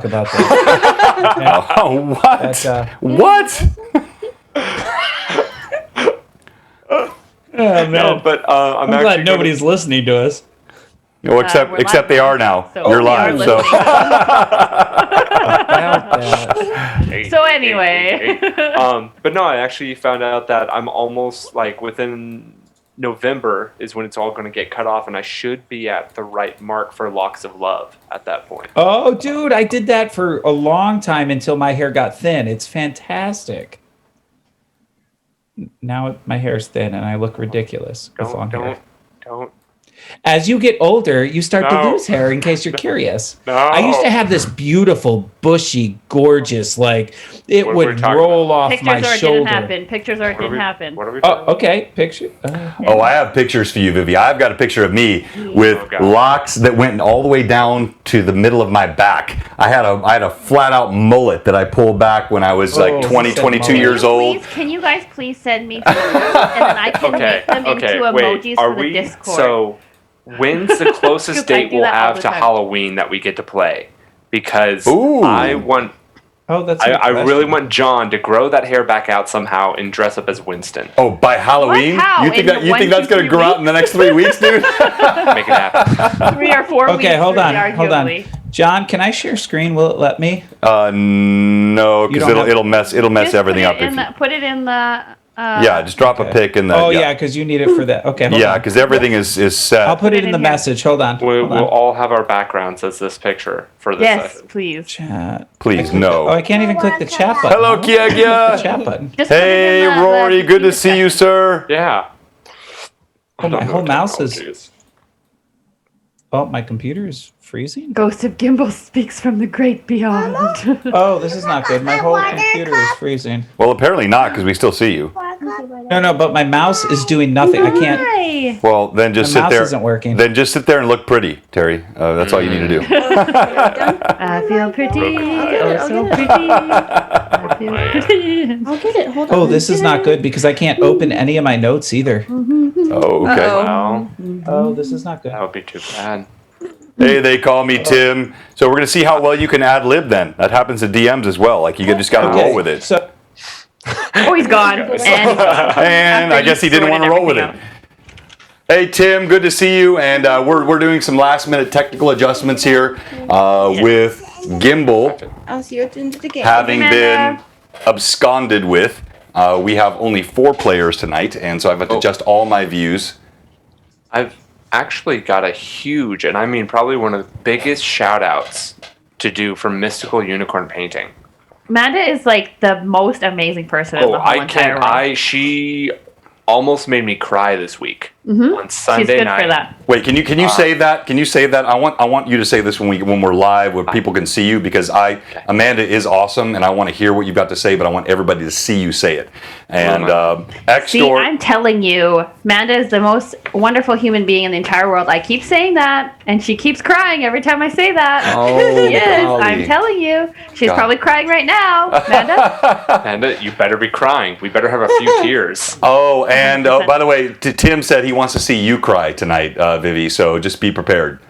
about that. Yeah. Oh, what? What? Oh, man. No, but I'm glad nobody's listening to us. No, except they are now. So You're we are live. So. About that. So anyway. But no, I actually found out that I'm almost like within November is when it's all going to get cut off, and I should be at the right mark for Locks of Love at that point. Oh, dude, I did that for a long time until my hair got thin. It's fantastic. Now my hair's thin and I look ridiculous with long hair. Don't. As you get older, you start to lose hair, in case you're curious. No. I used to have this beautiful, bushy, gorgeous, like, it What are would we talking roll off Pictures my or it shoulder. didn't happen. Pictures or it didn't happen. What are we talking Oh, okay, picture. Oh, I have pictures for you, Vivi. I've got a picture of me with locks that went all the way down to the middle of my back. I had a flat out mullet that I pulled back when I was like 20, 22 years old. Can you guys please send me photos and then I can make them into emojis for the Discord? So, when's the closest 'Cause I date do we'll that all have the to time. Halloween that we get to play? Because Ooh. I want. Oh, that's. I really want John to grow that hair back out somehow and dress up as Winston. Oh, by Halloween? What? How? You think In that's going to 1 to 3 grow out in the next 3 weeks, dude? Make it happen. 3 or 4 weeks. Okay, hold on. Arguably. John, can I share screen? Will it let me? No, because You don't it'll mess Just everything up. put it in the. Yeah, just drop a pic in the. Oh, yeah, because you need it for that. Okay, hold Yeah, on. because everything is set. I'll put it in the in here. message. Hold on. We'll all have our backgrounds as this picture for this Yes, session. please. Chat. Please, Oh, no. I can't even click the chat button. Hello, The Kia. chat button. Just put it Hey, in the Rory, good to computer see you, section. sir. Yeah. Oh, my whole mouse is. Technologies. Oh, my computer is freezing. Ghost of Gimbal speaks from the great beyond. Oh, this is not good. My whole computer is freezing. Well, apparently not, because we still see you. No, but my mouse is doing nothing. I can't. Hi. Well, then just My sit mouse there. isn't working. Then just sit there and look pretty, Terry. That's all you need to do. I feel pretty. Oh, so pretty. I feel pretty. I'll get it. Hold on. Oh, this is not good because I can't open any of my notes either. Oh, okay. Well, Oh, this is not good. that would be too bad. Hey, they call me Tim. So we're gonna see how well you can ad lib. Then that happens to DMs as well. Like you just gotta roll with it. So, Oh, he's gone. And And I guess he didn't want to roll with it. Hey Tim, good to see you. And we're doing some last minute technical adjustments here with Gimbal I'll see you at the end of the game. having been Amanda. absconded with. We have only 4 players tonight, and so I've had to adjust all my views. I've actually got a huge, and I mean probably one of the biggest shout outs to do for Mystical Unicorn Painting. Amanda is like the most amazing person in Oh, the whole I entire can't. world. She almost made me cry this week on Sunday She's good night. for that. Wait, can you save that? Can you save that? I want you to say this when we're live, where people can see you, because Amanda is awesome, and I want to hear what you've got to say, but I want everybody to see you say it. And See, I'm telling you, Amanda is the most wonderful human being in the entire world. I keep saying that, and she keeps crying every time I say that. Oh, yes, golly. I'm telling you. She's God. probably crying right now, Amanda. And you better be crying. We better have a few tears. Oh, and by the way, Tim said he wants to see you cry tonight, Vivi. So just be prepared.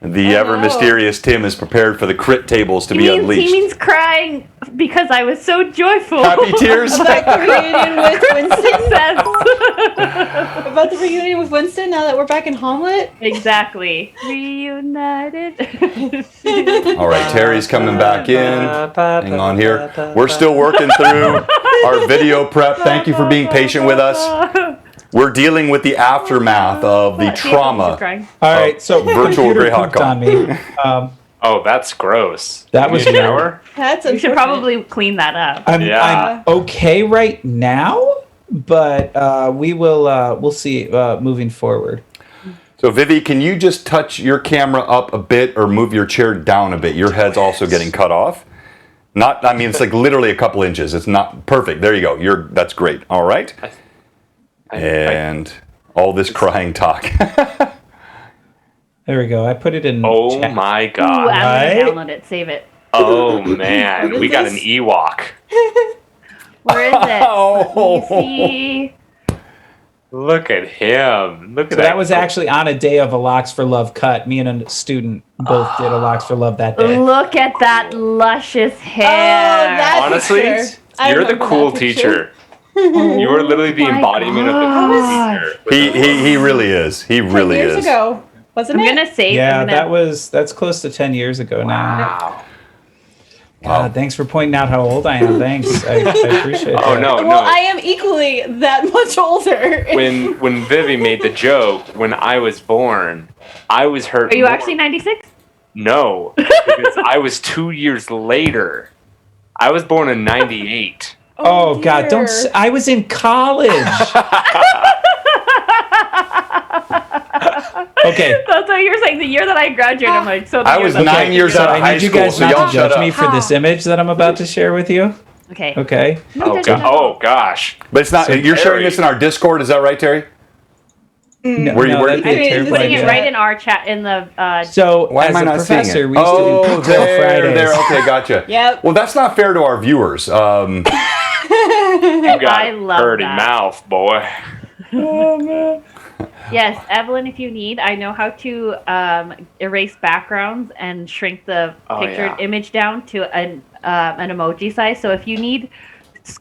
The ever mysterious Tim is prepared for the crit tables to be unleashed. He means crying because I was so joyful. Happy tears. About the reunion with Winston. Success. About the reunion with Winston. Now that we're back in Hamlet. Exactly. Reunited. All right, Terry's coming back in. Hang on here. We're still working through our video prep. Thank you for being patient with us. We're dealing with the aftermath of the trauma. all right, so Virtual computer Greyhawk pooped on me. Oh, that's gross. That was You need a shower. That's We should unfortunate. probably clean that up. I'm okay right now, but we will we'll see moving forward. So Vivi, can you just touch your camera up a bit or move your chair down a bit? Your head's also getting cut off. I mean, it's like literally a couple inches. It's not perfect. There you go. That's great. All right. And all this crying talk. There we go. I put it in. Oh chat. my Ooh, god. I'm Right? gonna download it. Save it. Oh man, What we is got an this? Ewok. Where is it? Oh. Let me see. Look at him. Look at So that. that was actually on a day of a Locks for Love cut. Me and a student both did a Locks for Love that day. Look at that luscious hair. that Honestly, picture. I you're the remember cool that picture. teacher. You are literally the my embodiment of the God. cool teacher. He really is. He 10 really years is. ago, wasn't I'm it? gonna say Yeah, I'm gonna, that's close to 10 years ago now. Wow. God, thanks for pointing out how old I am. Thanks. I appreciate it. Oh no, Well, no. I am equally that much older. When Vivi made the joke, when I was born, I was hurt. Are you more. actually 96? No, because I was 2 years later. I was born in '98. Oh, God, dear. I was in college. Okay. That's what you're saying. The year that I graduated, I'm like, so. The I year was that 9 years So out of I high need you school, guys so not y'all to shut judge me up. for this image that I'm about to share with you. Okay. Okay. Oh, gosh. But it's not. So You're sharing Terry- this in our Discord, is that right, Terry? No, Where you- no, where- that'd be a I mean, terrible Putting idea. it right in our chat in the. So, Why as am I a not seeing professor, it? we used to Oh, do Pizza Fridays. there. Okay, gotcha. Yep. Well, that's not fair to our viewers. You got I a love dirty that. mouth, boy. Yes, Evelyn, if you need, I know how to erase backgrounds and shrink the Oh, pictured yeah. image down to an emoji size. So if you need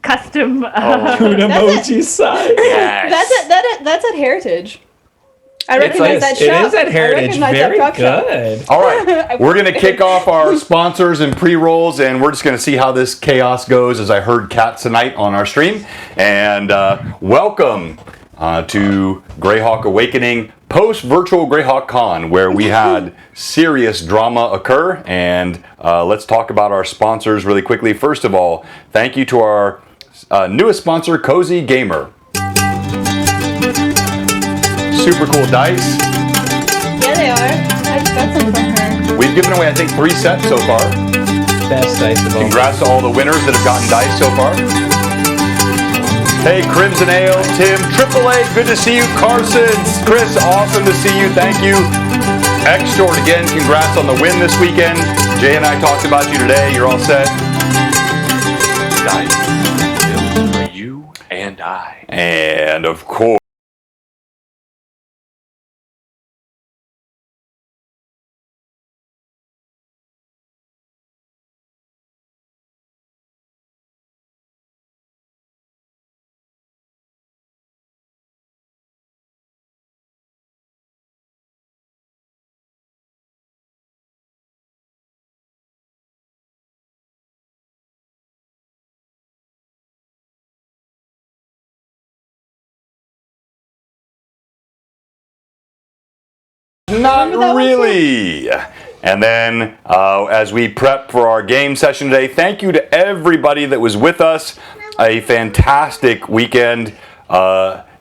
custom, An Oh, emoji size. yes. That's at Heritage. I It's recognize like- that It shop. is at I Heritage. recognize that Very prop shop. good. All right, we're going to kick off our sponsors and pre-rolls, and we're just going to see how this chaos goes as I heard Kat tonight on our stream. And welcome to Greyhawk Awakening post-virtual Greyhawk Con, where we had serious drama occur. And let's talk about our sponsors really quickly. First of all, thank you to our newest sponsor, Cozy Gamer. Super cool dice. Yeah, they are. I just got some from her. We've given away, I think, 3 sets so far. Best dice of all. Congrats to all the winners that have gotten dice so far. Hey, Crimson Ale, Tim, AAA, good to see you. Carson, Chris, awesome to see you. Thank you. X-Short again, congrats on the win this weekend. Jay and I talked about you today. You're all set. Dice built for you and I. And of course, not that one, really. And then, as we prep for our game session today, thank you to everybody that was with us. A fantastic weekend.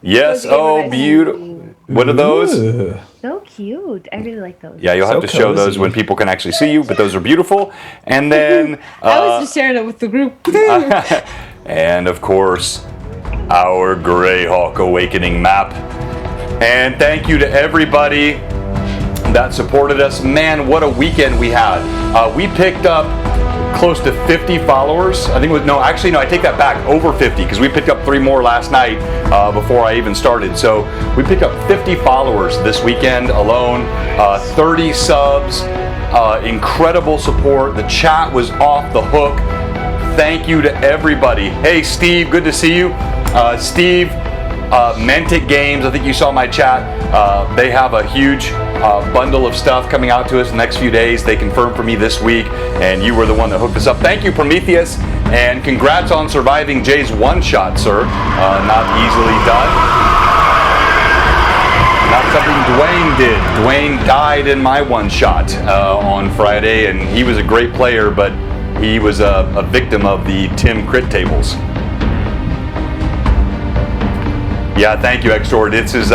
Yes, Those oh, are beautiful. What are those? Ooh. so cute. I really like those. Yeah, you'll have So to show those cozy. when people can actually see you, but those are beautiful. And then, I was just sharing it with the group. and of course, our Greyhawk Awakening map. And thank you to everybody that supported us. Man, what a weekend we had. We picked up close to 50 followers. I think it was, no, I take that back, over 50, because we picked up 3 more last night before I even started. So we picked up 50 followers this weekend alone, 30 subs, incredible support. The chat was off the hook. Thank you to everybody. Hey, Steve, good to see you. Steve, Mentic Games, I think you saw my chat. They have a huge bundle of stuff coming out to us the next few days. They confirmed for me this week, and you were the one that hooked us up. Thank you, Prometheus, and congrats on surviving Jay's one-shot, sir. Not easily done. Not something Dwayne did. Dwayne died in my one-shot on Friday, and he was a great player, but he was a victim of the Tim crit tables. Yeah, thank you, Extor. This is,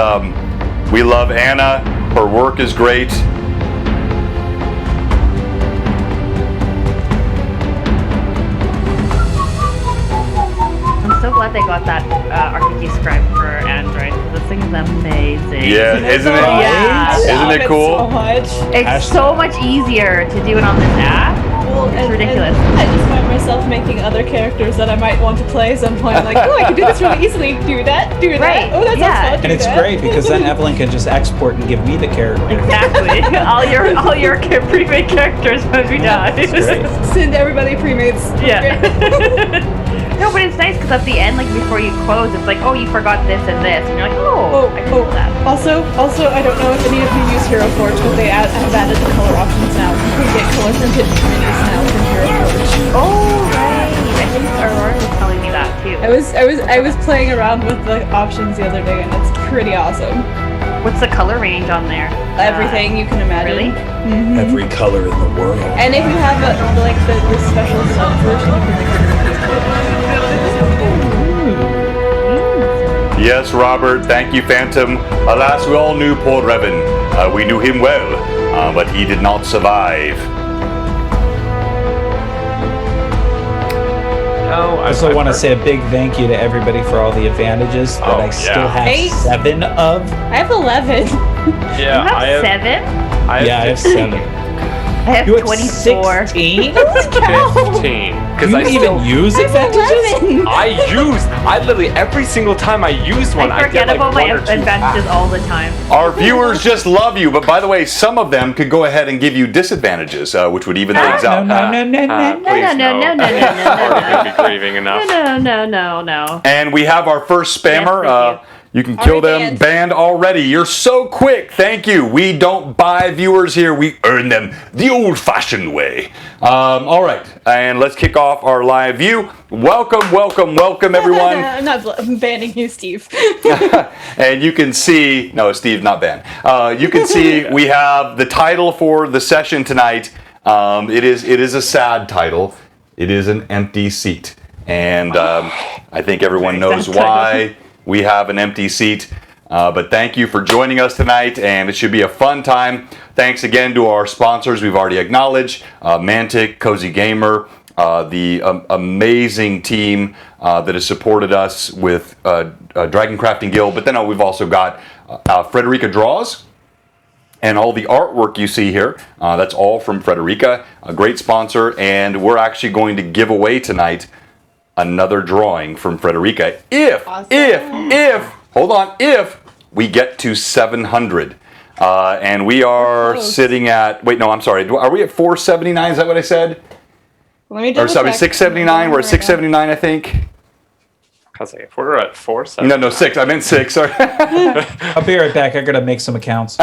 we love Anna. Her work is great. I'm so glad they got that RPG scribe for Android. This thing is amazing. Yeah, isn't it? Yeah. Isn't it cool? So much. It's so much easier to do it on this app. Well, It's ridiculous. I just find myself making other characters that I might want to play at some point. I'm like, oh, I can do this really easily. Do that. Right, Oh, that yeah. sounds fun. And it's great because then Evelyn can just export and give me the character. Exactly. all your pre-made characters when we die. It's great. Send everybody pre-mates. Yeah. No, but it's nice because at the end, like before you close, it's like, oh, you forgot this and this, and you're like, oh, I didn't know that. Also, I don't know if any of you use Hero Forge, but they have added the color options now. You can get color printed minis now from Hero Forge. Oh, right. I think Aurora was telling me that too. I was playing around with the options the other day, and it's pretty awesome. What's the color range on there? Everything you can imagine. Really? Every color in the world. And if you have the special sub version, you can Yes, Robert. Thank you, Phantom. Alas, we all knew poor Revan. We knew him well, but he did not survive. I also want to say a big thank you to everybody for all the advantages that I still have 7 of. I have 11. Yeah, You have 7? I have 7. I have You have 24. 16? 15. Because You I even use advantages? I literally every single time I use one, I I get forget like about my 1 or 2 advantages all the time. Our viewers just love you, but by the way, some of them could go ahead and give you disadvantages, which would even things out. No. Please No. Already be grieving enough. No. And we have our first spammer. Yes, you can kill them. Banned already. You're so quick. Thank you. We don't buy viewers here. We earn them the old-fashioned way. All right. And let's kick off our live view. Welcome, everyone. I'm not banning you, Steve. And you can see... No, Steve, not banned. You can see we have the title for the session tonight. It is a sad title. It is an empty seat. And I think everyone knows why we have an empty seat. But thank you for joining us tonight, and it should be a fun time. Thanks again to our sponsors we've already acknowledged, Mantic, Cozy Gamer, the amazing team that has supported us with Dragon Crafting Guild. But then we've also got Frederica Draws. And all the artwork you see here, that's all from Frederica, a great sponsor. And we're actually going to give away tonight another drawing from Frederica if we get to 700. And we are sitting at, wait, no, I'm sorry. Are we at 479? Is that what I said? Let me Or sorry, 679. We're at 679, I think. I was like, if we're at 4, 7. No, 6. I meant 6. Sorry. I'll be right back. I gotta make some accounts.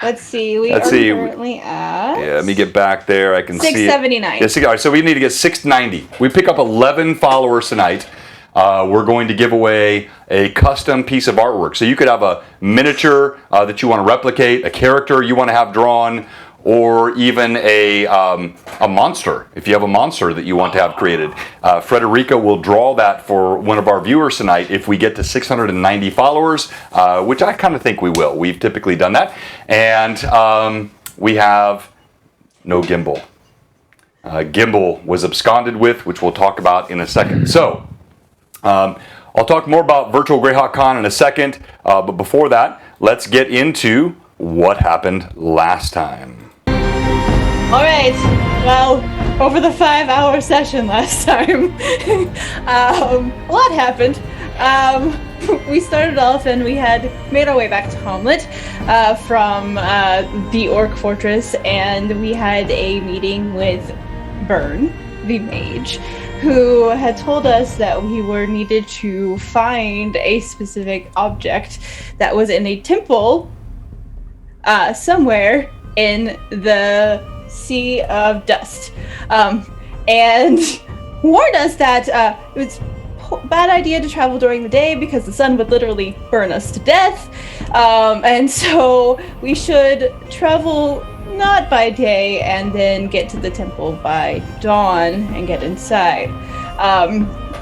Let's see. We are currently at... Yeah, let me get back there. I can see 679. it. All right, so we need to get 690. We pick up 11 followers tonight. We're going to give away a custom piece of artwork. So you could have a miniature that you want to replicate, a character you want to have drawn, or even a monster, if you have a monster that you want to have created. Frederica will draw that for one of our viewers tonight if we get to 690 followers, which I kind of think we will. We've typically done that. And we have no gimbal. Gimbal was absconded with, which we'll talk about in a second. So, I'll talk more about Virtual Greyhawk Con in a second, but before that, let's get into what happened last time. All right. Well, over the 5-hour session last time, a lot happened. We started off and we had made our way back to Homelet from the Orc Fortress, and we had a meeting with Byrne, the mage, who had told us that we were needed to find a specific object that was in a temple somewhere in the Sea of Dust, and warned us that it was a bad idea to travel during the day because the sun would literally burn us to death, and so we should travel not by day and then get to the temple by dawn and get inside.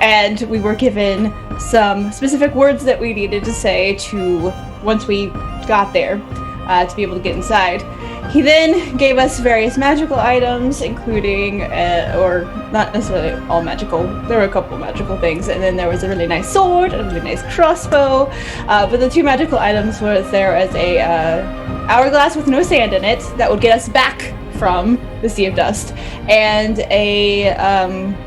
And we were given some specific words that we needed to say to once we got there to be able to get inside. He then gave us various magical items, including, or not necessarily all magical, there were a couple magical things, and then there was a really nice sword and a really nice crossbow, but the 2 magical items was there as a hourglass with no sand in it that would get us back from the Sea of Dust, and a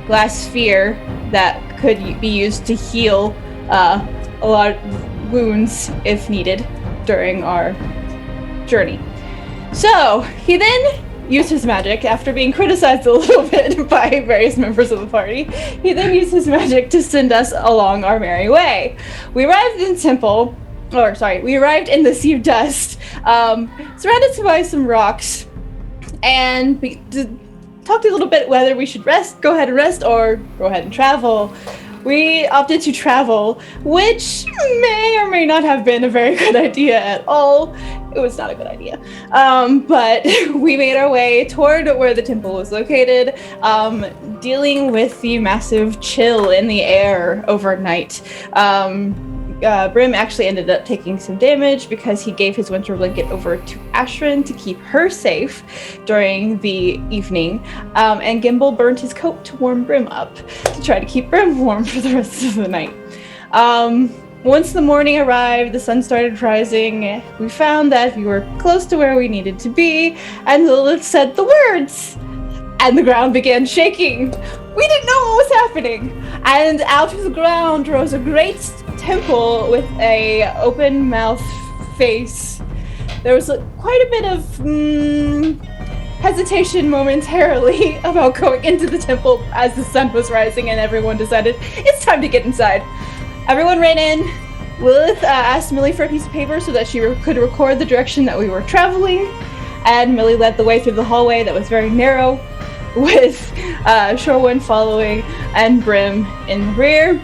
glass sphere that could be used to heal a lot of wounds if needed during our journey. So he then used his magic after being criticized a little bit by various members of the party. He then used his magic to send us along our merry way. We arrived in the Sea of Dust, surrounded by some rocks, and we talked a little bit whether we should go ahead and rest, or go ahead and travel. We opted to travel, which may or may not have been a very good idea at all. It was not a good idea. But we made our way toward where the temple was located, dealing with the massive chill in the air overnight. Brim actually ended up taking some damage because he gave his winter blanket over to Ashrin to keep her safe during the evening, and Gimbal burned his coat to warm Brim up, to try to keep Brim warm for the rest of the night. Once the morning arrived, the sun started rising. We found that we were close to where we needed to be, and Lilith said the words, and the ground began shaking. We didn't know what was happening, and out of the ground rose a great temple with a open mouth face. There was quite a bit of hesitation momentarily about going into the temple as the sun was rising, and everyone decided it's time to get inside. Everyone ran in. Lilith asked Millie for a piece of paper so that she could record the direction that we were traveling, and Millie led the way through the hallway that was very narrow, with Shorewin following and Brim in the rear,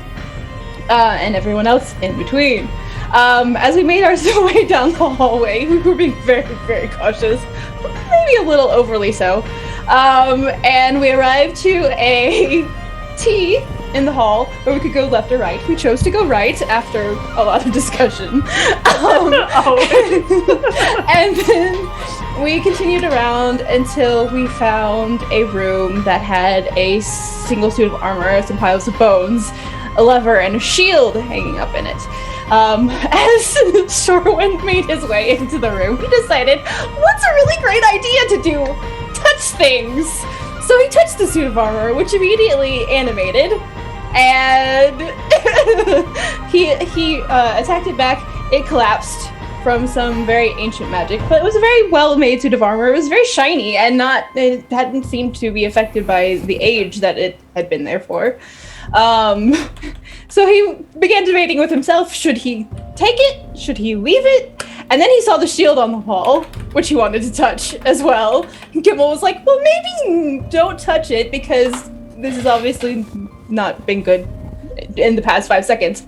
and everyone else in between. As we made our way down the hallway, we were being very, very cautious, maybe a little overly so, and we arrived to a T in the hall where we could go left or right. We chose to go right after a lot of discussion. And then we continued around until we found a room that had a single suit of armor, some piles of bones, a lever, and a shield hanging up in it. As Shorewin made his way into the room, he decided, what's a really great idea to do? Touch things! So he touched the suit of armor, which immediately animated, and he attacked it back. It collapsed from some very ancient magic, but it was a very well-made suit of armor. It was very shiny, and it hadn't seemed to be affected by the age that it had been there for. So he began debating with himself, should he take it? Should he leave it? And then he saw the shield on the wall, which he wanted to touch as well. And Gimbal was like, well, maybe don't touch it, because this has obviously not been good in the past 5 seconds.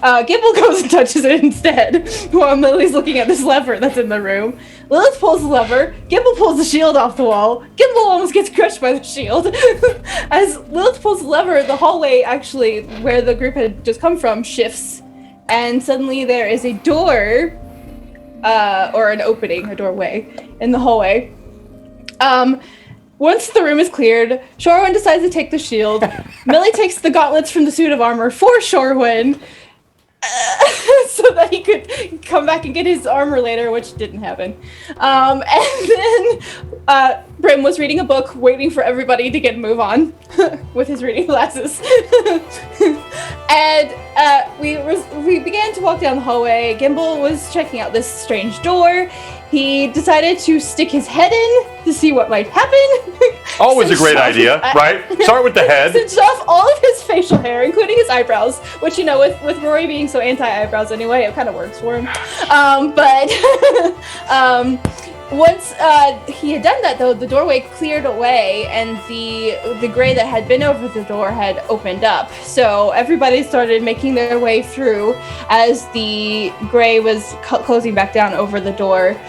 Gimbal goes and touches it instead, while Millie's looking at this lever that's in the room. Lilith pulls the lever, Gimbal pulls the shield off the wall, Gimbal almost gets crushed by the shield. As Lilith pulls the lever, the hallway, actually, where the group had just come from, shifts, and suddenly there is a door, or an opening, a doorway, in the hallway. Once the room is cleared, Shorewin decides to take the shield. Millie takes the gauntlets from the suit of armor for Shorewin, so that he could come back and get his armor later, which didn't happen. And then Brim was reading a book, waiting for everybody to move on with his reading glasses. And we began to walk down the hallway. Gimbal was checking out this strange door. He decided to stick his head in to see what might happen. Always a great idea, right? Start with the head. Cinched off all of his facial hair, including his eyebrows, which, you know, with Rory being so anti-eyebrows anyway, it kind of works for him. Once he had done that, though, the doorway cleared away, and the gray that had been over the door had opened up. So everybody started making their way through as the gray was closing back down over the door.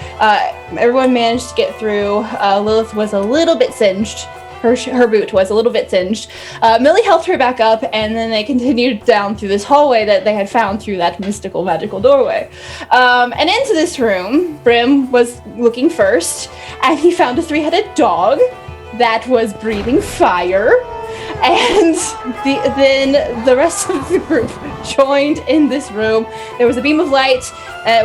Everyone managed to get through. Lilith was a little bit singed. Her boot was a little bit singed. Millie helped her back up, and then they continued down through this hallway that they had found through that mystical, magical doorway. And into this room, Brim was looking first, and he found a 3-headed dog that was breathing fire. And then the rest of the group joined in this room. There was a beam of light,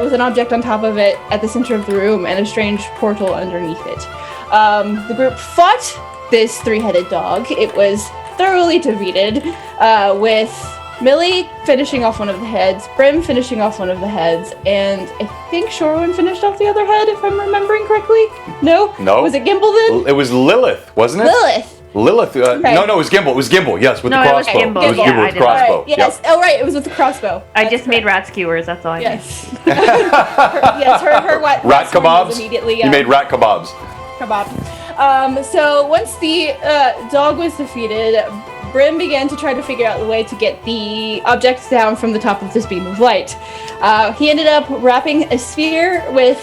with an object on top of it at the center of the room, and a strange portal underneath it. The group fought this three-headed dog. It was thoroughly defeated, with Millie finishing off one of the heads, Brim finishing off one of the heads, and I think Shorwin finished off the other head, if I'm remembering correctly. No? No. Was it Gimble then? It was Lilith, wasn't it? Lilith. Okay. No, it was Gimble. It was Gimble, yes, with the crossbow. Gimble. It was Gimble with the crossbow. Right, yes. Yep. Oh, right, it was with the crossbow. I just made rat skewers, that's all I made. Yes. her rat kebabs? immediately. You made rat kebabs. So once the dog was defeated, Brim began to try to figure out the way to get the object down from the top of this beam of light. He ended up wrapping a sphere with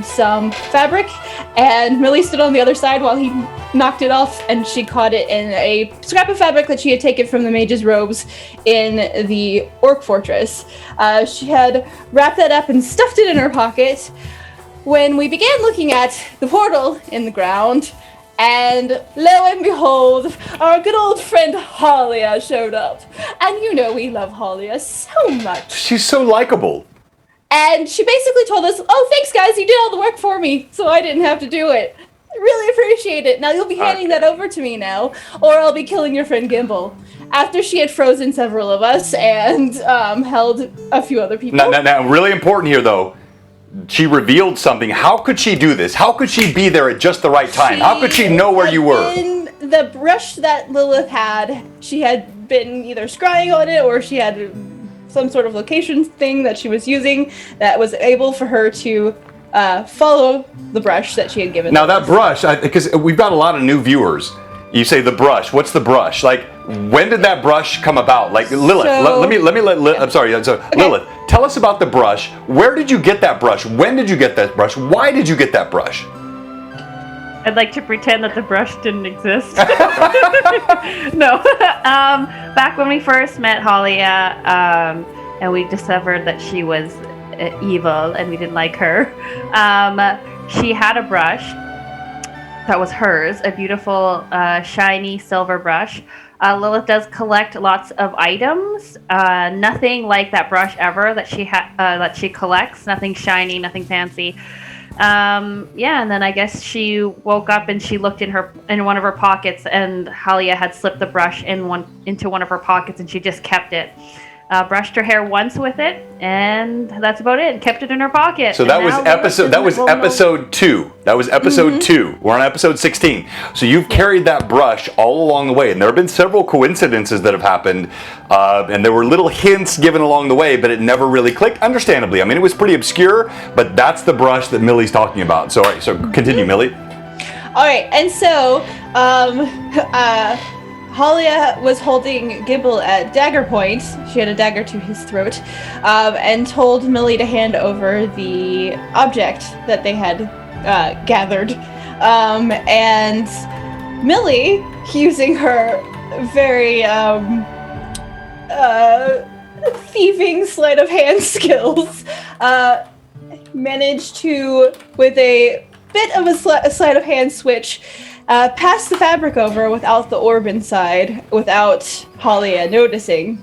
some fabric, and Millie stood on the other side while he knocked it off, and she caught it in a scrap of fabric that she had taken from the mage's robes in the Orc Fortress. She had wrapped that up and stuffed it in her pocket when we began looking at the portal in the ground. And lo and behold, our good old friend Halia showed up. And you know we love Halia so much. She's so likable. And she basically told us, oh, thanks guys, you did all the work for me, so I didn't have to do it. Really appreciate it. Now you'll be handing that over to me now, or I'll be killing your friend Gimble. After she had frozen several of us and held a few other people. Now, really important here though. She revealed something. How could she do this? How could she be there at just the right time? How could she know where you were? The brush that Lilith had, she had been either scrying on it or she had some sort of location thing that she was using that was able for her to follow the brush that she had given. Now that brush, because we've got a lot of new viewers. You say the brush. What's the brush? Like, when did that brush come about? Like, Lilith, I'm sorry. Okay. Lilith, tell us about the brush. Where did you get that brush? When did you get that brush? Why did you get that brush? I'd like to pretend that the brush didn't exist. No. Back when we first met Halia, and we discovered that she was evil and we didn't like her, she had a brush that was hers, a beautiful shiny silver brush. Lilith does collect lots of items. Nothing like that brush ever that she collects. Nothing shiny, nothing fancy. And then I guess she woke up and she looked in one of her pockets, and Halia had slipped the brush into one of her pockets, and she just kept it. Brushed her hair once with it, and that's about it. And kept it in her pocket. So that was episode 2. That was episode 2. We're on episode 16. So you've carried that brush all along the way, and there have been several coincidences that have happened, and there were little hints given along the way, but it never really clicked. Understandably, I mean, it was pretty obscure, but that's the brush that Millie's talking about. So, all right, so continue, Millie. All right, and so Halia was holding Gimble at dagger point. She had a dagger to his throat, and told Millie to hand over the object that they had gathered. And Millie, using her very thieving sleight of hand skills, managed to, with a bit of a sleight of hand switch, passed the fabric over without the orb inside, without Halia noticing.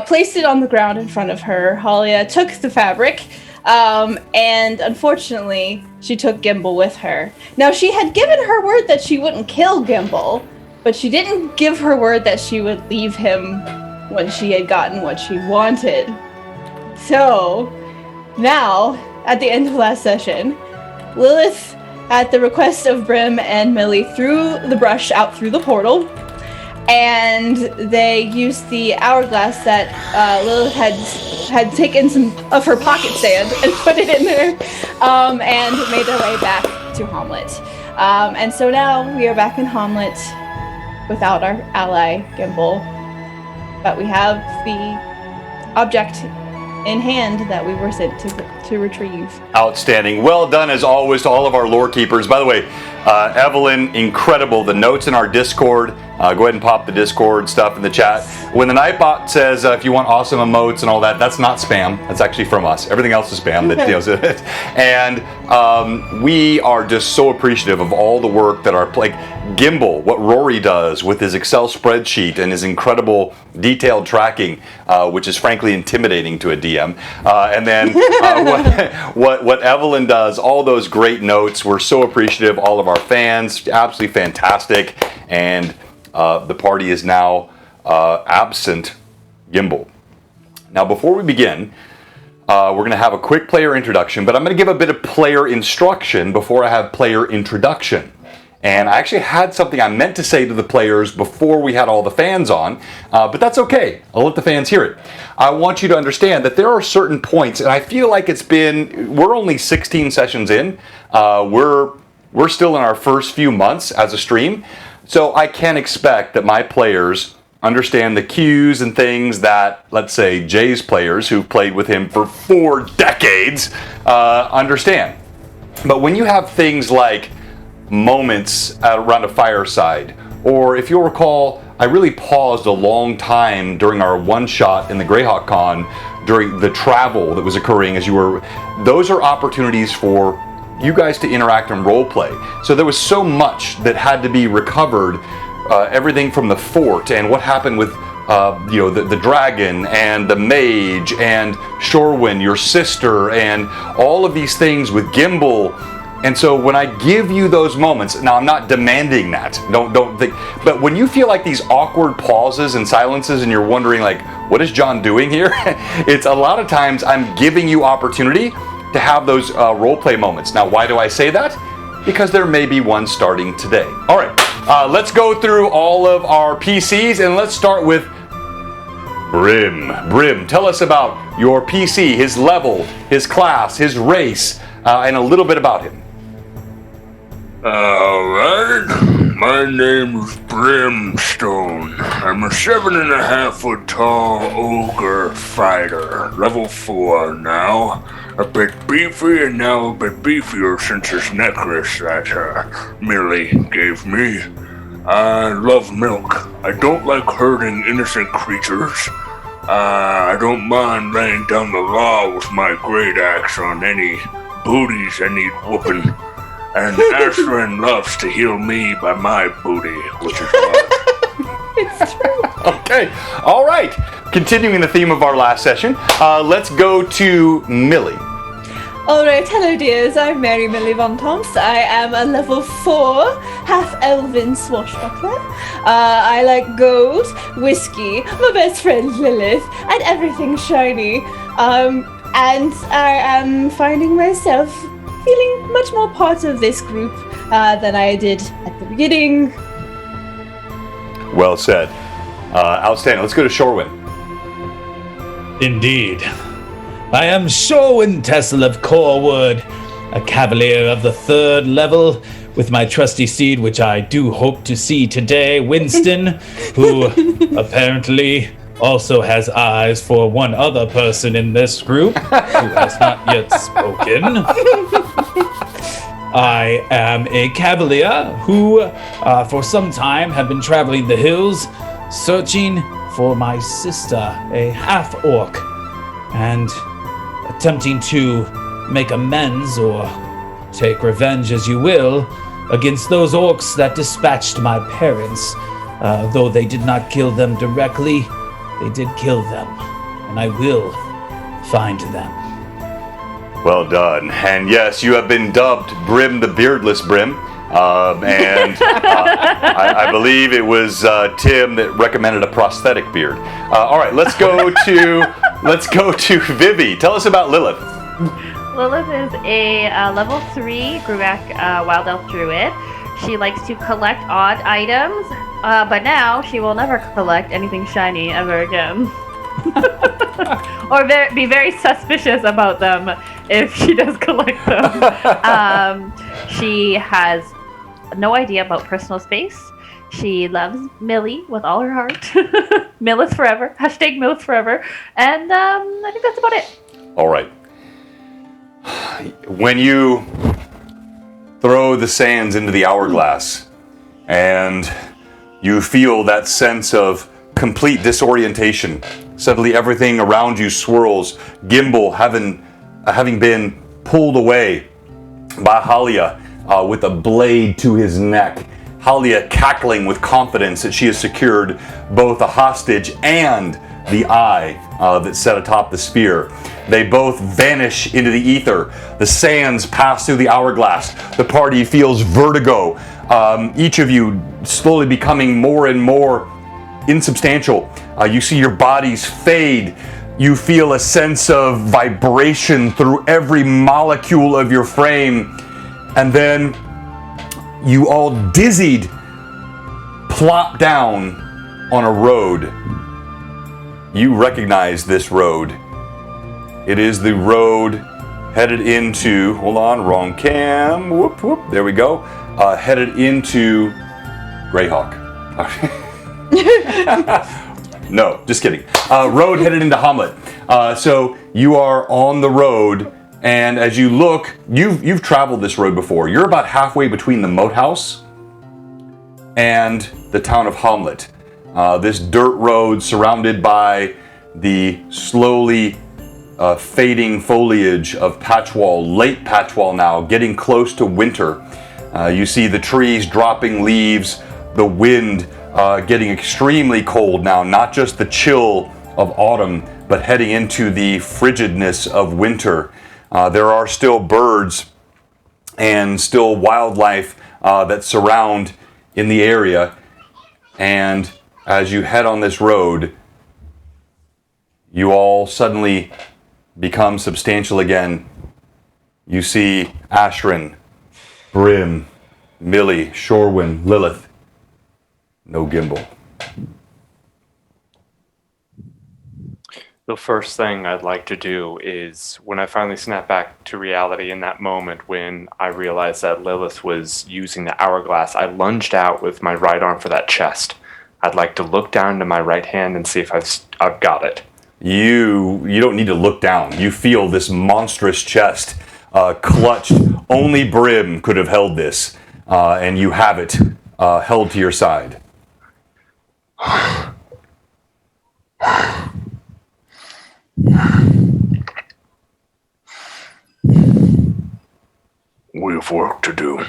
Placed it on the ground in front of her. Halia took the fabric, and unfortunately, she took Gimble with her. Now, she had given her word that she wouldn't kill Gimble, but she didn't give her word that she would leave him when she had gotten what she wanted. So, now, at the end of last session, Lilith, at the request of Brim and Millie, threw the brush out through the portal, and they used the hourglass that Lilith had taken some of her pocket sand and put it in there, and made their way back to Hamlet. And so now we are back in Hamlet without our ally, Gimble, but we have the object in hand that we were sent to retrieve. Outstanding. Well done as always to all of our lore keepers. By the way, Evelyn, incredible. The notes in our Discord, Go ahead and pop the Discord stuff in the chat. When the Nightbot says if you want awesome emotes and all that, that's not spam. That's actually from us. Everything else is spam. And we are just so appreciative of all the work that our Gimbal, what Rory does with his Excel spreadsheet and his incredible detailed tracking, which is frankly intimidating to a DM. And then what Evelyn does, all those great notes. We're so appreciative. All of our fans, absolutely fantastic. And the party is now absent Gimbal. Now, before we begin, we're going to have a quick player introduction, but I'm going to give a bit of player instruction before I have player introduction. And I actually had something I meant to say to the players before we had all the fans on, but that's okay. I'll let the fans hear it. I want you to understand that there are certain points, and I feel like we're only 16 sessions in. We're still in our first few months as a stream, so I can expect that my players understand the cues and things that, let's say, Jay's players, who've played with him for 4 decades, understand. But when you have things like moments around a fireside, or if you'll recall, I really paused a long time during our one-shot in the Greyhawk Con during the travel that was occurring as you were. Those are opportunities for you guys to interact and role play. So there was so much that had to be recovered, everything from the fort and what happened with the dragon and the mage and Shorewin, your sister, and all of these things with Gimbal. And so when I give you those moments, now I'm not demanding that, don't think, but when you feel like these awkward pauses and silences and you're wondering like, what is John doing here? It's a lot of times I'm giving you opportunity to have those role play moments. Now, why do I say that? Because there may be one starting today. All right, let's go through all of our PCs and let's start with Brim. Brim, tell us about your PC, his level, his class, his race, and a little bit about him. Alright, my name is Brimstone. I'm a 7.5 foot tall ogre fighter, level 4 now. A bit beefy and now a bit beefier since his necklace that Millie gave me. I love milk. I don't like hurting innocent creatures. I don't mind laying down the law with my great axe on any booties that need whooping. And Ashrin loves to heal me by my booty, which is hard. It's true. Okay, all right. Continuing the theme of our last session, let's go to Millie. Alright, hello dears, I'm Mary Millie Von Tomps. I am a level 4, half-elven swashbuckler. I like gold, whiskey, my best friend Lilith, and everything shiny. And I am finding myself feeling much more part of this group than I did at the beginning. Well said. Outstanding. Let's go to Shorewin. Indeed. I am Shorewin Tessel of Corewood, a cavalier of the 3rd level, with my trusty steed, which I do hope to see today, Winston, who apparently also has eyes for one other person in this group who has not yet spoken. I am a cavalier who, for some time, have been traveling the hills, searching for my sister, a half-orc, and attempting to make amends, or take revenge as you will, against those orcs that dispatched my parents. Though they did not kill them directly, they did kill them, and I will find them. Well done. And yes, you have been dubbed Brim the Beardless Brim. I believe it was Tim that recommended a prosthetic beard. All right, let's go to Vivi. Tell us about Lilith. Lilith is a level 3 Greyhawk Wild Elf Druid. She likes to collect odd items, but now she will never collect anything shiny ever again. Or be very suspicious about them if she does collect them. She has no idea about personal space. She loves Millie with all her heart. Millith forever. Hashtag Millith forever. And I think that's about it. All right. When you throw the sands into the hourglass and You feel that sense of complete disorientation. Suddenly everything around you swirls. Gimbal having been pulled away by Halia with a blade to his neck. Halia cackling with confidence that she has secured both a hostage and the eye that sat atop the spear. They both vanish into the ether. The sands pass through the hourglass. The party feels vertigo. Each of you slowly becoming more and more insubstantial. You see your bodies fade. You feel a sense of vibration through every molecule of your frame. And then you all dizzied plop down on a road. You recognize this road. It is the road headed into, hold on, wrong cam, whoop, whoop, there we go. Headed into Greyhawk. No, just kidding. Road headed into Hamlet. So you are on the road, and as you look, you've traveled this road before. You're about halfway between the moat house and the town of Hamlet. This dirt road surrounded by the slowly fading foliage of patchwall, late patchwall now, getting close to winter. You see the trees dropping leaves, the wind getting extremely cold now, not just the chill of autumn, but heading into the frigidness of winter. There are still birds and still wildlife that surround in the area, and as you head on this road, you all suddenly become substantial again. You see Ashrin, Brim, Millie, Shorwin, Lilith. No Gimbal. The first thing I'd like to do is, when I finally snap back to reality in that moment when I realized that Lilith was using the hourglass, I lunged out with my right arm for that chest. I'd like to look down to my right hand and see if I've got it. You don't need to look down. You feel this monstrous chest clutched. Only Brim could have held this, and you have it held to your side. We have work to do.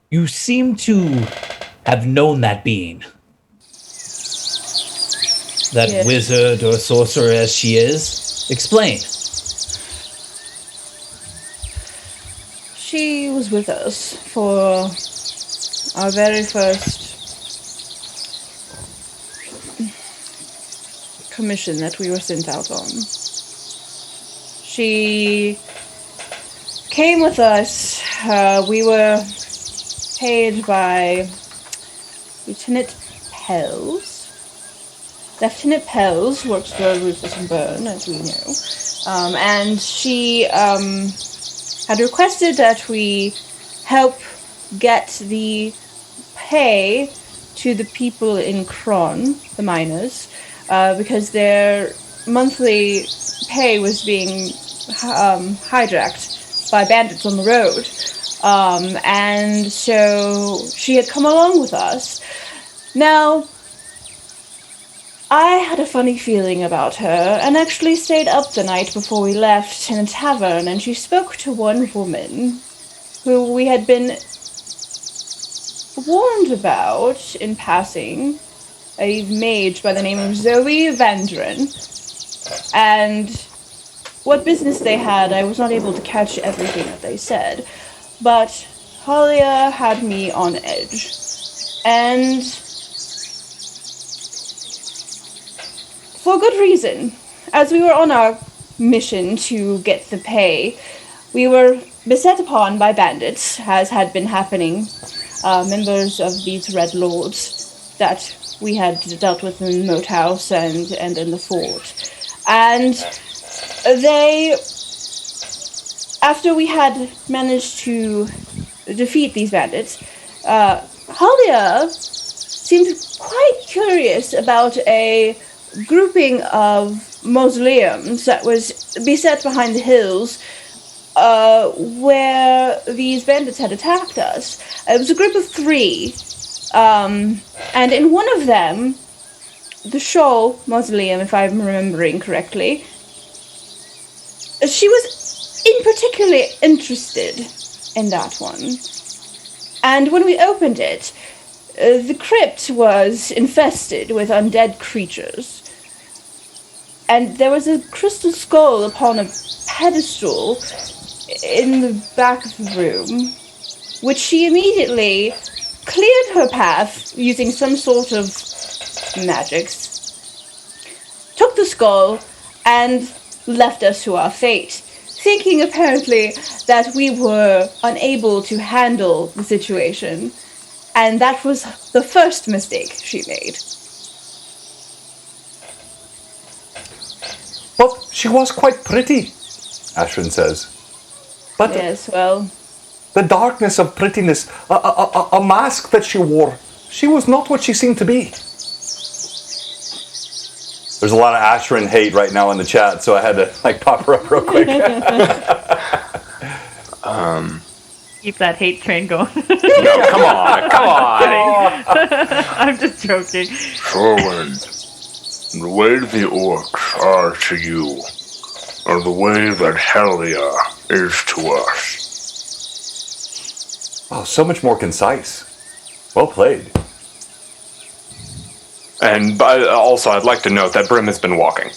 You seem to have known that being. That Yes. wizard or sorcerer as she is. Explain. She was with us for our very first commission that we were sent out on. She came with us. We were paid by Lieutenant Pels. Lieutenant Pels works for Rufus and Byrne, as we know. And she had requested that we help get the pay to the people in Kron, the miners, because their monthly pay was being hijacked by bandits on the road. And so she had come along with us. Now, I had a funny feeling about her, and actually stayed up the night before we left in a tavern, and she spoke to one woman who we had been warned about in passing, a mage by the name of Zoe Vandren. And what business they had, I was not able to catch everything that they said, but Halia had me on edge. And for good reason. As we were on our mission to get the pay, we were beset upon by bandits, as had been happening, members of these Red Lords that we had dealt with in the moat house and in the fort. And they, after we had managed to defeat these bandits, Halia seemed quite curious about a grouping of mausoleums that was beset behind the hills where these bandits had attacked us. It was a group of 3. And in one of them, the Shaw Mausoleum, if I'm remembering correctly, she was in particularly interested in that one. And when we opened it, the crypt was infested with undead creatures. And there was a crystal skull upon a pedestal in the back of the room, which she immediately cleared her path using some sort of magics, took the skull, and left us to our fate, thinking apparently that we were unable to handle the situation. And that was the first mistake she made. Well, she was quite pretty, Ashrin says. But Yes, well, the darkness of prettiness, a mask that she wore, she was not what she seemed to be. There's a lot of Ashrin hate right now in the chat, so I had to pop her up real quick. Keep that hate train going. No, come on. I'm just joking. Thorwin, the way the orcs are to you, are the way that Hellia is to us. Oh, so much more concise. Well played. And also, I'd like to note that Brim has been walking.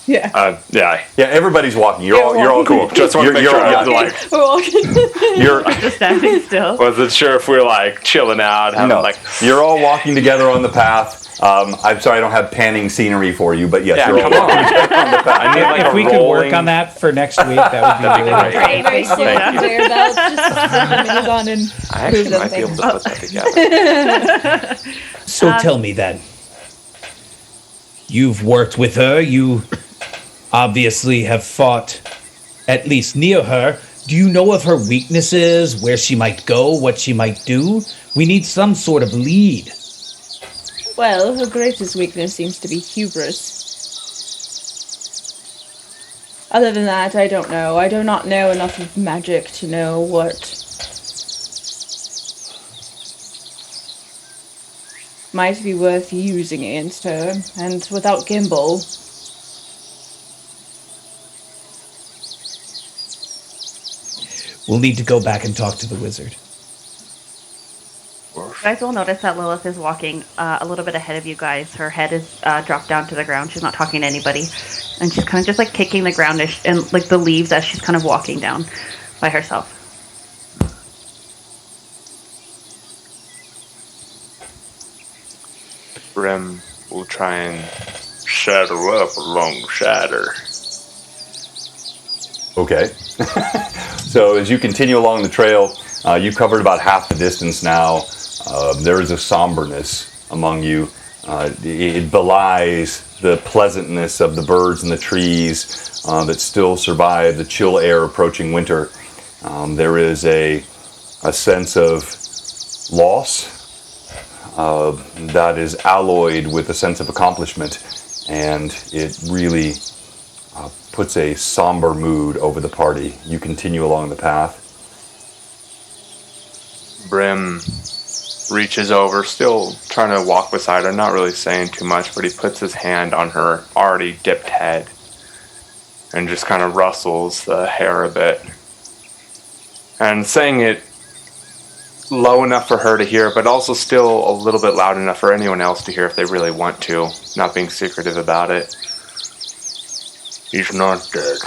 yeah. Yeah. Yeah, everybody's walking. You're all Cool. Just want to make sure I was We're walking. You're Just standing still. wasn't sure if we were chilling out, having no, you're all walking together on the path. I'm sorry I don't have panning scenery for you, but yes, Yeah, you're all come on. walking together on the path. I need If we could work on that for next week, that would be really That'd be great. great. Very slow Thank you. conveyor belt, just moving on and I actually move might be able them. to put that together. So tell me then. You've worked with her. You obviously have fought at least near her. Do you know of her weaknesses, where she might go, what she might do? We need some sort of lead. Well, her greatest weakness seems to be hubris. Other than that, I don't know. I do not know enough of magic to know what might be worth using against her. And without Gimbal, We'll need to go back and talk to the wizard. You guys will notice that Lilith is walking a little bit ahead of you guys. Her head is dropped down to the ground. She's not talking to anybody. And she's kind of just kicking the ground and the leaves as she's kind of walking down by herself. Brim will try and shatter up alongside her. Okay. So as you continue along the trail, you've covered about half the distance now. There is a somberness among you. It belies the pleasantness of the birds and the trees that still survive the chill air approaching winter. There is a sense of loss that is alloyed with a sense of accomplishment, and it really puts a somber mood over the party. You continue along the path. Brim reaches over, still trying to walk beside her, not really saying too much, but he puts his hand on her already dipped head and just kind of rustles the hair a bit. And saying it low enough for her to hear, but also still a little bit loud enough for anyone else to hear if they really want to, not being secretive about it. He's not dead.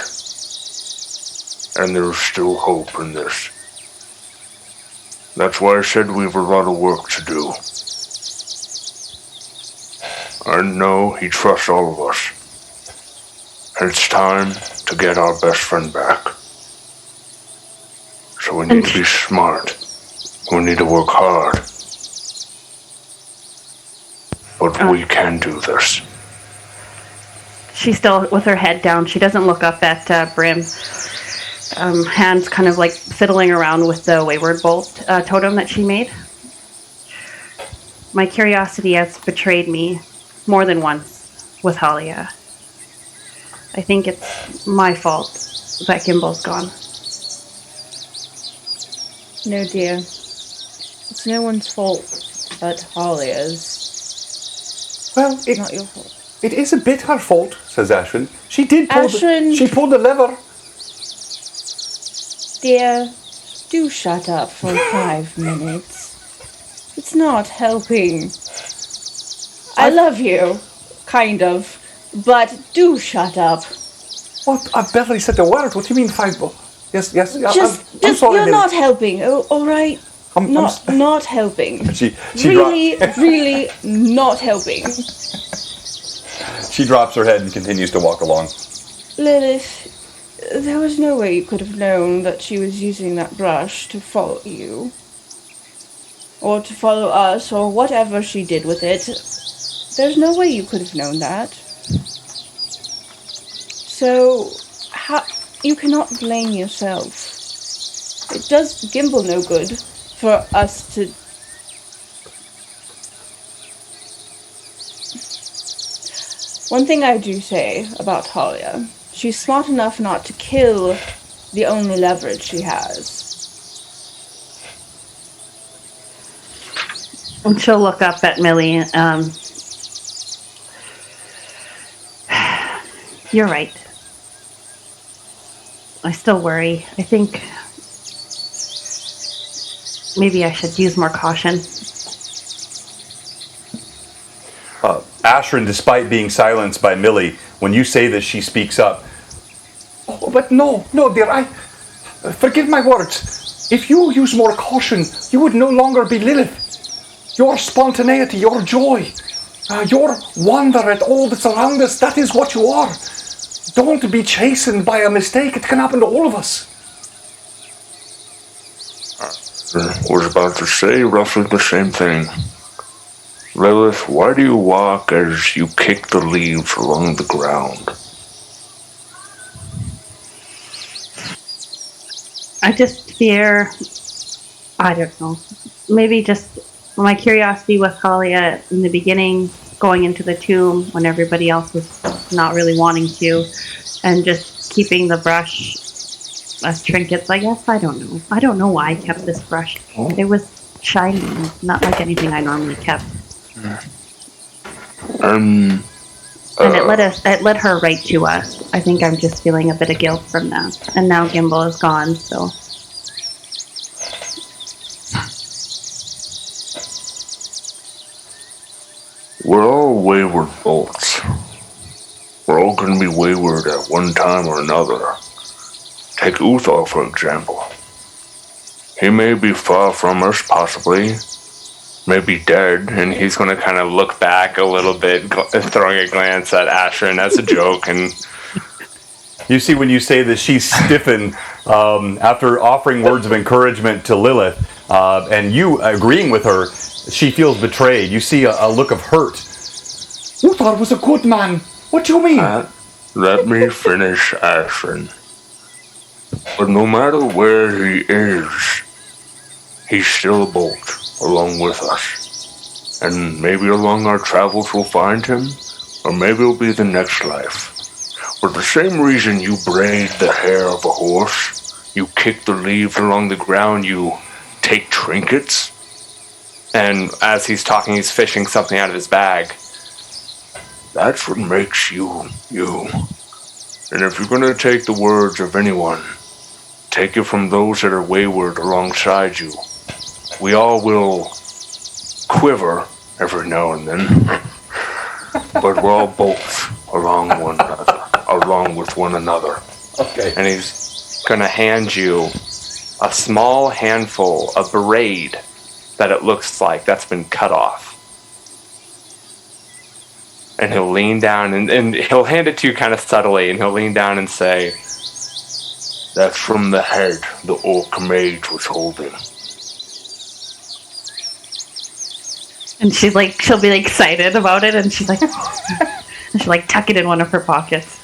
And there's still hope in this. That's why I said we've a lot of work to do. I know he trusts all of us. And it's time to get our best friend back. So we need to be smart. We need to work hard. But we can do this. She's still with her head down. She doesn't look up at Brim. Hands kind of fiddling around with the Wayward Bolt totem that she made. My curiosity has betrayed me more than once with Halia. I think it's my fault that Gimbal's gone. No, dear. It's no one's fault but Halia's. Well, It's not your fault. it is a bit her fault, says Ashrin. She did Ashrin! She pulled the lever. Dear, do shut up for 5 minutes. It's not helping. I love you, kind of, but do shut up. What? I barely said a word. What do you mean 5? Yes. Just sorry, you're Lily. not helping. Oh, all right. Not helping. She really not helping. She drops her head and continues to walk along. Lilith, there was no way you could have known that she was using that brush to follow you. Or to follow us, or whatever she did with it. There's no way you could have known that. So, you cannot blame yourself. It does Gimbal no good for us to... One thing I do say about Talia, she's smart enough not to kill the only leverage she has. And she'll look up at Millie. You're right. I still worry. I think maybe I should use more caution. Ashrin, despite being silenced by Millie, when you say this, she speaks up. Oh, but no, dear, forgive my words. If you use more caution, you would no longer be Lilith. Your spontaneity, your joy, your wonder at all that's around us, that is what you are. Don't be chastened by a mistake. It can happen to all of us. I was about to say roughly the same thing. Lilith, why do you walk as you kick the leaves along the ground? I just fear, I don't know, maybe just my curiosity with Talia in the beginning, going into the tomb when everybody else was not really wanting to, and just keeping the brush as trinkets, I guess. I don't know. I don't know why I kept this brush. It was shiny, not like anything I normally kept. And it led her right to us. I think I'm just feeling a bit of guilt from that. And now Gimbal is gone, so... We're all wayward bolts. We're all going to be wayward at one time or another. Take Uthal, for example. He may be far from us, possibly. Maybe dead, And he's going to kind of look back a little bit, throwing a glance at Ashrin as a joke. And You see, when you say this, she's stiffened after offering words of encouragement to Lilith, and you agreeing with her. She feels betrayed. You see a look of hurt. Uthar was a good man. What do you mean? Let me finish, Ashrin. But no matter where he is, he's still a bolt, along with us. And maybe along our travels we'll find him, or maybe it'll be the next life. For the same reason you braid the hair of a horse, you kick the leaves along the ground, you take trinkets. And as he's talking, he's fishing something out of his bag. That's what makes you, you. And if you're going to take the words of anyone, take it from those that are wayward alongside you. We all will quiver every now and then, but we're all bolts along with one another. Okay. And he's going to hand you a small handful of braid that it looks like that's been cut off. And he'll lean down and he'll hand it to you kind of subtly, and he'll lean down and say, That's from the head the orc mage was holding. And she'll be excited about it, and she's like, and she'll tuck it in one of her pockets.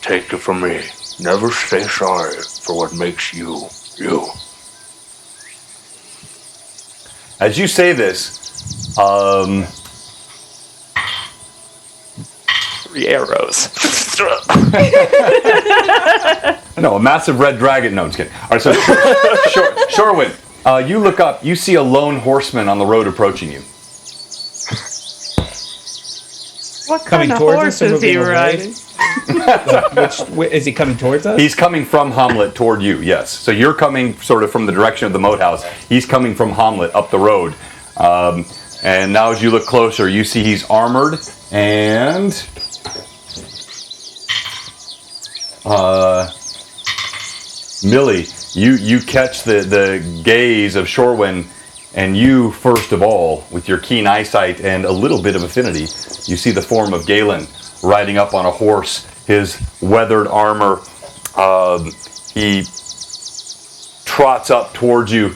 Take it from me. Never say sorry for what makes you, you. As you say this, 3 arrows. monster. No, a massive red dragon. No, I'm just kidding. All right, so Shorewin, you look up. You see a lone horseman on the road approaching you. What Coming kind of towards horse us or is he moving away? riding? Is he coming towards us? He's coming from Hamlet toward you, yes. So you're coming sort of from the direction of the moat house. He's coming from Hamlet up the road. And now as you look closer, you see he's armored and... Millie, you catch the gaze of Shorewin, and you, first of all, with your keen eyesight and a little bit of affinity, you see the form of Galen riding up on a horse, his weathered armor. He trots up towards you.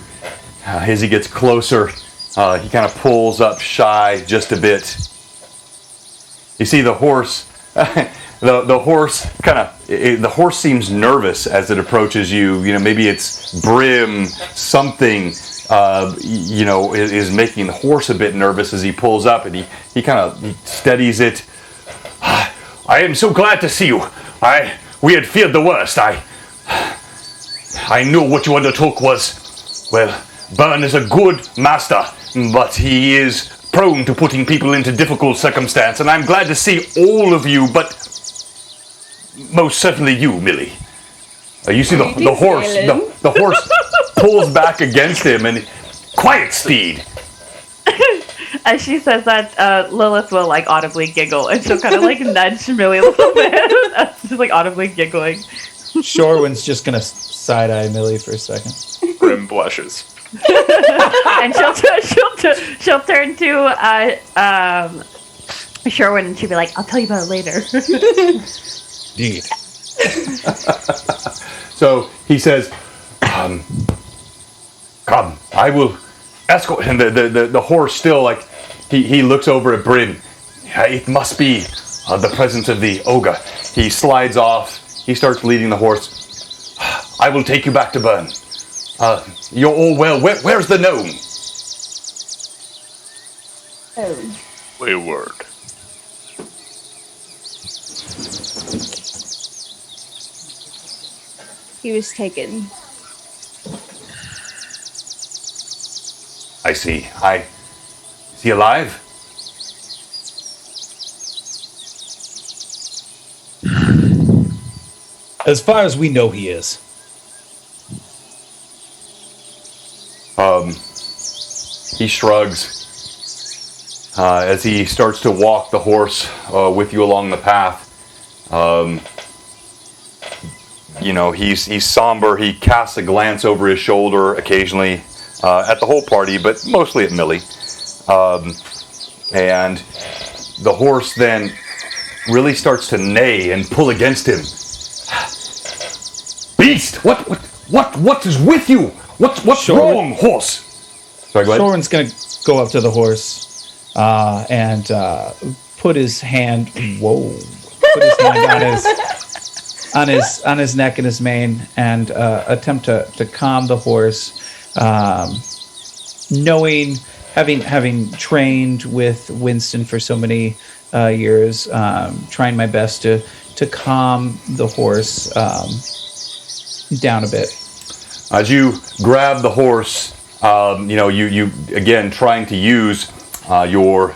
As he gets closer, he kind of pulls up shy just a bit. You see the horse, the horse seems nervous as it approaches you. You know, maybe it's Brim, something, is making the horse a bit nervous as he pulls up, and he kind of steadies it. I am so glad to see you. We had feared the worst. I knew what you undertook was, well, Byrne is a good master, but he is prone to putting people into difficult circumstance, and I'm glad to see all of you, but most certainly you, Millie. You see the horse. The horse pulls back against him, and quiet, Steed. As she says that, Lilith will like audibly giggle, and she'll kind of like nudge Millie a little bit, just like audibly giggling. Shorewin's just gonna side-eye Millie for a second. Brim blushes. And she'll turn to Sherwin, and she'll be like, "I'll tell you about it later." Indeed. So he says, "Come, I will escort." And the horse still, like, he looks over at Bryn. It must be the presence of the ogre. He slides off. He starts leading the horse. I will take you back to Byrne. You're all well. Where's the gnome? Oh. Wayward. He was taken. I see. Is he alive? As far as we know, he is. He shrugs as he starts to walk the horse with you along the path. He's somber. He casts a glance over his shoulder occasionally at the whole party, but mostly at Millie. And the horse then really starts to neigh and pull against him. Beast! What is with you? What's wrong, horse? Sorry, go ahead. Shorewin's gonna go up to the horse and put his hand. Whoa! Put his hand on his neck and his mane, and attempt to calm the horse. Knowing, having trained with Winston for so many years, trying my best to calm the horse down a bit. As you grab the horse, you again trying to use your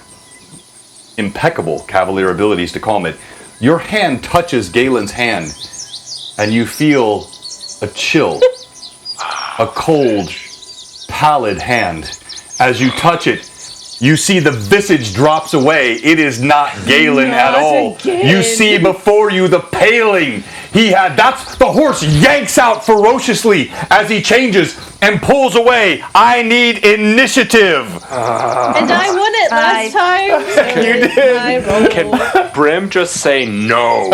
impeccable cavalier abilities to calm it. Your hand touches Galen's hand, and you feel a chill, a cold, pallid hand. As you touch it, you see the visage drops away. It is not Galen at all. Again. You see before you the paling he had. That's the horse yanks out ferociously as he changes and pulls away. I need initiative. And I won it last time. So You did. Can Brim just say no?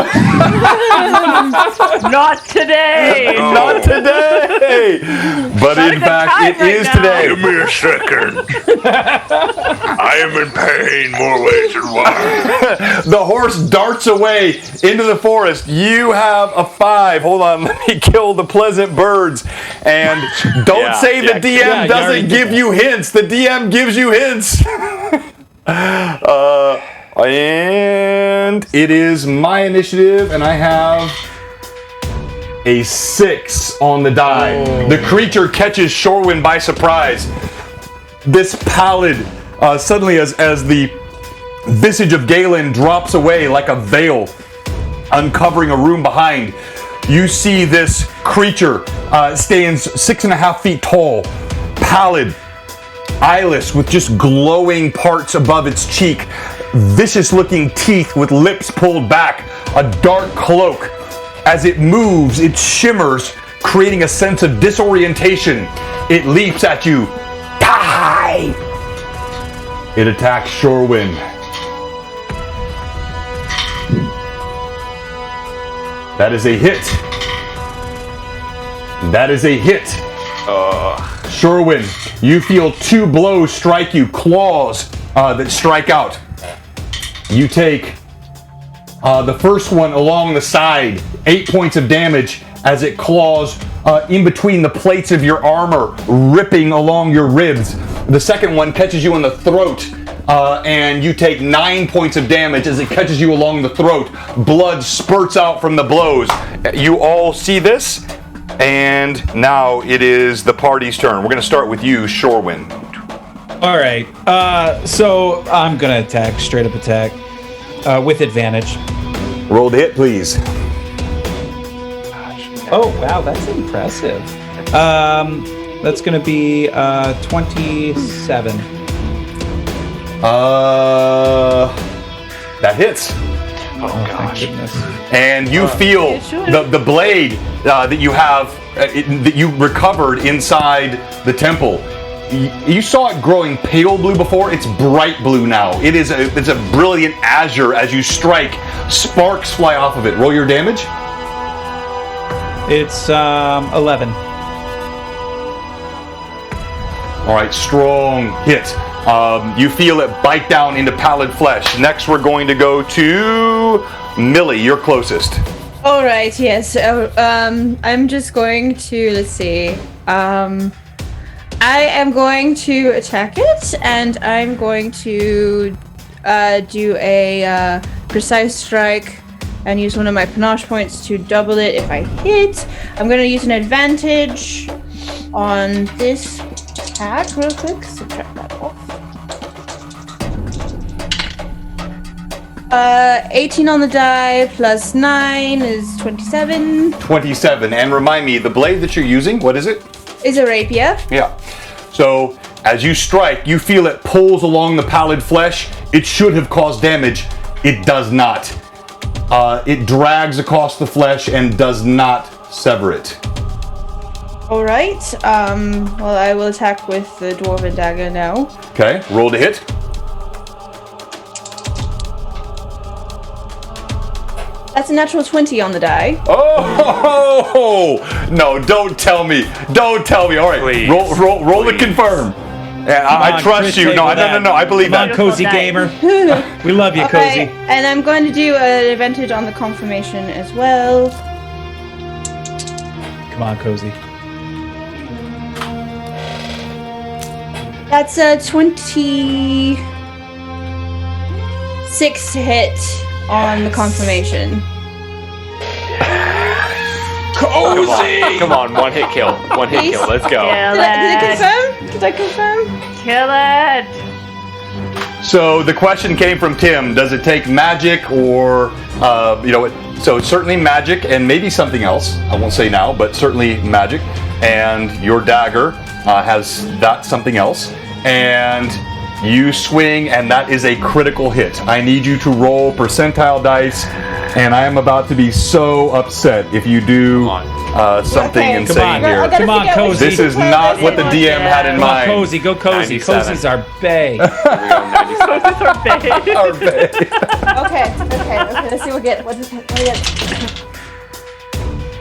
Not today. Not today. But Not a in good fact, time it right is now. today. Give me a second. I am in pain more ways than one. The horse darts away into the forest. You have a 5. Hold on, let me kill the pleasant birds. And don't say the DM you already doesn't did give that. you hints. The DM gives you hints. And it is my initiative, and I have a 6 on the die. The creature catches Shorewin by surprise. This pallid, suddenly as the visage of Galen drops away like a veil, uncovering a room behind, you see this creature stands 6.5 feet tall, pallid, eyeless, with just glowing parts above its cheek, vicious looking teeth with lips pulled back, a dark cloak. As it moves, it shimmers, creating a sense of disorientation. It leaps at you. Die! It attacks Shorewin. That is a hit. That is a hit. Shorewin, you feel 2 blows strike you, claws that strike out. You take the first one along the side, 8 points of damage as it claws in between the plates of your armor, ripping along your ribs. The second one catches you in the throat, and you take 9 points of damage as it catches you along the throat. Blood spurts out from the blows. You all see this, and now it is the party's turn. We're going to start with you, Shorewin. All right. So I'm gonna attack, straight up attack, with advantage. Roll the hit, please. Oh wow, that's impressive. That's gonna be 27. That hits. Oh gosh. Thank goodness. And you feel the blade that you have that you recovered inside the temple. You saw it growing pale blue before. It's bright blue now. It's a brilliant azure. As you strike, sparks fly off of it. Roll your damage. It's 11. All right, strong hit. You feel it bite down into pallid flesh. Next, we're going to go to Millie. You're closest. All right, yes. I'm just going to, let's see. I am going to attack it, and I'm going to do a precise strike and use one of my panache points to double it if I hit. I'm going to use an advantage on this attack real quick. Subtract that off. 18 on the die plus 9 is 27. 27. And remind me, the blade that you're using, what is it? Is a rapier. Yeah. So as you strike, you feel it pulls along the pallid flesh. It should have caused damage. It does not. It drags across the flesh and does not sever it. All right. Well, I will attack with the dwarven dagger now. Okay. Roll to hit. That's a natural 20 on the die. Oh no! Don't tell me! Don't tell me! All right, Please. roll to confirm. Yeah, I trust you. No, I believe Come on, that. Cozy Nice. Gamer. We love you, Okay, Cozy. and I'm going to do an advantage on the confirmation as well. Come on, Cozy. That's a 26 hit on the confirmation. Come on, one hit kill. One hit Please? kill. Let's go. Kill Did I it. confirm? Did I confirm? Kill it. So the question came from Tim: does it take magic, or So it's certainly magic, and maybe something else. I won't say now, but certainly magic. And your dagger has that something else, and you swing, and that is a critical hit. I need you to roll percentile dice, and I am about to be so upset if you do something Okay. insane Come on. here. I gotta Come on, figure out which Cozy. This is plan not I what the want. DM had in Come on, mind. Cozy. Go, Cozy. 97. Cozy's our bae. Here we go, 97. Okay. Let's see what we get. What do we get?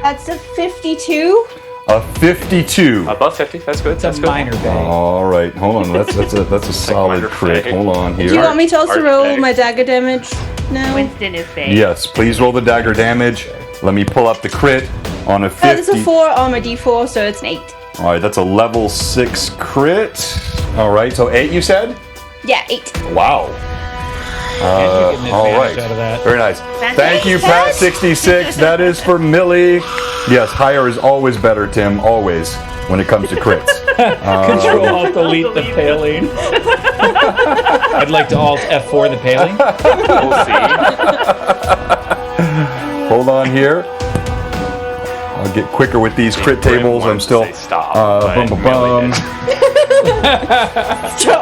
That's a 52. A 52. Above 50. That's good. It's That's a good. minor bae. All right, hold on. That's a solid minor crit. fade. Hold on Do you here. want me to also Art roll day. my dagger damage now? Winston is big. Yes, please roll the dagger damage. Let me pull up the crit on a 50. It's a 4 on my d4, so it's an 8. All right, that's a level 6 crit. All right, so 8 you said? Yeah, 8. Wow. Can't you get an All advantage right. out of that? Very nice. Thank you, Pat66. That is for Millie. Yes, higher is always better, Tim. Always when it comes to crits. Control Alt Delete the paling. I'd like to Alt F4 the paling. We'll see. Hold on here. I'll get quicker with these crit tables. I'm still. Stop, Bum, bum, bum.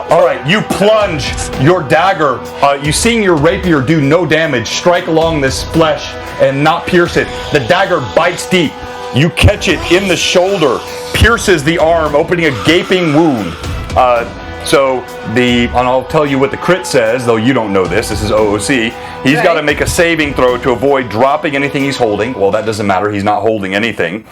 All right, you plunge your dagger. You seeing your rapier do no damage, strike along this flesh and not pierce it. The dagger bites deep. You catch it in the shoulder, pierces the arm, opening a gaping wound. And I'll tell you what the crit says, though you don't know this. This is OOC. He's got to make a saving throw to avoid dropping anything he's holding. Well, that doesn't matter. He's not holding anything.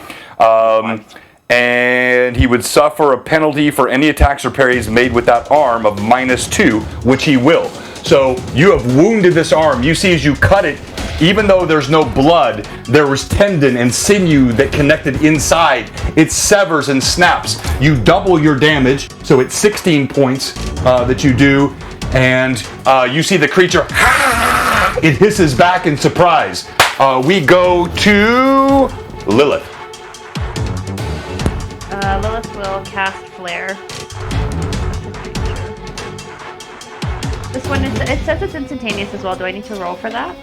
And he would suffer a penalty for any attacks or parries made with that arm of -2, which he will. So you have wounded this arm. You see as you cut it, even though there's no blood, there was tendon and sinew that connected inside. It severs and snaps. You double your damage, so it's 16 points that you do. And you see the creature, it hisses back in surprise. We go to Lilith. Lilith will cast Flare. This one is. It says it's instantaneous as well. Do I need to roll for that?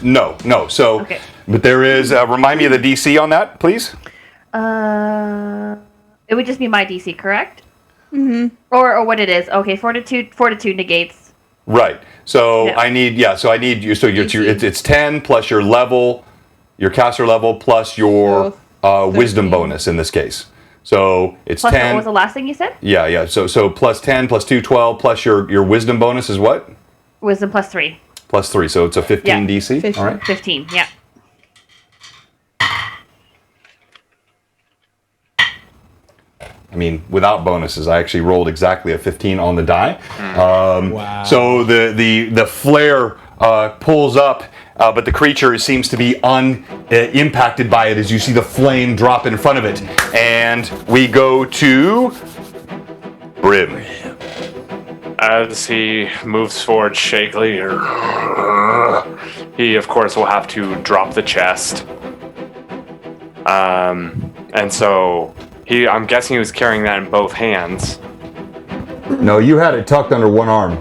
No. So, Okay. but there is. Remind me of the DC on that, please. It would just be my DC, correct? Mm-hmm. Or what it is. Okay, fortitude negates. Right. So Yeah. I need. Yeah. So I need you. So it's 10 plus your level, your caster level plus your wisdom bonus in this case. So it's Plus 10. what was the last thing you said? Yeah. So plus 10 plus 2, 12 plus your wisdom bonus is what? Wisdom plus 3. Plus 3. So it's a 15 DC. 15. All right. 15, yeah. I mean, without bonuses, I actually rolled exactly a 15 on the die. Wow. So the flare pulls up, but the creature seems to be unimpacted by it as you see the flame drop in front of it. And we go to Brim. As he moves forward shakily, he of course will have to drop the chest. And so I'm guessing he was carrying that in both hands. No, you had it tucked under one arm.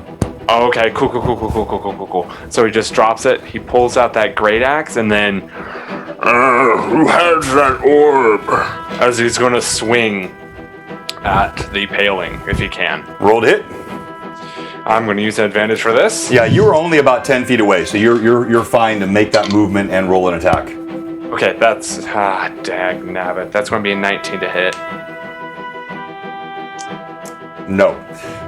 Oh, okay, cool. So he just drops it, he pulls out that great axe, and then Who has that orb? as he's going to swing at the paling, if he can. Rolled hit. I'm going to use an advantage for this. Yeah, you were only about 10 feet away, so you're fine to make that movement and roll an attack. Okay, that's dag nabbit. That's going to be a 19 to hit. No.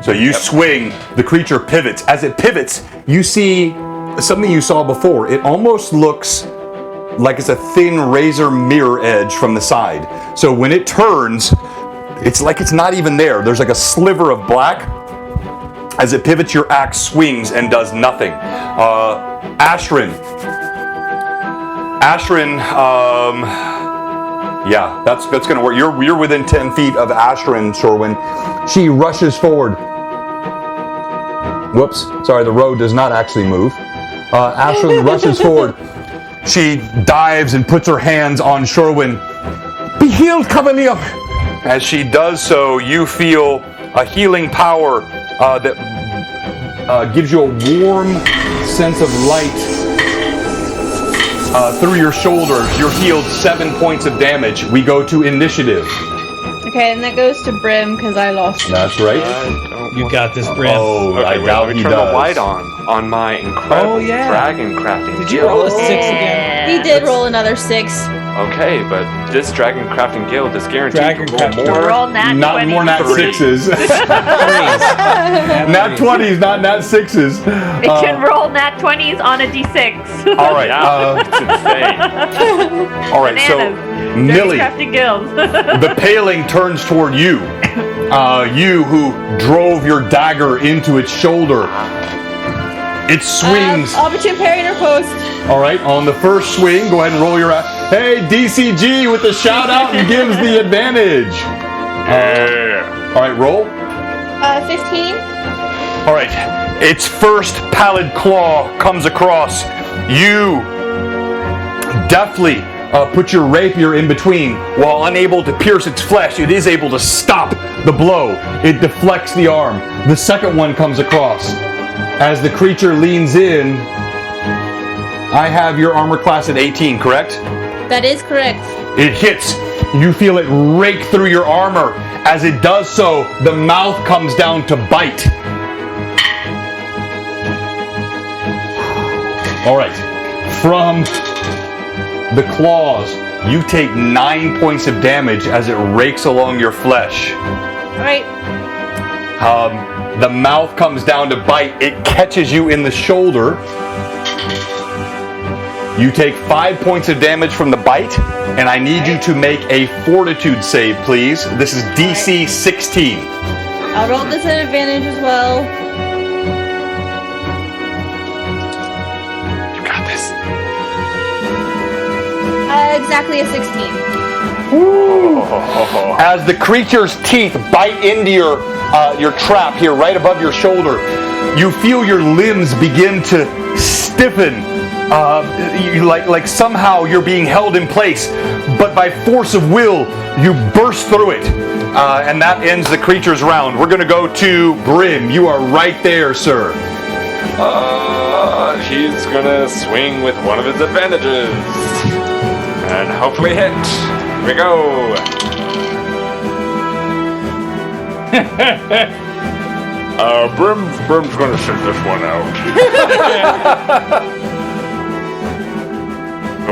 So you swing, the creature pivots. As it pivots, you see something you saw before. It almost looks like it's a thin razor mirror edge from the side. So when it turns, it's like it's not even there. There's like a sliver of black. As it pivots, your axe swings and does nothing. Ashrin, yeah, that's going to work. You're within 10 feet of Ashrin, Shorwin. She rushes forward. Whoops, sorry, the road does not actually move. Ashrin rushes forward. She dives and puts her hands on Shorwin. Be healed, Cavalier! As she does so, you feel a healing power that gives you a warm sense of light through your shoulders. You're healed 7 points of damage. We go to initiative. Okay, and that goes to Brim because I lost. That's right. You got this, Brim. Oh, Okay, I wait, doubt let me he turn does. the light on my incredible Oh, yeah. dragon crafting. Did you guild. roll a 6 again? He did roll another 6. Okay, but this dragon crafting guild is guaranteed Dragon to roll crafting more. Roll nat Not 20. more nat 6s. Nat 20s, not nat 6s. It can roll nat 20s on a d6. All right. Yeah, it's insane. All right. So, Bananas. Millie, Crafting guild. the paling turns toward you. You who drove your dagger into its shoulder. It swings. Opportune parry and riposte. All right. On the first swing, go ahead and roll your. Hey, DCG with the shout out and gives the advantage. Yeah. All right, roll. 15. All right. Its first pallid claw comes across. You deftly put your rapier in between. While unable to pierce its flesh, it is able to stop the blow. It deflects the arm. The second one comes across. As the creature leans in, I have your armor class at 18, correct? That is correct. It hits. You feel it rake through your armor. As it does so, the mouth comes down to bite. All right. From the claws, you take 9 points of damage as it rakes along your flesh. All right. The mouth comes down to bite. It catches you in the shoulder. You take 5 points of damage from the bite, and I need you to make a fortitude save, please. This is DC 16. I'll roll this at advantage as well. You got this. Exactly a 16. As the creature's teeth bite into your trap here, right above your shoulder, you feel your limbs begin to stiffen. Like somehow you're being held in place, but by force of will, you burst through it. And that ends the creature's round. We're going to go to Brim. You are right there, sir. He's gonna swing with one of his advantages. And hopefully hit. Here we go. Brim's gonna sit this one out.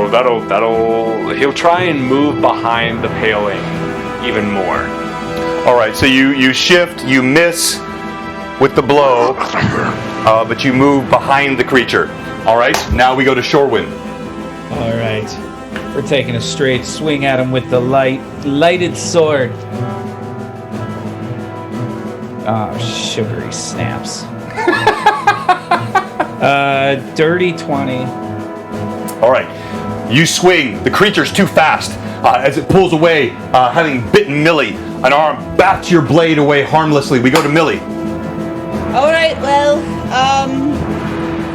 Oh, he'll try and move behind the paling even more. All right, so you shift, you miss with the blow, but you move behind the creature. All right, now we go to Shorewind. All right. We're taking a straight swing at him with the lighted sword. Oh, sugary snaps. Dirty 20. All right, you swing. The creature's too fast. As it pulls away, having bitten Millie, an arm bats your blade away harmlessly. We go to Millie. All right. Well,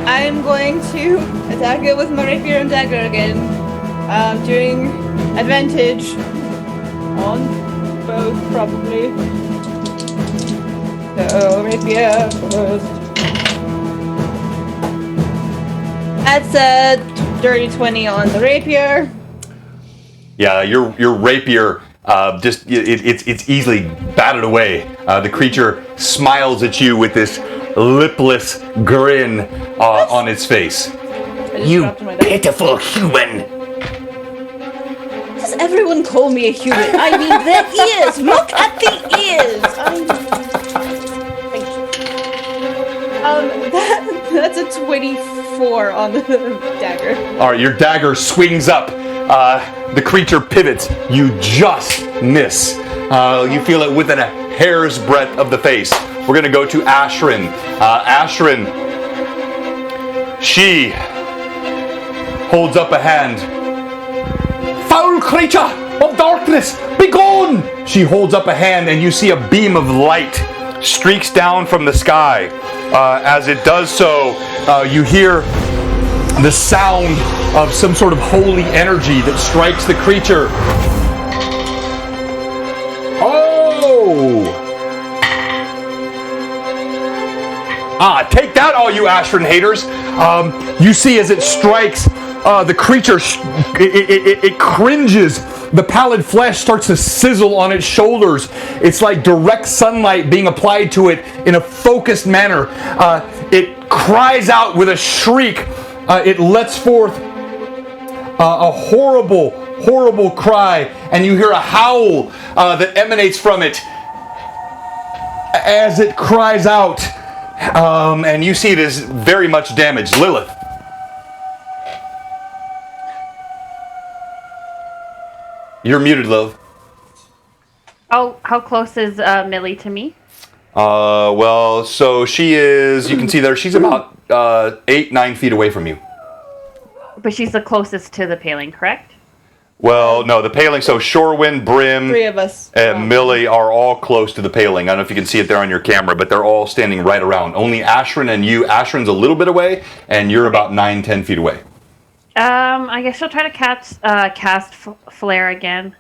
I'm going to attack it with my rapier and dagger again. Doing advantage on both, probably. So, rapier first. That's a dirty 20 on the rapier. Yeah, your rapier it's easily batted away. The creature smiles at you with this lipless grin on its face. You pitiful human! Does everyone call me a human? I mean, their ears! Look at the ears! Thank you. That's a 24 on the dagger. All right, your dagger swings up. The creature pivots. You just miss. You feel it within a hair's breadth of the face. We're going to go to Ashrin. Ashrin, she holds up a hand. Foul creature of darkness, begone! She holds up a hand, and you see a beam of light streaks down from the sky. As it does so, you hear the sound of some sort of holy energy that strikes the creature. Oh! Take that, all you Ashran haters. You see as it strikes, the creature, it cringes. The pallid flesh starts to sizzle on its shoulders. It's like direct sunlight being applied to it in a focused manner. It cries out with a shriek. It lets forth a horrible, horrible cry, and you hear a howl that emanates from it as it cries out. And you see it is very much damaged. Lilith. You're muted, Lilith. How close is Millie to me? Well, so she is, you can see there, she's about 8-9 feet away from you. But she's the closest to the paling, correct? Well, no, the paling. So Shorewind, Brim, 3 of us. and Millie are all close to the paling. I don't know if you can see it there on your camera, but they're all standing right around. Only Ashrin and you. Ashrin's a little bit away, and you're about 9-10 feet away. I guess she'll try to cast flare again.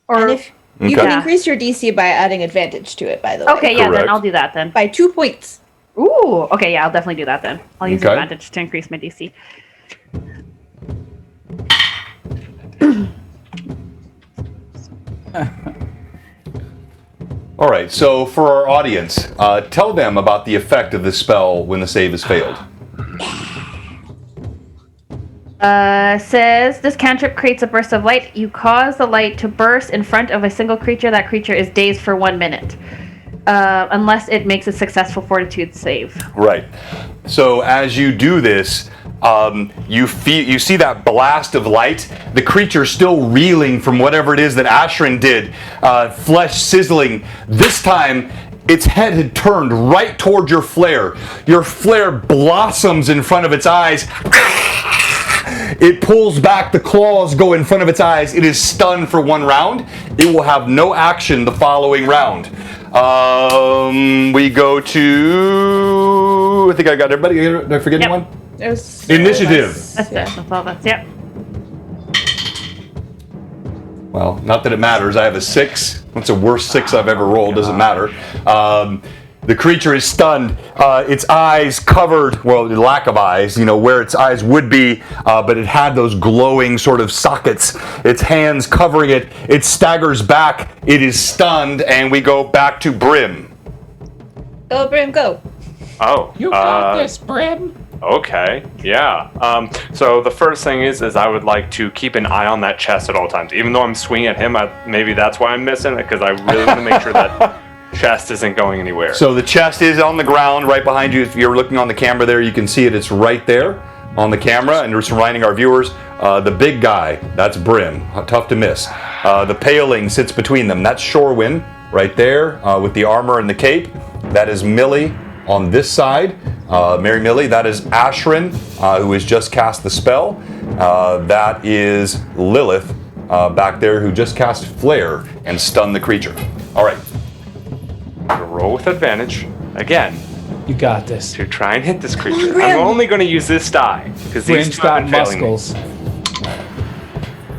Or And if you Okay. can increase your DC by adding advantage to it, by the way. okay, yeah, Correct. then I'll do that then. By 2 points. Ooh, okay, yeah, I'll definitely do that then. I'll use Okay. advantage to increase my DC. All right, so for our audience, tell them about the effect of this spell when the save is failed. Says this cantrip creates a burst of light. You cause the light to burst in front of a single creature. That creature is dazed for 1 minute, unless it makes a successful fortitude save. Right. So as you do this, you see that blast of light. The creature still reeling from whatever it is that Ashrin did, flesh sizzling. This time, its head had turned right toward your flare. Your flare blossoms in front of its eyes. It pulls back, the claws go in front of its eyes. It is stunned for 1 round. It will have no action the following round. We go to... I think I got everybody. Did I forget Yep. anyone? There's Initiative. That's it. That's all that's yep. Well, not that it matters. I have a 6. That's the worst 6 I've ever rolled. Doesn't matter. The creature is stunned. Its eyes covered, well, the lack of eyes, where its eyes would be, but it had those glowing sort of sockets. Its hands covering it. It staggers back. It is stunned, and we go back to Brim. Go, Brim, go. Oh. You got this, Brim. Okay, yeah. So the first thing is I would like to keep an eye on that chest at all times. Even though I'm swinging at him, maybe that's why I'm missing it, because I really want to make sure that chest isn't going anywhere. So the chest is on the ground right behind you. If you're looking on the camera there, you can see it. It's right there on the camera, and just reminding our viewers, the big guy, that's Brim. Tough to miss. The paling sits between them. That's Shorewind right there with the armor and the cape. That is Millie on this side. Mary Millie, that is Ashrin, who has just cast the spell. That is Lilith back there, who just cast Flare and stunned the creature. All right. I'm gonna roll with advantage again You got this. to try and hit this creature. I'm only going to use this die because these Brim's two have got been failing me. muscles.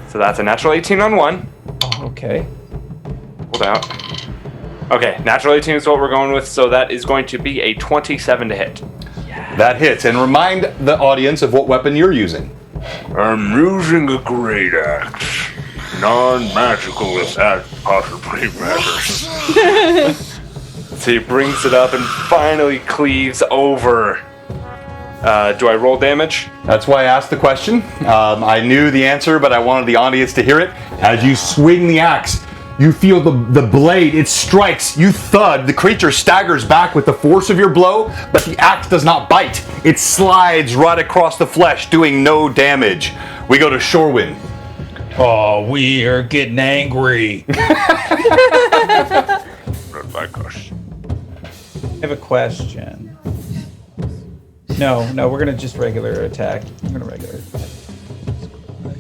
So that's a natural 18 on 1. Oh, okay. Hold out. Okay, natural 18 is what we're going with, so that is going to be a 27 to hit. That hits. And remind the audience of what weapon you're using. I'm using a great axe. Non-magical, if that possibly matters. So he brings it up and finally cleaves over. Do I roll damage? That's why I asked the question. I knew the answer, but I wanted the audience to hear it. As you swing the axe, you feel the blade, it strikes, you thud. The creature staggers back with the force of your blow, but the axe does not bite. It slides right across the flesh, doing no damage. We go to Shorewind. Oh, we are getting angry. Not my question. I have a question. No, we're gonna just regular attack. I'm gonna regular attack. God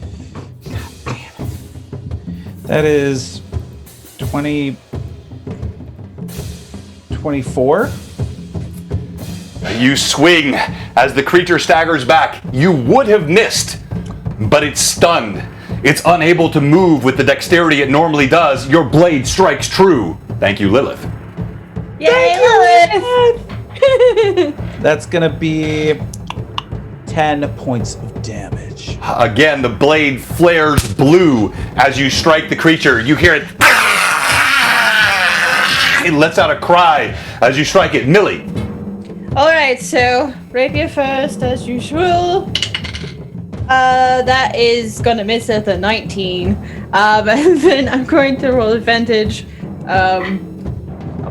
damn it. That is 24. You swing as the creature staggers back. You would have missed, but it's stunned. It's unable to move with the dexterity it normally does. Your blade strikes true. Thank you, Lilith. Yay, Lilith! That's gonna be 10 points of damage. Again, the blade flares blue as you strike the creature. You hear it. It lets out a cry as you strike it. Millie. Alright, so rapier first, as usual. That is gonna miss at the 19. And then I'm going to roll advantage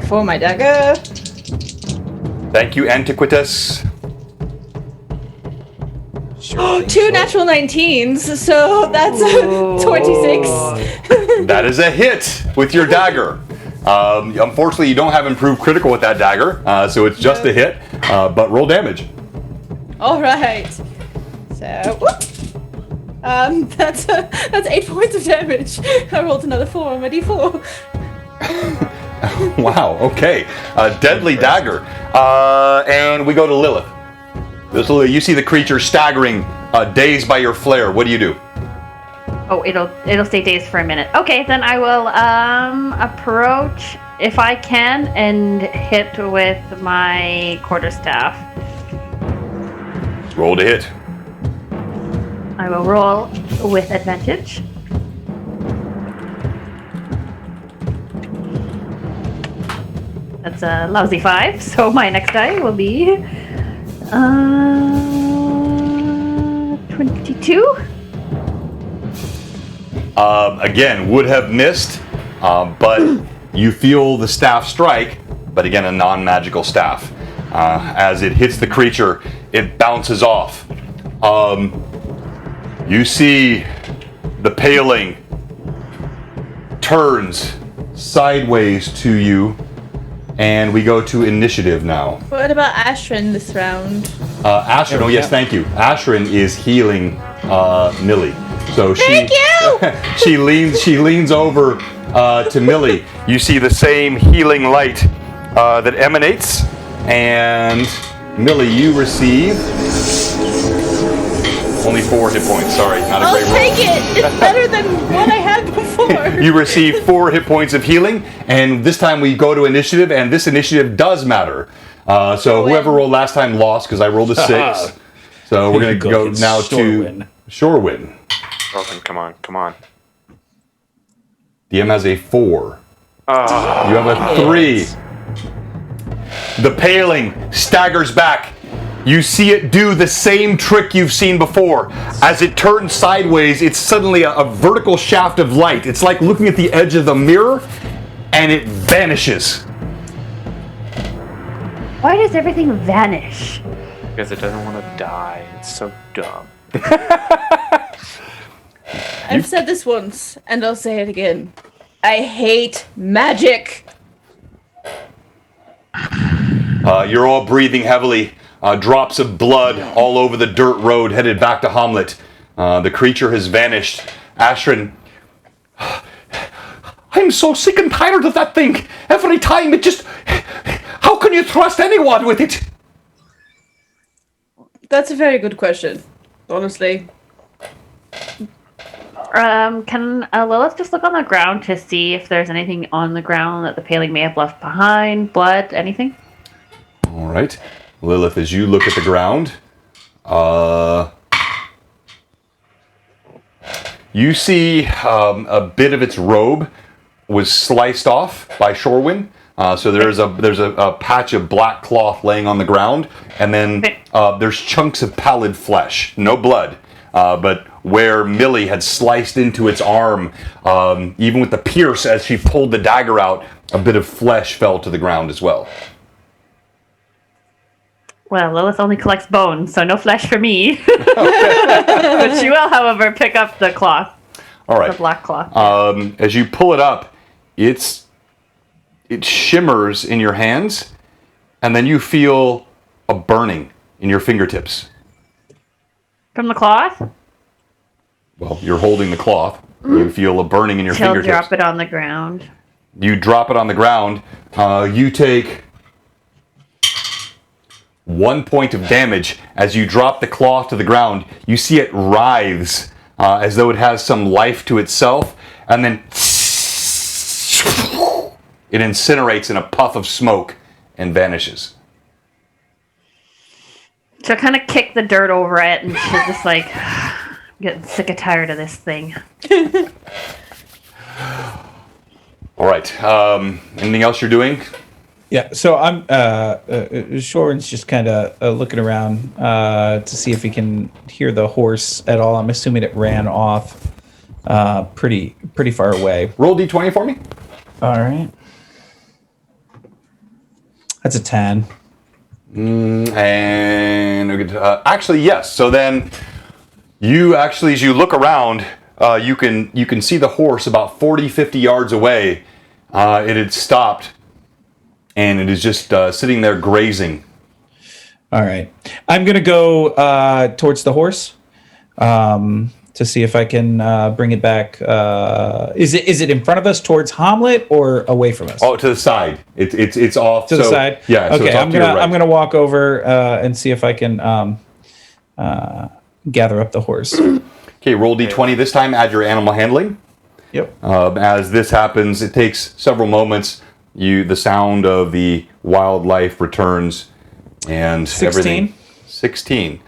for my dagger. Thank you, Antiquitas. Two natural 19s, so that's 26. That is a hit with your dagger. Unfortunately, you don't have improved critical with that dagger, so it's just a hit, but roll damage. Alright. So, whoop. That's 8 points of damage. I rolled another 4 on my d4. Wow, okay. Deadly dagger. And we go to Lilith. You see the creature staggering, dazed by your flare. What do you do? Oh, it'll stay dazed for a minute. Okay, then I will approach if I can and hit with my quarterstaff. Roll to hit. I will roll with advantage. That's a lousy 5, so my next die will be 22. Again, would have missed, but you feel the staff strike, but again, a non-magical staff. As it hits the creature, it bounces off. You see the paling turns sideways to you, and we go to initiative now. What about Ashrin this round? Ashrin, oh yes, thank you. Ashrin is healing Millie. So Thank you! she leans over to Millie. You see the same healing light that emanates, and Millie, you receive only 4 hit points. Sorry, not a great roll. I'll take it! It's better than what I had before! You receive 4 hit points of healing, and this time we go to initiative, and this initiative does matter. So whoever rolled last time lost, because I rolled a 6. So we're going to go now to Shorewin. Robin, come on. DM has a 4. You have a 3. The paling staggers back. You see it do the same trick you've seen before. As it turns sideways, it's suddenly a vertical shaft of light. It's like looking at the edge of the mirror, and it vanishes. Why does everything vanish? Because it doesn't want to die. It's so dumb. I've said this once, and I'll say it again. I hate magic. You're all breathing heavily. Drops of blood all over the dirt road headed back to Hamlet. The creature has vanished. Ashrin, I'm so sick and tired of that thing. Every time it just... How can you trust anyone with it? That's a very good question, honestly. Can Lilith just look on the ground to see if there's anything on the ground that the paling may have left behind? Blood? Anything? All right. Lilith, as you look at the ground, you see a bit of its robe was sliced off by Shorewin. So there's a patch of black cloth laying on the ground, and then there's chunks of pallid flesh, no blood, but where Millie had sliced into its arm, even with the pierce as she pulled the dagger out, a bit of flesh fell to the ground as well. Well, Lilith only collects bones, so no flesh for me. But she will, however, pick up the cloth. All right. The black cloth. As you pull it up, it shimmers in your hands, and then you feel a burning in your fingertips. From the cloth? Well, you're holding the cloth. You feel a burning in your fingertips. Drop it on the ground. You drop it on the ground. You take 1 point of damage. As you drop the cloth to the ground, you see it writhes as though it has some life to itself, and then it incinerates in a puff of smoke and vanishes. She'll kind of kick the dirt over it, and she's just like, getting sick and tired of this thing. All right. Anything else you're doing? Yeah, so I'm Shorin's just kind of looking around to see if he can hear the horse at all. I'm assuming it ran off pretty far away. Roll d20 for me. All right. That's a 10. And actually, yes. So then you actually, as you look around, you can see the horse about 40, 50 yards away. It had stopped. And it is just sitting there grazing. All right. I'm going to go towards the horse. to see if I can bring it back. Is it in front of us towards Hamlet or away from us? Oh, to the side. It's off To the side. Yeah. So Okay. it's off to your right. I'm gonna walk over and see if I can gather up the horse. Okay. Roll d20 this time. Add your animal handling. Yep. As this happens, it takes several moments. The sound of the wildlife returns, and 16? everything. 16.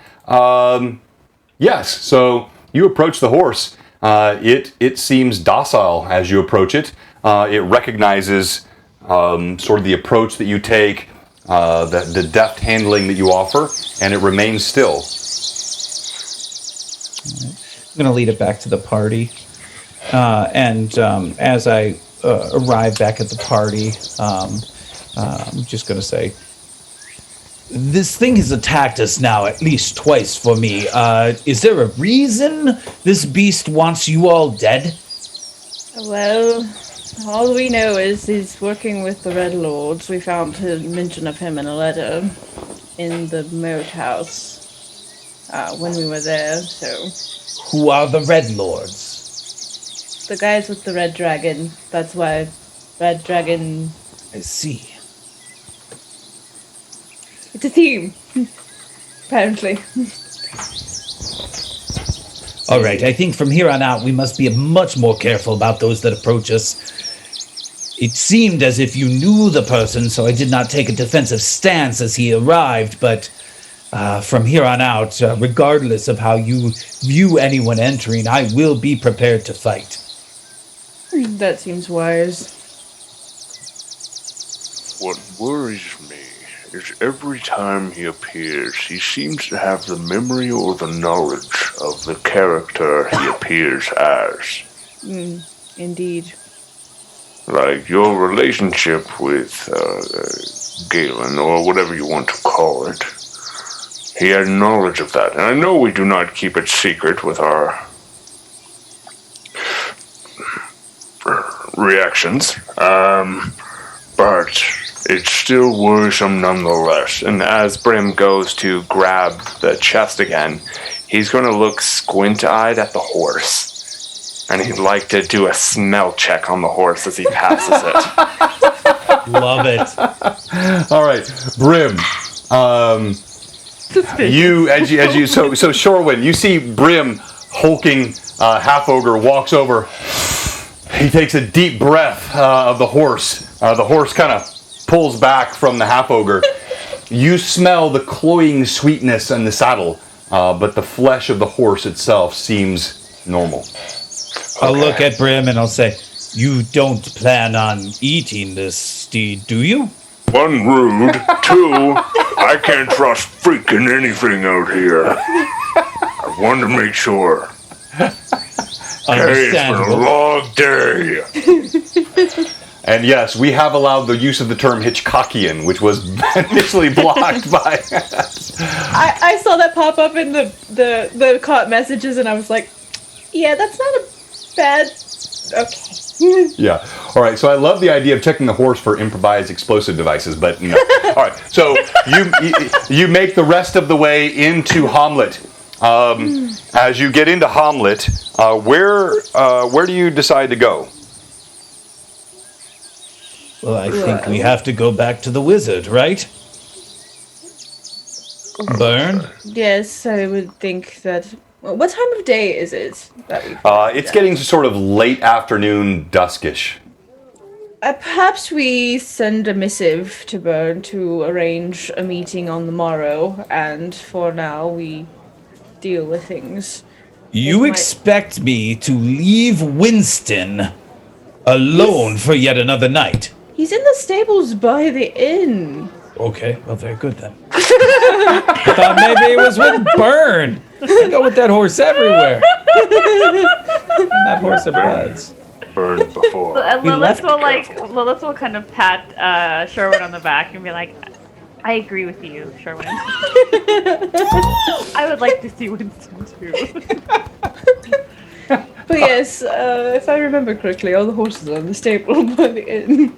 Yes. So you approach the horse. It seems docile as you approach it. It recognizes sort of the approach that you take, the deft handling that you offer, and it remains still. I'm going to lead it back to the party. And as I arrive back at the party, I'm just going to say, this thing has attacked us now at least twice for me. Is there a reason this beast wants you all dead? Well, all we know is he's working with the Red Lords. We found a mention of him in a letter in the moat house when we were there, so... Who are the Red Lords? The guys with the red dragon. That's why Red Dragon... I see. It's a theme, apparently. All right, I think from here on out we must be much more careful about those that approach us. It seemed as if you knew the person, so I did not take a defensive stance as he arrived, but from here on out, regardless of how you view anyone entering, I will be prepared to fight. That seems wise. What worries me is every time he appears, he seems to have the memory or the knowledge of the character he appears as. Indeed. Like your relationship with Galen, or whatever you want to call it. He had knowledge of that. And I know we do not keep it secret with our reactions, but it's still worrisome nonetheless. And as Brim goes to grab the chest again, he's going to look squint-eyed at the horse. And he'd like to do a smell check on the horse as he passes it. Love it. All right, Brim. So Shorewin, you see Brim hulking half ogre walks over. He takes a deep breath of the horse. The horse kind of pulls back from the half ogre. You smell the cloying sweetness in the saddle, but the flesh of the horse itself seems normal. I'll look at Brim and I'll say, you don't plan on eating this steed, do you? One, rude. Two, I can't trust freaking anything out here. I wanted to make sure. Hey, it's been a long day. And yes, we have allowed the use of the term Hitchcockian, which was initially blocked by... I saw that pop up in the caught messages, and I was like, yeah, that's not a bad... Okay. Yeah. All right. So I love the idea of checking the horse for improvised explosive devices, but no. All right. So you make the rest of the way into Hamlet. As you get into Hamlet, where do you decide to go? Well, I think we have to go back to the wizard, right? Burn? Yes, I would think that... What time of day is it? It's getting sort of late afternoon, duskish. Perhaps we send a missive to Burn to arrange a meeting on the morrow, and for now we deal with things. You expect me to leave Winston alone for yet another night? He's in the stables by the inn. Okay, well, very good then. I thought maybe it was with Burn. I go with that horse everywhere. That horse of bloods. Burned before. Lilith will kind of pat Sherwin on the back and be like, I agree with you, Sherwin. I would like to see Winston too. But yes, if I remember correctly, all the horses are in the stable by the inn.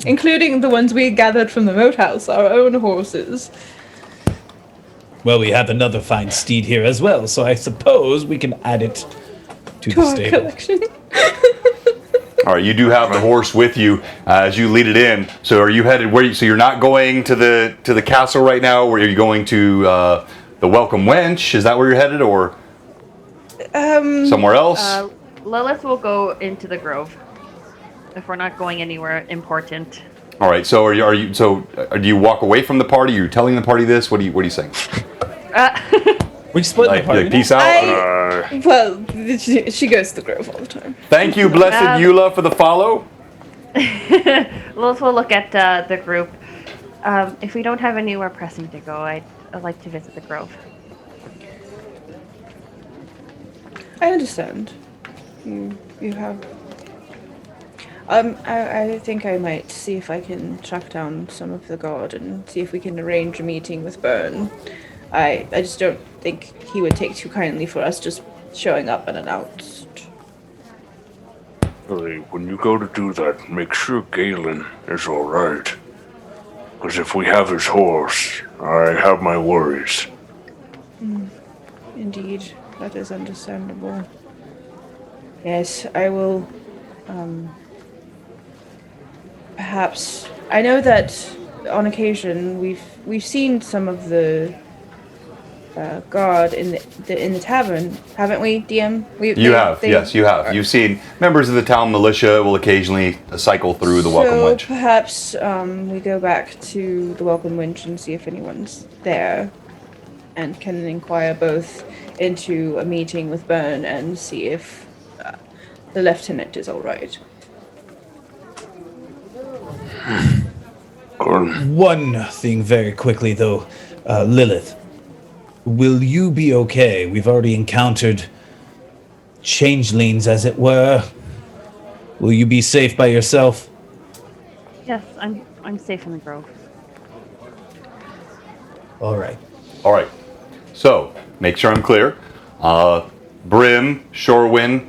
Including the ones we gathered from the moat house, our own horses. Well, we have another fine steed here as well, so I suppose we can add it to the Our stable. collection. All right, you do have the horse with you as you lead it in. So are you headed so you're not going to the castle right now? Or are you going to the Welcome Wench? Is that where you're headed, or somewhere else? Lilith will go into the grove if we're not going anywhere important. All right. So do you walk away from the party? Are you telling the party this? What are you saying? We split the party. Like peace out. Well, she goes to the grove all the time. Thank you, Blessed Eula, for the follow. Lilith will look at the group. If we don't have anywhere pressing to go, I'd like to visit the grove. I understand. You have. I think I might see if I can track down some of the guard and see if we can arrange a meeting with Byrne. I just don't think he would take too kindly for us just showing up unannounced. Hey, when you go to do that, make sure Galen is alright. Because if we have his horse, I have my worries. Indeed, that is understandable. Yes, I will. Perhaps I know that on occasion we've seen some of the guard in the tavern, haven't we, DM? Yes, you have. You've seen members of the town militia will occasionally cycle through the Welcome Wench. Perhaps we go back to the Welcome Wench and see if anyone's there, and can inquire both into a meeting with Byrne and see if the lieutenant is all right. One thing very quickly, though. Lilith, will you be okay? We've already encountered changelings, as it were. Will you be safe by yourself? Yes, I'm safe in the grove. All right. All right. So, make sure I'm clear. Brim, Shorewin,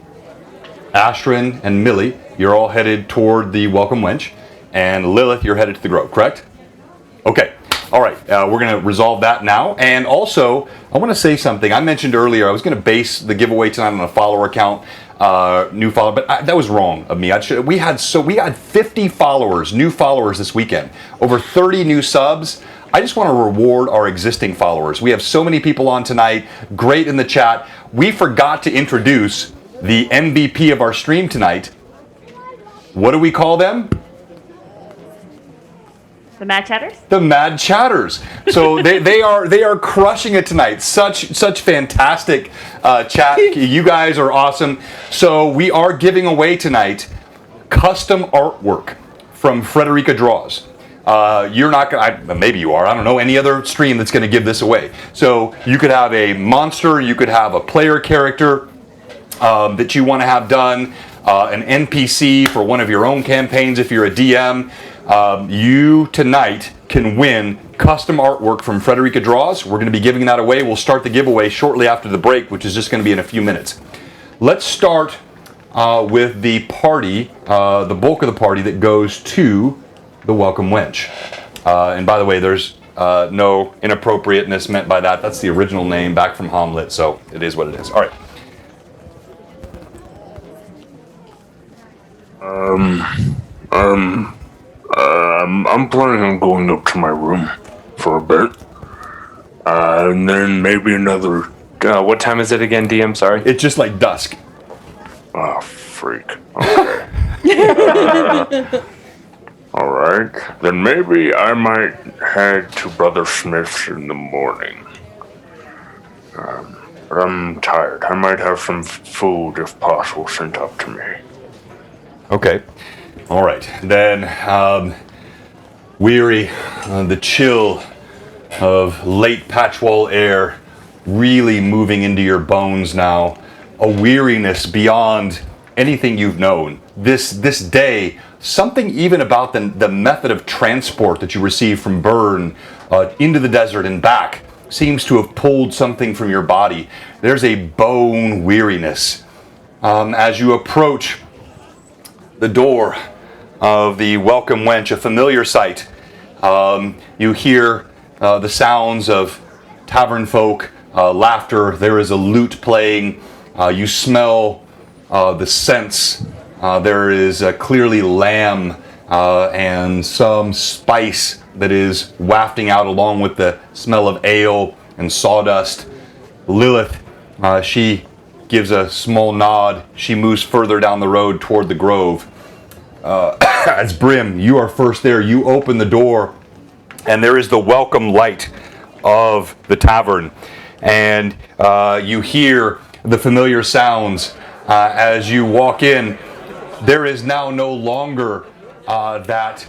Ashrin, and Millie, you're all headed toward the Welcome Wench. And Lilith, you're headed to the grove, correct? Okay. All right. We're going to resolve that now. And also, I want to say something. I mentioned earlier I was going to base the giveaway tonight on a follower count, new follower, but that was wrong of me. We had 50 followers, new followers this weekend, over 30 new subs. I just want to reward our existing followers. We have so many people on tonight, great in the chat. We forgot to introduce the MVP of our stream tonight. What do we call them? The Mad Chatters? The Mad Chatters. So they are crushing it tonight. Such fantastic chat. You guys are awesome. So we are giving away tonight custom artwork from Frederica Draws. You're not gonna, maybe you are, I don't know any other stream that's gonna give this away. So you could have a monster, you could have a player character that you wanna have done, an NPC for one of your own campaigns if you're a DM. You tonight can win custom artwork from Frederica Draws. We're gonna be giving that away. We'll start the giveaway shortly after the break, which is just gonna be in a few minutes. Let's start with the party, the bulk of the party that goes to the Welcome Wench. And by the way, there's no inappropriateness meant by that. That's the original name back from Hamlet, so it is what it is. All right. I'm planning on going up to my room for a bit. And then maybe another... What time is it again, DM? Sorry. It's just like dusk. Oh, freak. Okay. Alright. Then maybe I might head to Brother Smith's in the morning. But I'm tired. I might have some food, if possible, sent up to me. Okay. All right. Then, weary, the chill of late patchwall air really moving into your bones now. A weariness beyond anything you've known. This day, something even about the method of transport that you received from Byrne into the desert and back seems to have pulled something from your body. There's a bone weariness. As you approach the door of the Welcome Wench, a familiar sight, you hear the sounds of tavern folk, laughter. There is a lute playing. You smell the scents. There is clearly lamb and some spice that is wafting out along with the smell of ale and sawdust. Lilith, she gives a small nod. She moves further down the road toward the grove. As Brim, you are first there. You open the door, and there is the welcome light of the tavern. And you hear the familiar sounds as you walk in. There is now no longer that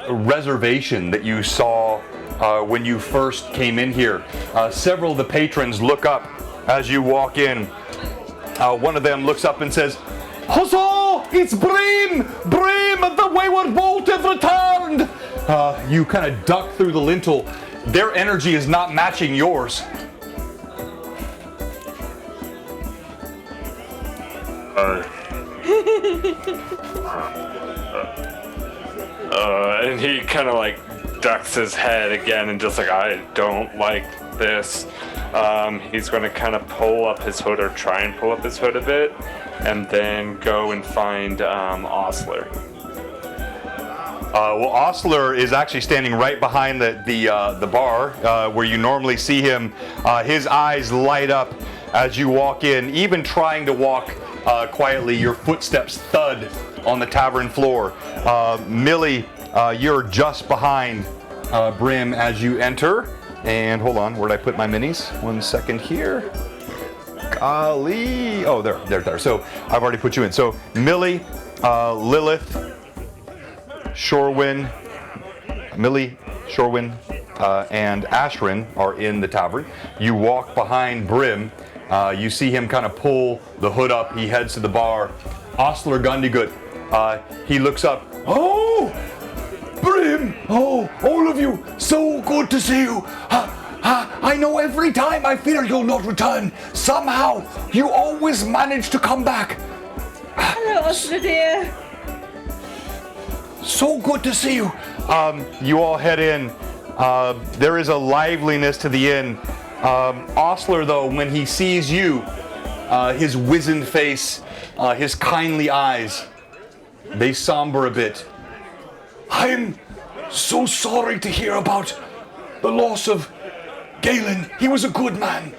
reservation that you saw when you first came in here. Several of the patrons look up as you walk in. One of them looks up and says, "Huzzah! It's Brim! Brim, the wayward bolt have returned!" You kind of duck through the lintel. Their energy is not matching yours. And he kind of like ducks his head again and just like, I don't like this. He's going to kind of pull up his hood, or try and pull up his hood a bit, and then go and find Ostler. Well, Ostler is actually standing right behind the bar where you normally see him. His eyes light up as you walk in, even trying to walk quietly. Your footsteps thud on the tavern floor. Millie, you're just behind Brim as you enter. And hold on, where did I put my minis? 1 second here. Golly. Oh, there. So I've already put you in. So Millie, Lilith, Millie, Shorwin, and Ashrin are in the tavern. You walk behind Brim. You see him kind of pull the hood up. He heads to the bar. Ostler Gundygood, he looks up. "Oh, Brim! Oh, all of you! So good to see you! I know every time I fear you'll not return, somehow you always manage to come back. Hello, Ostler dear. So good to see you." You all head in. There is a liveliness to the inn. Ostler, though, when he sees you, his wizened face, his kindly eyes, they somber a bit. "I'm so sorry to hear about the loss of Galen. He was a good man."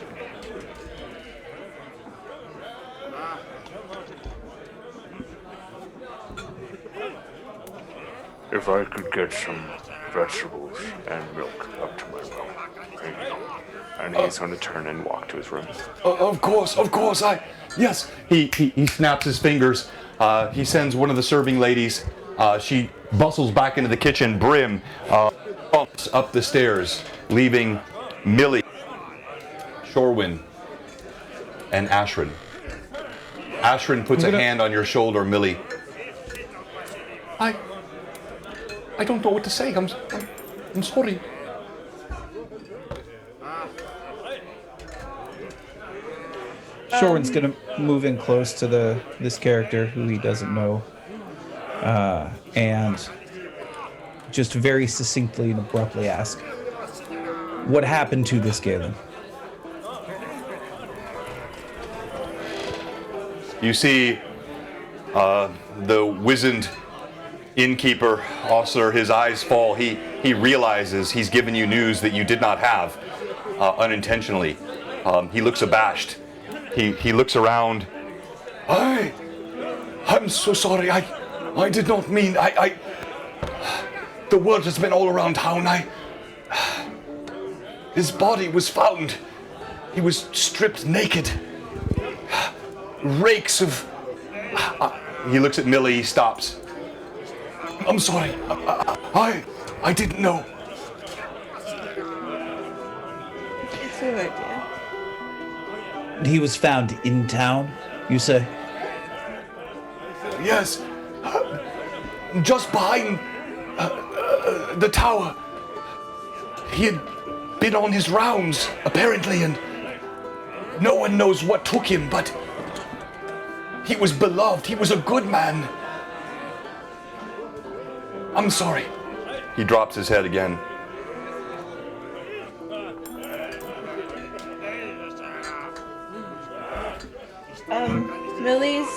If I could get some vegetables and milk up to my room. Thank you. And he's going to turn and walk to his room. Of course, yes. He snaps his fingers. He sends one of the serving ladies. She bustles back into the kitchen. Brim bumps up the stairs, leaving Millie, Shorwin, and Ashrin. Ashrin puts a hand on your shoulder. Millie, I don't know what to say. I'm sorry. Shorwin's gonna move in close to this character who he doesn't know, and just very succinctly and abruptly ask, "What happened to this Galen?" You see the wizened innkeeper, Ostler, his eyes fall. He realizes he's given you news that you did not have unintentionally. He looks abashed. He looks around. I'm so sorry. I did not mean. The word has been all around town. His body was found. He was stripped naked. Rakes of. He looks at Millie. He stops. I'm sorry. I didn't know. It's a good idea. He was found in town, you say? Yes. Just behind the tower. He had been on his rounds, apparently, and no one knows what took him, but he was beloved. He was a good man. I'm sorry. He drops his head again. Millie's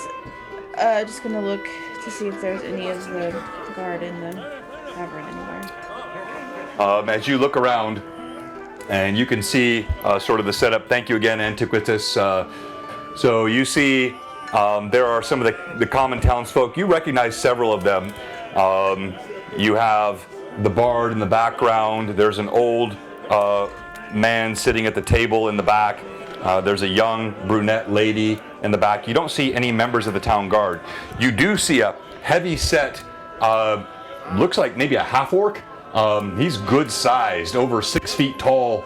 just gonna look to see if there's any of the guard in the tavern anywhere. As you look around, and you can see sort of the setup. Thank you again, Antiquitas. So you see there are some of the common townsfolk. You recognize several of them. You have the bard in the background. There's an old man sitting at the table in the back. There's a young brunette lady in the back. You don't see any members of the town guard. You do see a heavy-set, looks like maybe a half-orc. He's good-sized, over 6 feet tall,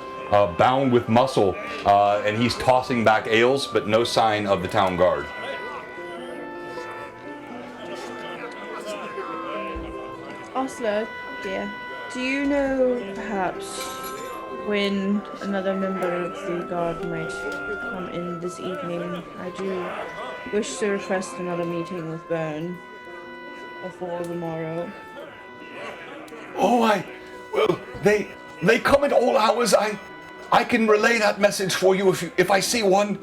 bound with muscle, and he's tossing back ales, but no sign of the town guard. Osler, dear, do you know perhaps when another member of the guard might come in this evening? I do wish to request another meeting with Byrne before the morrow. Oh, well, they come at all hours. I can relay that message for you if I see one.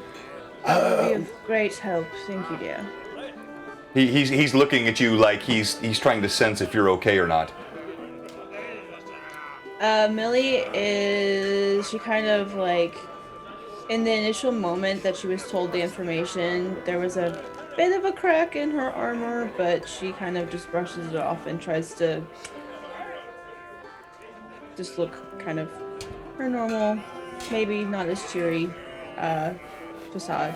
That would be of great help. Thank you, dear. He's looking at you like he's trying to sense if you're okay or not. Millie she kind of like, in the initial moment that she was told the information, there was a bit of a crack in her armor, but she kind of just brushes it off and tries to just look kind of her normal, maybe not as cheery facade.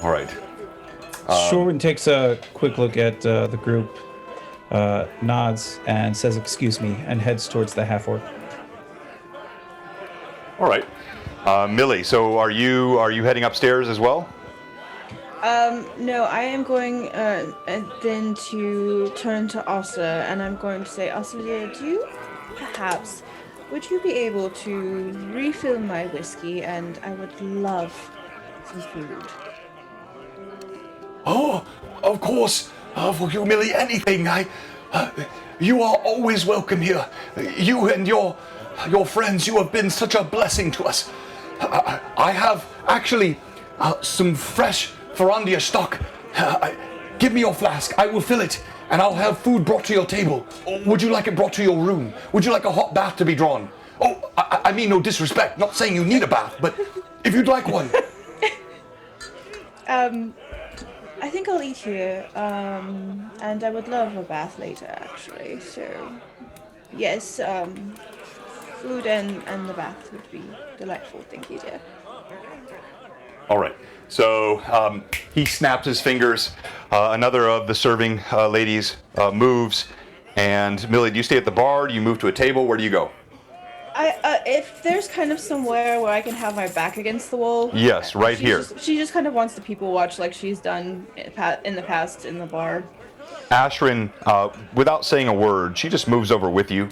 All right. Shorwin takes a quick look at the group, nods, and says, "Excuse me," and heads towards the half-orc. All right. Millie, so are you heading upstairs as well? No, I am going then to turn to Asa, and I'm going to say, Asa, dear, would you be able to refill my whiskey, and I would love some food. Oh, of course. For you, Millie, anything. You are always welcome here. You and your friends, you have been such a blessing to us. I have actually some fresh Farandia stock. Give me your flask. I will fill it, and I'll have food brought to your table. Or would you like it brought to your room? Would you like a hot bath to be drawn? Oh, I mean no disrespect. Not saying you need a bath, but if you'd like one. I think I'll eat here, and I would love a bath later, actually. So, yes, food and the bath would be delightful. Thank you, dear. All right. So he snaps his fingers. Another of the serving ladies moves. And Millie, do you stay at the bar? Do you move to a table? Where do you go? If there's kind of somewhere where I can have my back against the wall. Yes, right here. She just kind of wants the people watch like she's done in the past in the bar. Ashrin, without saying a word, she just moves over with you,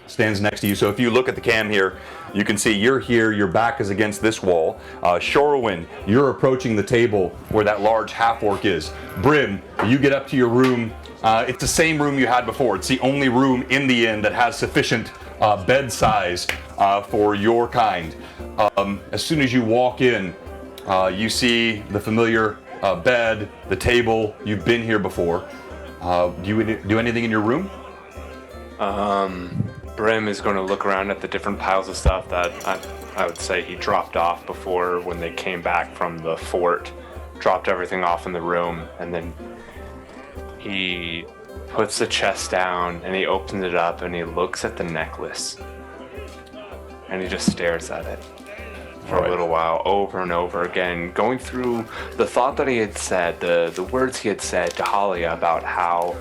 stands next to you. So if you look at the cam here, you can see you're here, your back is against this wall. Shorwin, you're approaching the table where that large half-orc is. Brim, you get up to your room. It's the same room you had before. It's the only room in the inn that has sufficient bed size for your kind. As soon as you walk in, you see the familiar bed, the table. You've been here before. Do you do anything in your room? Brim is going to look around at the different piles of stuff that I would say he dropped off before when they came back from the fort. Dropped everything off in the room, and then he puts the chest down and he opens it up and he looks at the necklace. And he just stares at it for a little while, over and over again, going through the thought that he had said, the words he had said to Halia about how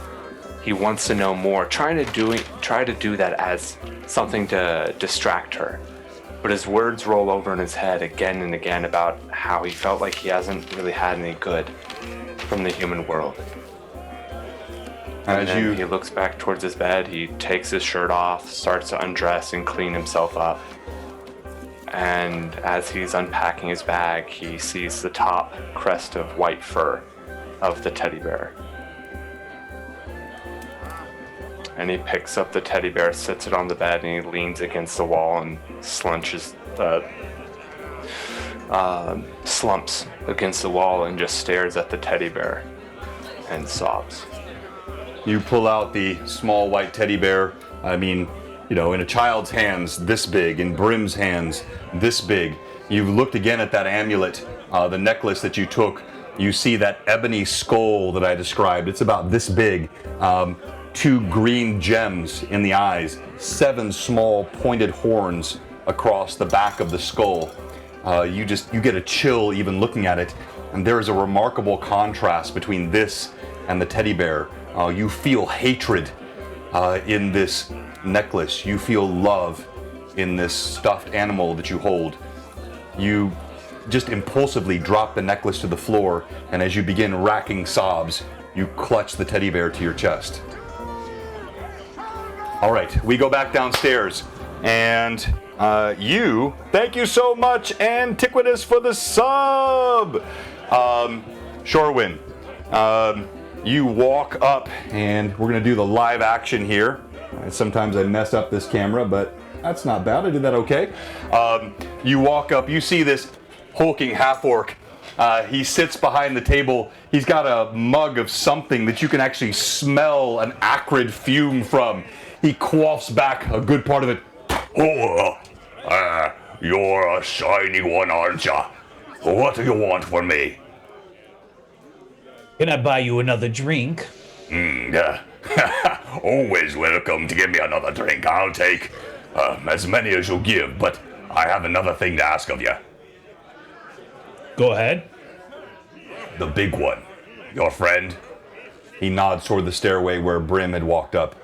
he wants to know more, try to do that as something to distract her. But his words roll over in his head again and again about how he felt like he hasn't really had any good from the human world. And then he looks back towards his bed, he takes his shirt off, starts to undress and clean himself up. And as he's unpacking his bag, he sees the top crest of white fur of the teddy bear. And he picks up the teddy bear, sits it on the bed, and he leans against the wall and slumps against the wall and just stares at the teddy bear and sobs. You pull out the small white teddy bear. I mean, in a child's hands this big, in Brim's hands this big. You've looked again at that amulet, the necklace that you took. You see that ebony skull that I described. It's about this big. 2 green gems in the eyes, 7 small pointed horns across the back of the skull. You get a chill even looking at it, and there is a remarkable contrast between this and the teddy bear. You feel hatred in this necklace. You feel love in this stuffed animal that you hold. You just impulsively drop the necklace to the floor, and as you begin racking sobs, you clutch the teddy bear to your chest. All right, we go back downstairs, and thank you so much, Antiquitous, for the sub! Shorewin, you walk up, and we're going to do the live action here. Sometimes I mess up this camera, but that's not bad. I did that okay. You walk up, you see this hulking half-orc. He sits behind the table. He's got a mug of something that you can actually smell an acrid fume from. He quaffs back a good part of it. Oh, you're a shiny one, aren't ya? What do you want from me? Can I buy you another drink? Always welcome to give me another drink. I'll take as many as you give, but I have another thing to ask of you. Go ahead. The big one. Your friend? He nods toward the stairway where Brim had walked up.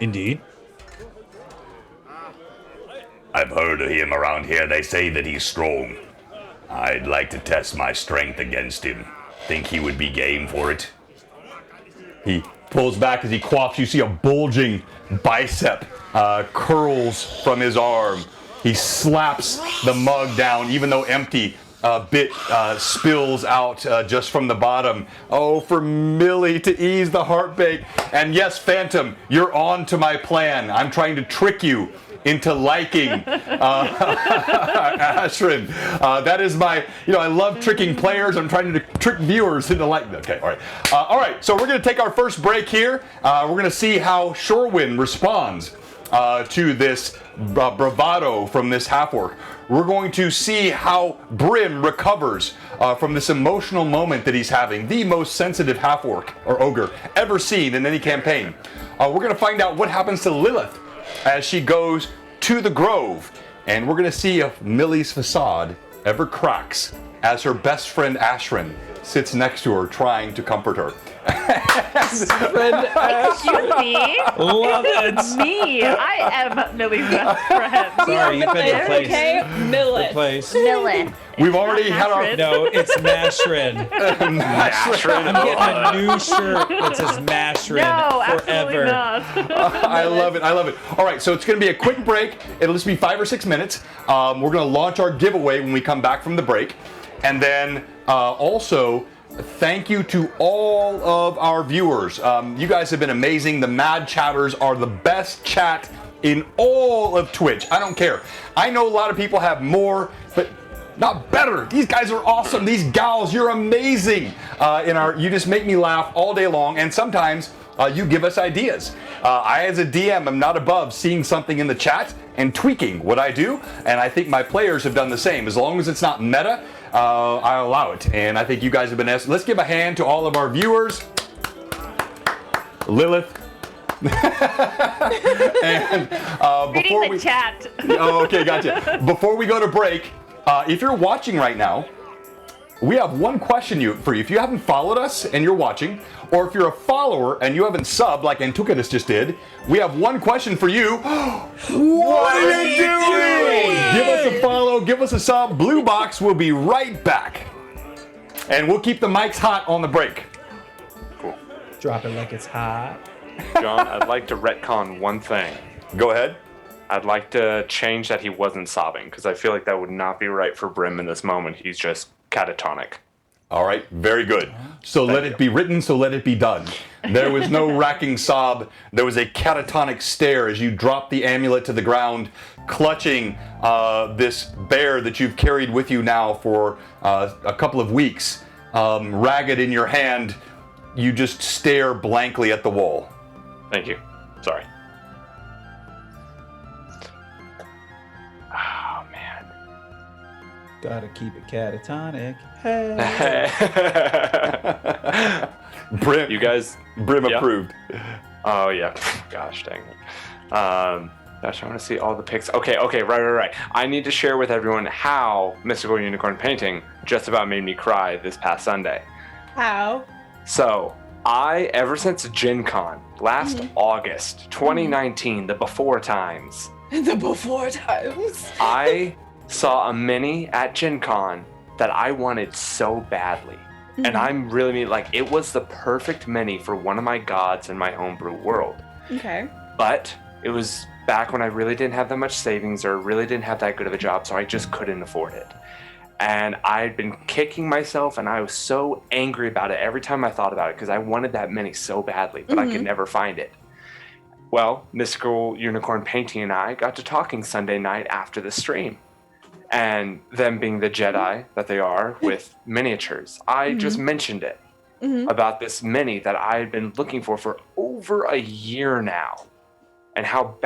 Indeed. I've heard of him around here. They say that he's strong. I'd like to test my strength against him. Think he would be game for it? He pulls back as he quaffs. You see a bulging bicep curls from his arm. He slaps the mug down, even though empty. A bit spills out just from the bottom. Oh, for Millie to ease the heartbreak. And yes, Phantom, you're on to my plan. I'm trying to trick you into liking Ashrin. That is my, I love tricking players. I'm trying to trick viewers into liking. Okay, all right. All right, so we're going to take our first break here. We're going to see how Shorewin responds to this bravado from this half-orc. We're going to see how Brim recovers from this emotional moment that he's having, the most sensitive half-orc or ogre ever seen in any campaign. We're going to find out what happens to Lilith as she goes to the Grove, and we're going to see if Millie's facade ever cracks as her best friend Ashrin sits next to her trying to comfort her. Excuse me. Love it. Me. I am Millie's best friend. Sorry, you've been replaced. Okay, Millet. Replaced. Millet. We've already had our... No, it's Mashrin. I'm getting a new shirt that says Mashrin No, absolutely forever. not. I love it. I love it. All right, so it's going to be a quick break. It'll just be 5 or 6 minutes. We're going to launch our giveaway when we come back from the break. And then also, thank you to all of our viewers. You guys have been amazing. The Mad Chatters are the best chat in all of Twitch. I don't care. I know a lot of people have more, but not better. These guys are awesome. These gals, you're amazing. You just make me laugh all day long, and sometimes you give us ideas. I, as a DM, am not above seeing something in the chat and tweaking what I do, and I think my players have done the same. As long as it's not meta, I allow it, and I think you guys have been asked. Let's give a hand to all of our viewers. Lilith. And Reading before the chat. Oh, okay, gotcha. Before we go to break, if you're watching right now, we have one question for you. If you haven't followed us and you're watching, or if you're a follower and you haven't subbed like Antiquitous just did, we have one question for you. What are you doing? Give us a follow, give us a sub. Blue Box will be right back. And we'll keep the mics hot on the break. Cool. Drop it like it's hot. John, I'd like to retcon one thing. Go ahead. I'd like to change that he wasn't sobbing, because I feel like that would not be right for Brim in this moment. He's just catatonic. All right, very good. So let it be written, so let it be done. There was no racking sob. There was a catatonic stare as you dropped the amulet to the ground, clutching this bear that you've carried with you now for a couple of weeks. Ragged in your hand, you just stare blankly at the wall. Thank you. Sorry. Oh, man. Gotta keep it catatonic. Brim, You guys... Brim yeah. approved. Oh, yeah. Gosh, dang it. Gosh, I want to see all the pics. Okay, right. I need to share with everyone how Mystical Unicorn Painting just about made me cry this past Sunday. How? So, ever since Gen Con, last August 2019, the before times, The before times. I saw a mini at Gen Con that I wanted so badly. And I'm really, like, it was the perfect mini for one of my gods in my homebrew world. Okay. But it was back when I really didn't have that much savings or really didn't have that good of a job, so I just couldn't afford it. And I'd been kicking myself, and I was so angry about it every time I thought about it because I wanted that mini so badly, but I could never find it. Well, Mystical Unicorn Painting and I got to talking Sunday night after the stream. And them being the Jedi that they are with miniatures, I just mentioned it about this mini that I had been looking for over a year now. And how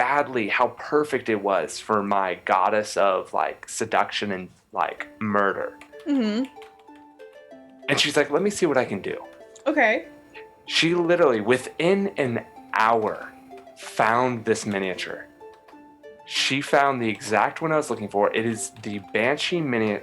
perfect it was for my goddess of, like, seduction and, like, murder. And she's like, let me see what I can do. Okay. She literally, within an hour, found this miniature. She found the exact one I was looking for. It is the Banshee the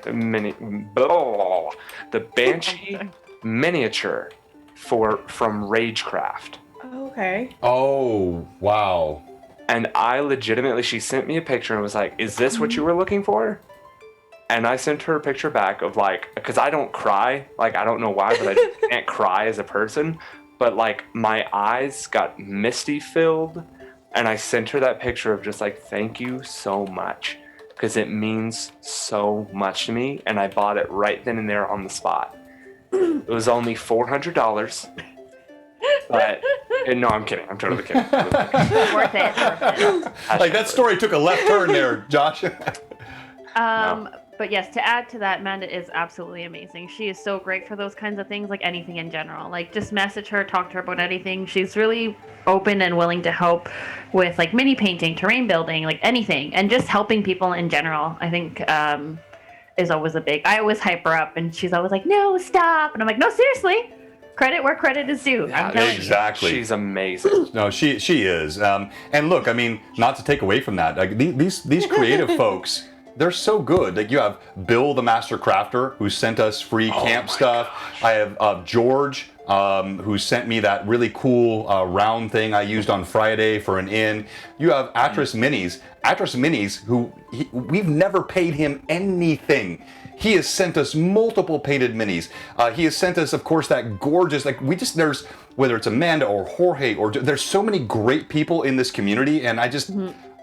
Banshee miniature from Ragecraft. Okay. Oh, wow. And I legitimately, she sent me a picture and was like, is this what you were looking for? And I sent her a picture back of, like, because I don't cry. Like, I don't know why, but I just can't cry as a person. But, like, my eyes got misty filled. And I sent her that picture of just, like, thank you so much. Because it means so much to me. And I bought it right then and there on the spot. It was only $400. But no, I'm kidding. I'm totally kidding. Worth it. Like, that story took a left turn there, Josh. But yes, to add to that, Amanda is absolutely amazing. She is so great for those kinds of things, like anything in general. Like, just message her, talk to her about anything. She's really open and willing to help with, like, mini painting, terrain building, like anything, and just helping people in general. I think is always a big. I always hype her up, and she's always like, "No, stop!" And I'm like, "No, seriously." Credit where credit is due. I'm telling you. Exactly. She's amazing. No, she is. And look, I mean, not to take away from that, like, these creative folks, they're so good. Like, you have Bill, the Master Crafter, who sent us free camp stuff. Gosh. I have George, who sent me that really cool round thing I used on Friday for an inn. You have Atris Minis, who we've never paid him anything. He has sent us multiple painted minis. He has sent us, of course, that gorgeous, like, there's, whether it's Amanda or Jorge, or there's so many great people in this community, and I just,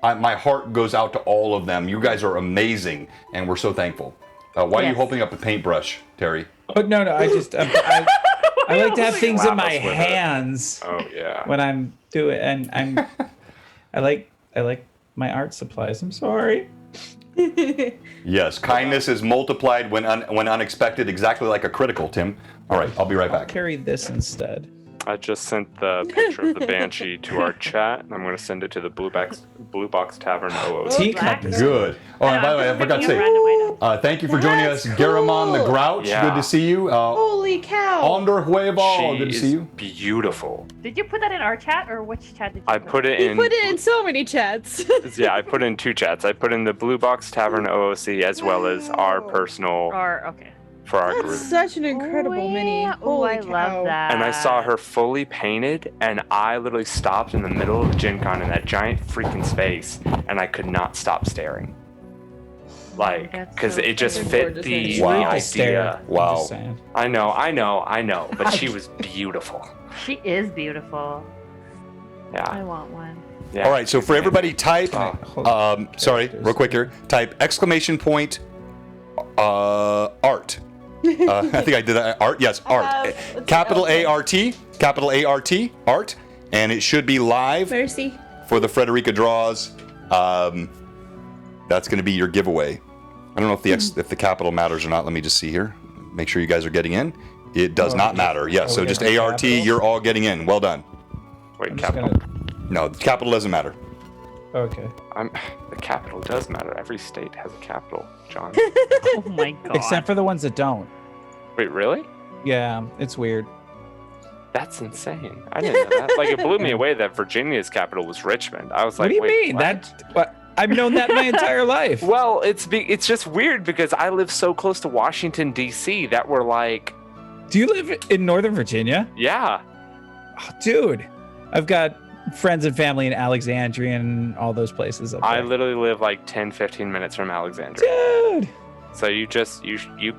my heart goes out to all of them. You guys are amazing, and we're so thankful. Why are you holding up a paintbrush, Terry? Oh, no, I just, I like to have things in my hands. Oh, yeah. When I'm doing, and I like my art supplies. I'm sorry. Yes, kindness is multiplied when unexpected, exactly like a critical, Tim. All right, I'll be right back. Carry this instead. I just sent the picture of the Banshee to our chat, and I'm going to send it to the Blue Box Tavern OOC. Teacup is good. Oh, and by the way, I forgot to say, thank you for joining us, Garamon the Grouch. Yeah. Good to see you. Holy cow! Onder Huevo. Good to see you. Beautiful. Did you put that in our chat, or which chat did you I put it in. You put it in so many chats. Yeah, I put in two chats. I put in the Blue Box Tavern OOC as well as our personal Or, okay. for our That's group. such an incredible mini. Oh, Holy I cow. love that. And I saw her fully painted, and I literally stopped in the middle of Gen Con in that giant freaking space, and I could not stop staring. Like, That's because so it just freaking fit gorgeous, the isn't it? Wow. idea. Wow. I'm just saying. I know, but she was beautiful. She is beautiful. I Yeah. want one. Yeah. All right, so for everybody, type, Hold on. sorry, real quick here, type !art I think I did that. Art, yes, art. Capital A-R-T, capital A-R-T, art. And it should be live Mercy. for the Frederica draws. That's going to be your giveaway. I don't know if the capital matters or not. Let me just see here. Make sure you guys are getting in. It does not matter. Yes, so just ART, capital? You're all getting in. Well done. Wait, capital? No, the capital doesn't matter. Okay. The capital does matter. Every state has a capital, John. Oh my god. Except for the ones that don't. Wait, really? Yeah, it's weird. That's insane. I didn't know that. Like, it blew me away that Virginia's capital was Richmond. I was like, what do you wait, mean? what? I've known that my entire life. Well, it's just weird because I live so close to Washington, D.C. that we're like... Do you live in Northern Virginia? Yeah. Oh, dude, I've got friends and family in Alexandria and all those places up there. I literally live like 10, 15 minutes from Alexandria. Dude! So you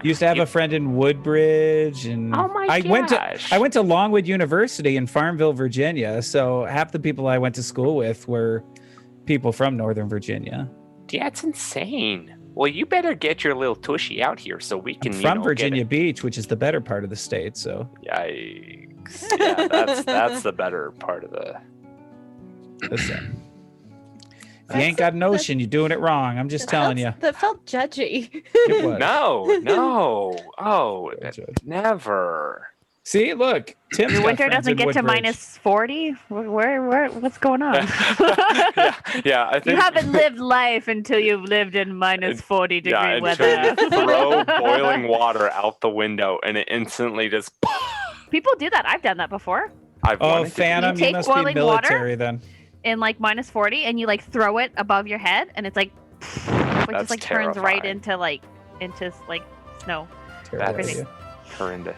used to have a friend in Woodbridge, and oh my I went to Longwood University in Farmville, Virginia. So half the people I went to school with were people from Northern Virginia. Yeah, it's insane. Well, you better get your little tushy out here so we can. I'm from Virginia Beach, which is the better part of the state. So yikes! Yeah, that's the better part of the. Listen. If you ain't got an ocean, you're doing it wrong. I'm just telling you. That felt judgy. It was. No. Oh, never. See, look. Tim's Your got winter friends doesn't in get to Woodbridge. minus 40? Where what's going on? Yeah, I think You haven't lived life until you've lived in minus 40 degree weather. Throw boiling water out the window and it instantly just. People do that. I've done that before. Oh, Phantom, You you take must be boiling military water? then. In like minus 40 and you like throw it above your head and it's like it just like turns right into snow. Terrible That's idea. horrendous.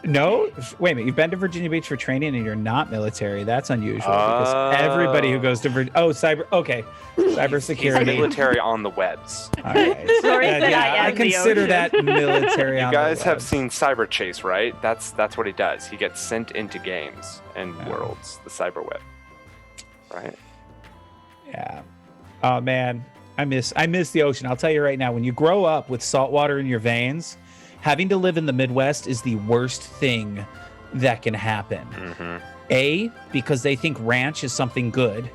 No, wait a minute. You've been to Virginia Beach for training and you're not military. That's unusual because everybody who goes to cybersecurity. He's military on the webs. All right. Sorry that I I am the consider ocean. that military. You on guys the have webs. seen Cyber Chase, right? That's what he does. He gets sent into games and worlds, the cyber web. Right? Yeah. Oh man, I miss the ocean. I'll tell you right now, when you grow up with salt water in your veins, having to live in the Midwest is the worst thing that can happen. Mm-hmm. A, because they think ranch is something good,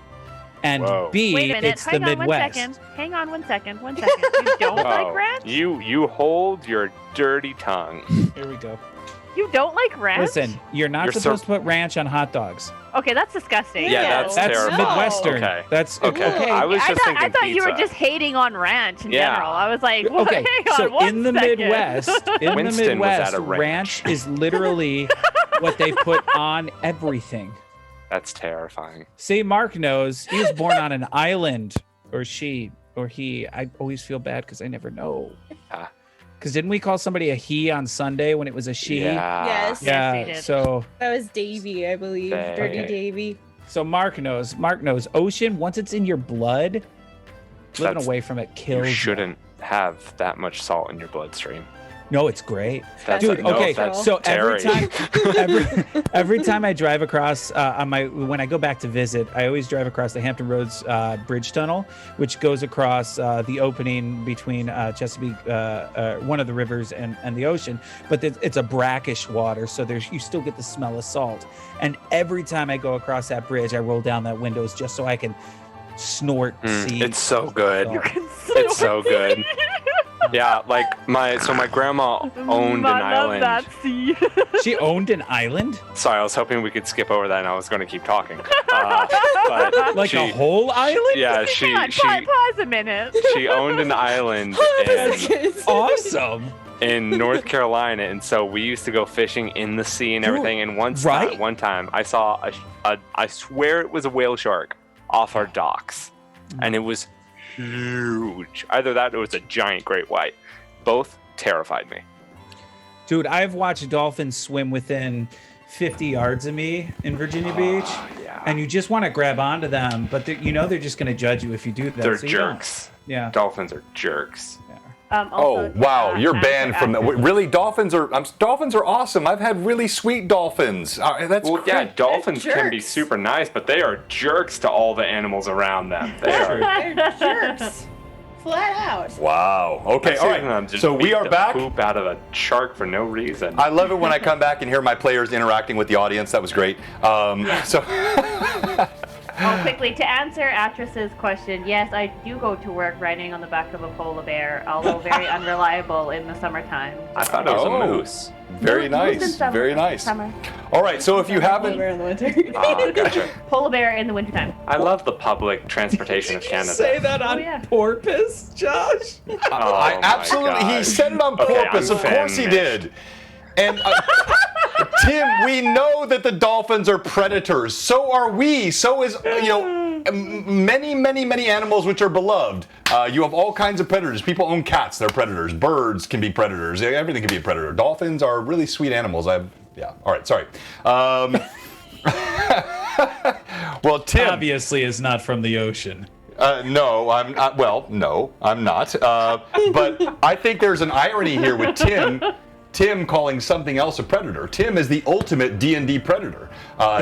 and Whoa. B, Wait a minute. it's the Midwest. Hang on one second. You don't like ranch? You hold your dirty tongue. Here we go. You don't like ranch? Listen, you're not supposed to put ranch on hot dogs. Okay, that's disgusting. Yeah, that's terrible. Midwestern. Okay. That's Okay. I was just thinking I thought you were pizza. just hating on ranch in Yeah. general. I was like, Okay, hang on so one in the second. Winston was at a ranch. ranch is literally what they put on everything. That's terrifying. See, Mark knows. He was born on an island, or she, or he. I always feel bad because I never know. Yeah. Because didn't we call somebody a he on Sunday when it was a she? Yeah. Yes. Yeah. Yes, we did. So That was Davy, I believe. Dang. Dirty Okay. Davy. Mark knows. Mark knows. Ocean, once it's in your blood, living That's- away from it kills You shouldn't have that much salt in your bloodstream. No, it's great. That's Dude, no, okay, that's so every Terry. time, every time I drive across when I go back to visit, I always drive across the Hampton Roads Bridge Tunnel, which goes across the opening between Chesapeake, one of the rivers, and the ocean. But it's a brackish water, so you still get the smell of salt. And every time I go across that bridge, I roll down that windows just so I can snort. See, It's so good. salt. It's so good. Yeah, like my grandma owned an island. I love that. See? She owned an island, Sorry, I was hoping we could skip over that, and I was going to keep talking. But like she, a whole island. Yeah, Hang on, pause a minute. she owned an island Awesome. in North Carolina, and so we used to go fishing in the sea and Dude, everything. And one right? time, I saw I swear it was a whale shark off our docks, and it was huge. Either that or it was a giant great white. Both terrified me. Dude, I've watched dolphins swim within 50 yards of me in Virginia Beach, Yeah. and you just want to grab onto them, but they're just going to judge you if you do that. They're so you don't- jerks. Yeah. Dolphins are jerks. Oh wow, you're banned from that. Really, dolphins are awesome. I've had really sweet dolphins. That's Well, great. yeah, dolphins They're can be jerks. super nice, but they are jerks to all the animals around them. They are. They're jerks. Flat out. Wow. Okay. All right. So we are back. Poop out of a shark for no reason. I love it when I come back and hear my players interacting with the audience. That was great. So. Oh, quickly, to answer Atris's question, yes, I do go to work riding on the back of a polar bear, although very unreliable in the summertime. I thought it was a moose. Very nice. Very nice. Summer. All right, so if you haven't... Polar bear in the winter. Oh, gotcha. Polar bear in the wintertime. I love the public transportation of Canada. Say that on yeah. porpoise, Josh? I absolutely... He said it on Okay, purpose. I'm Of course he offended. did. And... Tim, we know that the dolphins are predators. So are we. So is, many animals which are beloved. You have all kinds of predators. People own cats. They're predators. Birds can be predators. Everything can be a predator. Dolphins are really sweet animals. All right, sorry. Well, Tim... Obviously is not from the ocean. No, I'm not. Well, no, I'm not. But I think there's an irony here with Tim calling something else a predator. Tim is the ultimate D&D predator.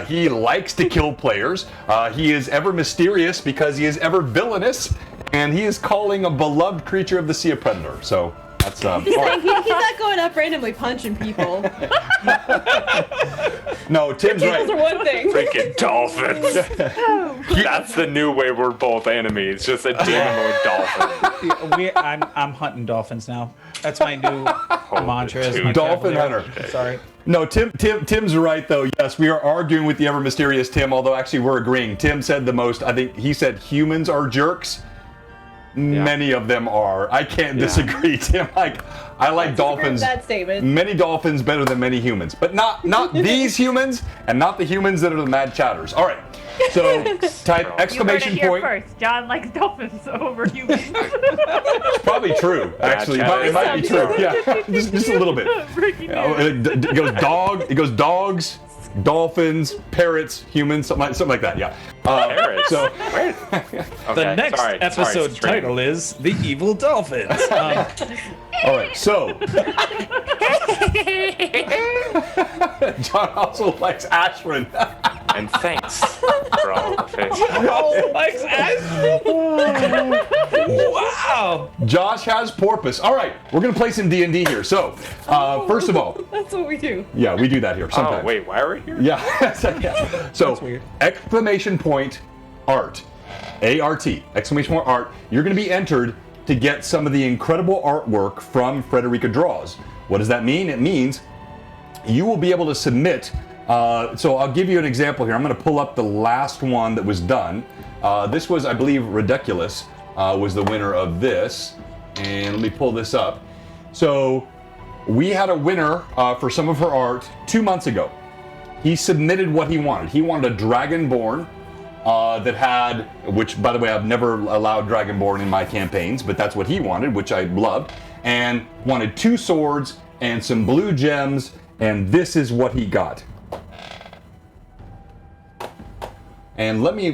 He likes to kill players. He is ever mysterious because he is ever villainous, and he is calling a beloved creature of the sea a predator. So that's He's not going up randomly punching people. No, Tim's Tables right. are one thing. Freaking dolphins. That's the new way we're both enemies. Just a demon lord dolphin. I'm hunting dolphins now. That's my new mantra. As my Dolphin cavalier. hunter. Sorry. No, Tim's right though. Yes, we are arguing with the ever mysterious Tim, although actually we're agreeing. Tim said the most. I think he said humans are jerks. Yeah. Many of them are. I can't disagree, Tim. I like dolphins. That statement. Many dolphins better than many humans, but not these humans, and not the humans that are the mad chatters. All right. So type exclamation you heard point. it here first. John likes dolphins over humans. It's probably true. Actually, it might be true. Yeah, just a little bit. It goes dog. It goes dogs, dolphins, parrots, humans, something like that. Yeah. Parrots? So The next episode title is The Evil Dolphins. all right. So John also likes Ashwin. And thanks for all the fish. Likes Ashwin. Wow. Josh has porpoise. All right, we're gonna play some D&D here. So first of all, That's what we do. yeah, we do that here sometimes. Oh, wait, why are we here? Yeah. So That's weird. exclamation point art, A-R-T, exclamation point art. You're going to be entered to get some of the incredible artwork from Frederica Draws. What does that mean? It means you will be able to submit. So I'll give you an example here. I'm going to pull up the last one that was done. This was, I believe, Ridiculous was the winner of this. And let me pull this up. So we had a winner for some of her art 2 months ago. He submitted what he wanted. He wanted a Dragonborn that had, which by the way, I've never allowed Dragonborn in my campaigns, but that's what he wanted, which I loved, and wanted 2 swords and some blue gems, and this is what he got. And let me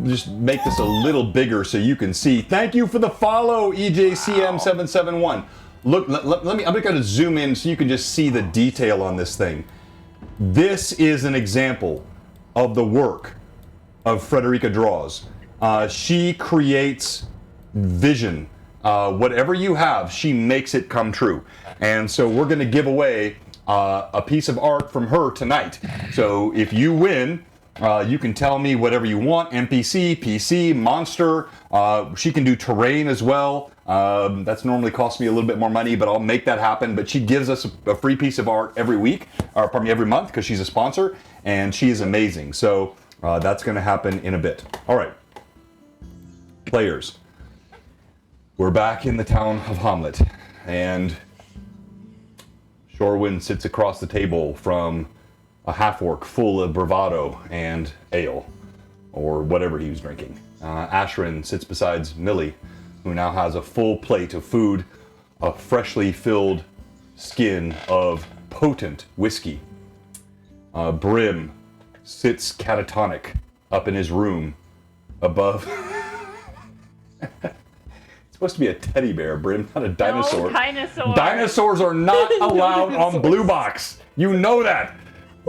just make this a little bigger so you can see. Thank you for the follow, EJCM771. Look, let me. I'm going to zoom in so you can just see the detail on this thing. This is an example of the work of Frederica Draws. She creates vision. Whatever you have, she makes it come true. And so we're going to give away a piece of art from her tonight. So if you win, you can tell me whatever you want, NPC, PC, monster. She can do terrain as well. That's normally costs me a little bit more money, but I'll make that happen. But she gives us a free piece of art every week, or pardon me, every month, because she's a sponsor, and she is amazing. So that's going to happen in a bit. All right. Players. We're back in the town of Hamlet, and Shorewin sits across the table from a half-orc full of bravado and ale, or whatever he was drinking. Ashrin sits beside Millie, who now has a full plate of food, a freshly filled skin of potent whiskey. Brim sits catatonic up in his room above. It's supposed to be a teddy bear, Brim, not a dinosaur. No, dinosaur. Dinosaurs are not allowed on Blue Box. You know that.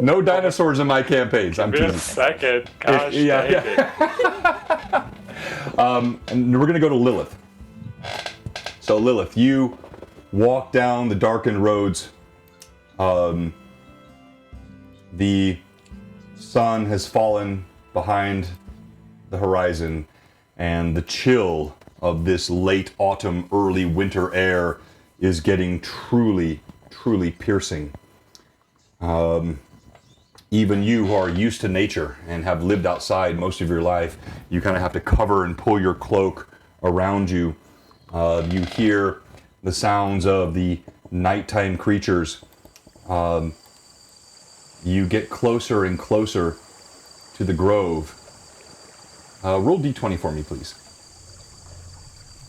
No dinosaurs in my campaigns. I'm Give me a teasing. second. Gosh, Yeah. And we're gonna go to Lilith. So Lilith, you walk down the darkened roads. The sun has fallen behind the horizon, and the chill of this late autumn, early winter air is getting truly, truly piercing. Even you who are used to nature and have lived outside most of your life, you kind of have to cover and pull your cloak around you. You hear the sounds of the nighttime creatures. You get closer and closer to the grove. Roll d20 for me, please.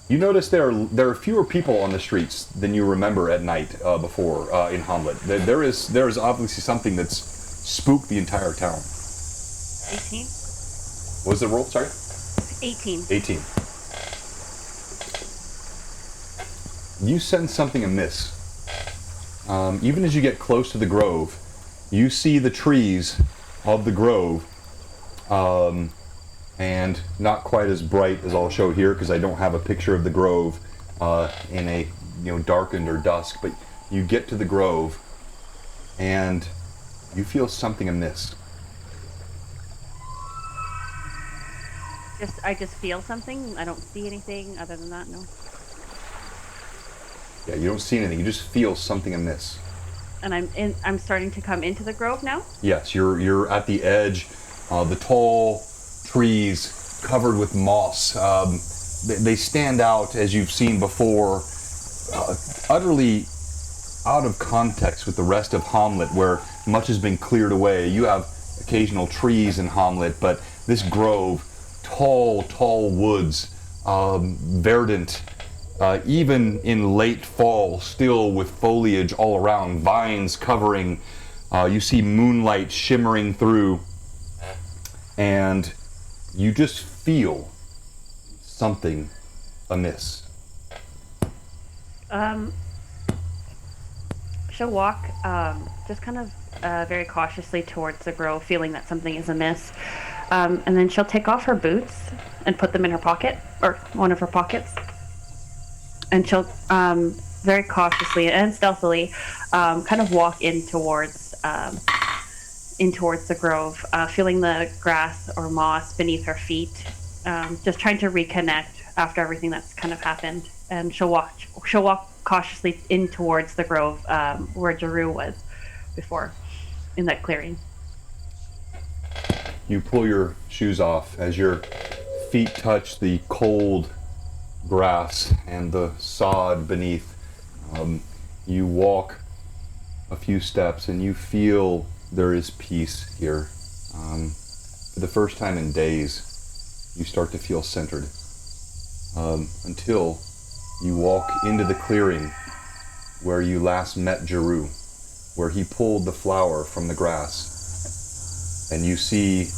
You notice there are fewer people on the streets than you remember at night before in Hamlet. There is obviously something that's spooked the entire town. 18. What was the roll? Sorry? 18. 18. You sense something amiss. Even as you get close to the grove, you see the trees of the grove, and not quite as bright as I'll show here because I don't have a picture of the grove in a darkened or dusk. But you get to the grove, and you feel something amiss. I just feel something. I don't see anything other than that. No. Yeah, you don't see anything. You just feel something amiss. And I'm starting to come into the grove now. Yes, you're at the edge. The tall trees covered with moss. They stand out as you've seen before, utterly out of context with the rest of Hamlet, where much has been cleared away. You have occasional trees in Hamlet, but this grove, tall woods, verdant. Even in late fall, still with foliage all around, vines covering. You see moonlight shimmering through, and you just feel something amiss. She'll walk just kind of very cautiously towards the grove, feeling that something is amiss. And then she'll take off her boots and put them in her pocket, or one of her pockets. And she'll very cautiously and stealthily kind of walk in towards the grove, feeling the grass or moss beneath her feet, just trying to reconnect after everything that's kind of happened. And she'll walk cautiously in towards the grove where Jeru was before, in that clearing. You pull your shoes off as your feet touch the cold grass and the sod beneath. You walk a few steps and you feel there is peace here. For the first time in days, you start to feel centered. Until you walk into the clearing where you last met Jeru, where he pulled the flower from the grass. And you see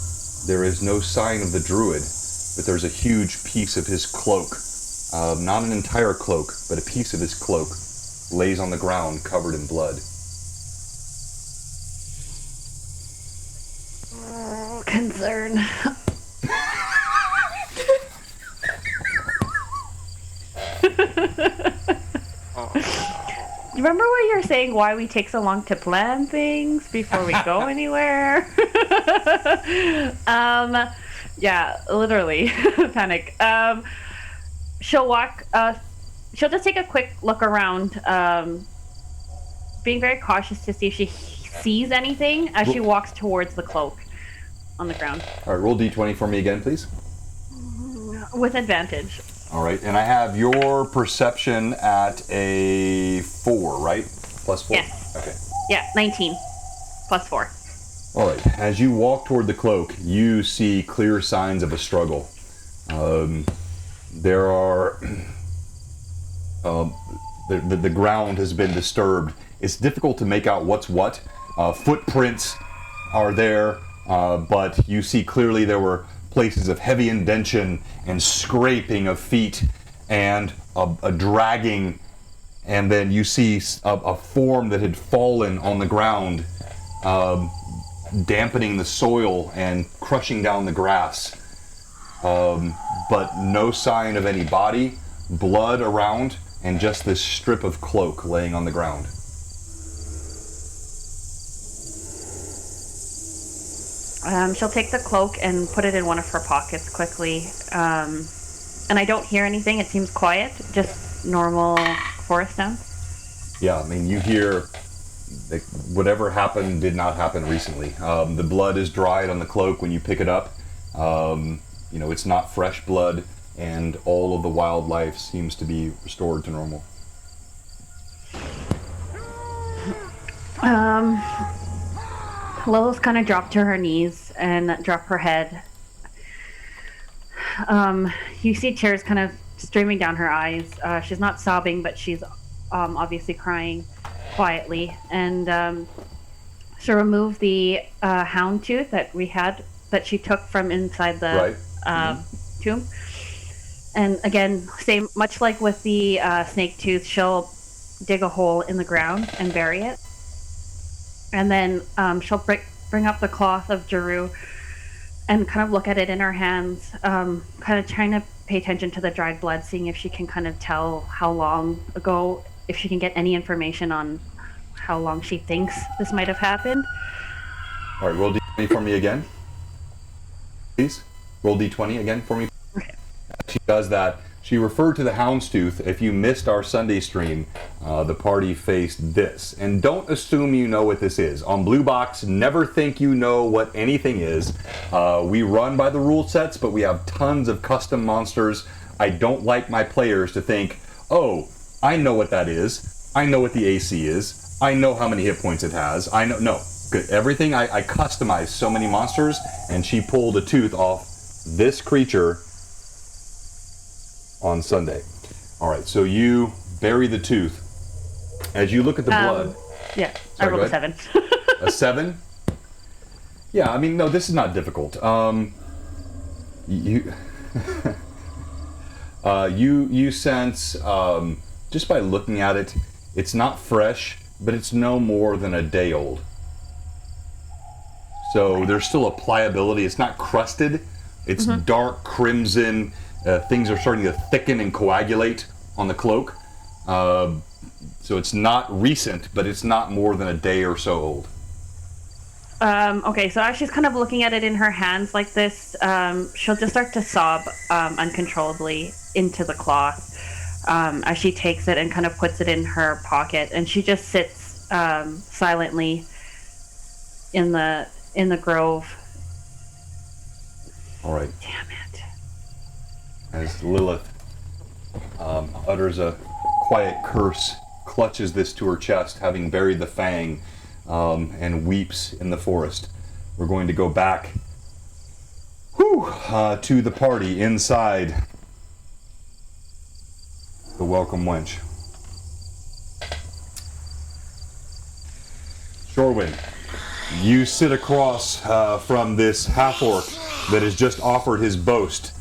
there is no sign of the druid, but there's a huge piece of his cloak. Not an entire cloak, but a piece of his cloak lays on the ground covered in blood. Concern. You remember what you were saying, why we take so long to plan things before we go anywhere? Yeah, literally. Panic. She'll walk, she'll just take a quick look around, being very cautious to see if she sees anything as she walks towards the cloak on the ground. All right, roll d20 for me again, please. With advantage. All right, and I have your perception at a 4, right? Plus 4? Yes. Okay. Yeah, 19 plus 4. All right, as you walk toward the cloak, you see clear signs of a struggle. There are... the ground has been disturbed. It's difficult to make out what's what. Footprints are there, but you see clearly there were places of heavy indention and scraping of feet and a dragging, and then you see a form that had fallen on the ground, dampening the soil and crushing down the grass, but no sign of any body blood around and just this strip of cloak laying on the ground. She'll take the cloak and put it in one of her pockets quickly. And I don't hear anything. It seems quiet, just normal forest sounds. Yeah, I mean, you hear whatever happened did not happen recently. The blood is dried on the cloak when you pick it up. You know, it's not fresh blood, and all of the wildlife seems to be restored to normal. Lilith kind of dropped to her knees and dropped her head. You see tears kind of streaming down her eyes. She's not sobbing, but she's obviously crying quietly. And she'll remove the hound tooth that she took from inside the tomb. And again, same, much like with the snake tooth, she'll dig a hole in the ground and bury it. And then she'll bring up the cloth of Jeru and kind of look at it in her hands, kind of trying to pay attention to the dried blood, seeing if she can kind of tell how long ago, if she can get any information on how long she thinks this might have happened. All right, roll D20 for me again. Please, roll D20 again for me. Okay. She does that. She referred to the houndstooth. If you missed our Sunday stream, the party faced this. And don't assume you know what this is. On Blue Box, never think you know what anything is. We run by the rule sets, but we have tons of custom monsters. I don't like my players to think, oh, I know what that is. I know what the AC is. I know how many hit points it has. I know. No. Good. Everything, I customize so many monsters, and she pulled a tooth off this creature on Sunday. All right, so you bury the tooth. As you look at the blood. Yeah, Sorry, I rolled a 7. A 7? Yeah, I mean, no, this is not difficult. You you sense, just by looking at it, it's not fresh, but it's no more than a day old. So there's still a pliability. It's not crusted. It's dark crimson. Things are starting to thicken and coagulate on the cloak. So it's not recent, but it's not more than a day or so old. Okay, so as she's kind of looking at it in her hands like this, she'll just start to sob uncontrollably into the cloth as she takes it and kind of puts it in her pocket. And she just sits silently in the grove. All right. Damn it. As Lilith utters a quiet curse, clutches this to her chest, having buried the fang, and weeps in the forest. We're going to go back to the party inside the Welcome Wench. Shorewin, you sit across from this half-orc that has just offered his boast.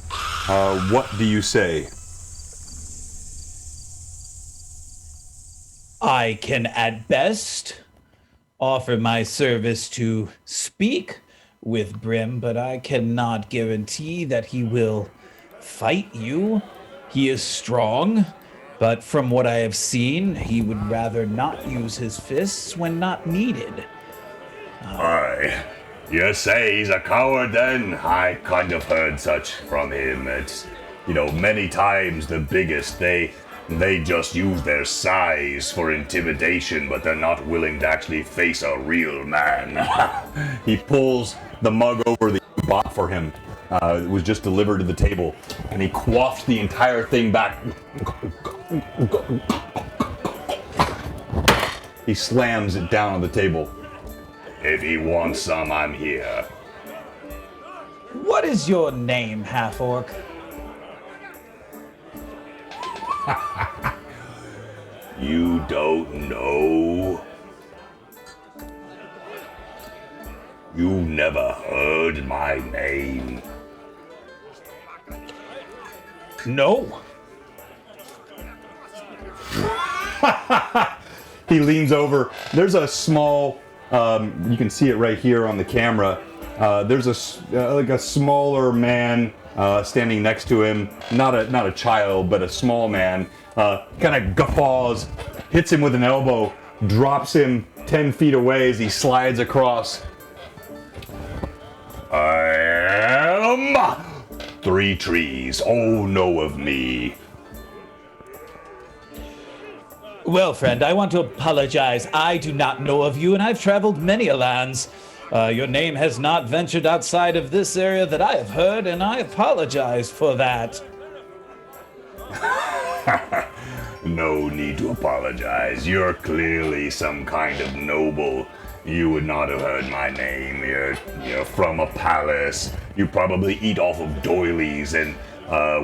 What do you say? I can at best offer my service to speak with Brim, but I cannot guarantee that he will fight you. He is strong, but from what I have seen, he would rather not use his fists when not needed. Aye. You say he's a coward then? I kind of heard such from him. It's, many times the biggest, they just use their size for intimidation, but they're not willing to actually face a real man. He pulls the mug over that you bought for him. It was just delivered to the table, and he quaffs the entire thing back. He slams it down on the table. If he wants some, I'm here. What is your name, half-orc? You don't know? You never heard my name? No. He leans over. There's a small, you can see it right here on the camera. There's a smaller man standing next to him. Not a child, but a small man. Kind of guffaws, hits him with an elbow, drops him 10 feet away as he slides across. I am 3 trees. All know of me. Well, friend, I want to apologize. I do not know of you, and I've traveled many a lands. Your name has not ventured outside of this area that I have heard, and I apologize for that. No need to apologize. You're clearly some kind of noble. You would not have heard my name. You're from a palace. You probably eat off of doilies and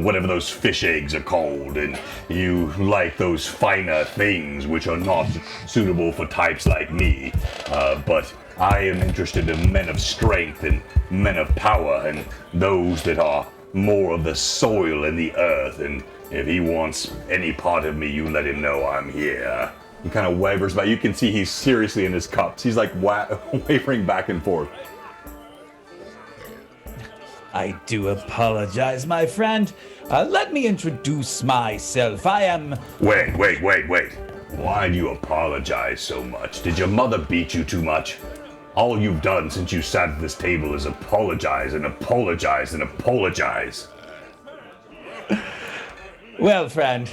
whatever those fish eggs are called, and you like those finer things which are not suitable for types like me. But I am interested in men of strength and men of power and those that are more of the soil and the earth, and if he wants any part of me, you let him know I'm here. He kind of wavers back. You can see he's seriously in his cups. He's like wavering back and forth. I do apologize, my friend. Let me introduce myself. I am... Wait. Why do you apologize so much? Did your mother beat you too much? All you've done since you sat at this table is apologize and apologize and apologize. Well, friend,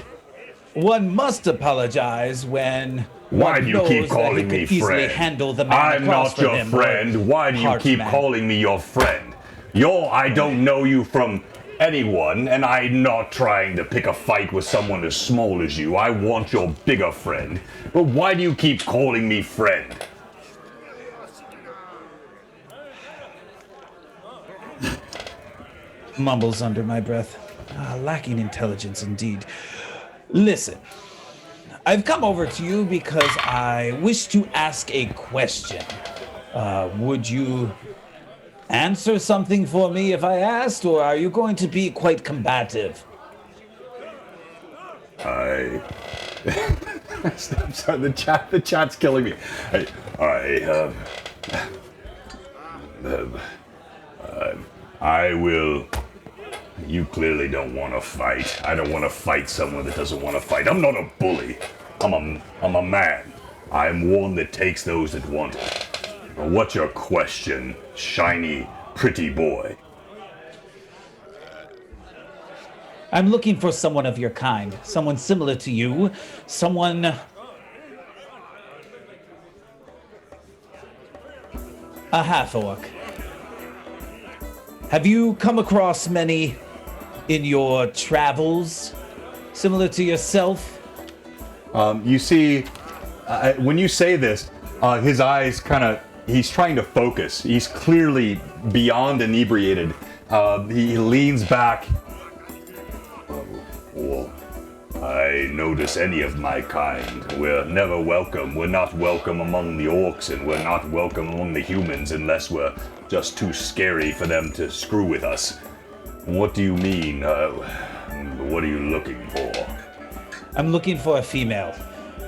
one must apologize when Why do you knows keep that calling he me could easily friend? handle the man I'm across not your from him, friend. Why do you keep Heartman. calling me your friend? I don't know you from anyone, and I'm not trying to pick a fight with someone as small as you. I want your bigger friend. But why do you keep calling me friend? Mumbles under my breath. Lacking intelligence indeed. Listen, I've come over to you because I wish to ask a question. Would you answer something for me if I asked, or are you going to be quite combative? I'm sorry, the chat's killing me. I will. You clearly don't want to fight. I don't want to fight someone that doesn't want to fight. I'm not a bully. I'm a man. I'm one that takes those that want it. What's your question, shiny, pretty boy? I'm looking for someone of your kind, someone similar to you, someone... a half-orc. Have you come across many in your travels, similar to yourself? You see, when you say this, his eyes he's trying to focus. He's clearly beyond inebriated. He leans back. Well, I notice any of my kind. We're never welcome. We're not welcome among the orcs, and we're not welcome among the humans unless we're just too scary for them to screw with us. What do you mean? What are you looking for? I'm looking for a female.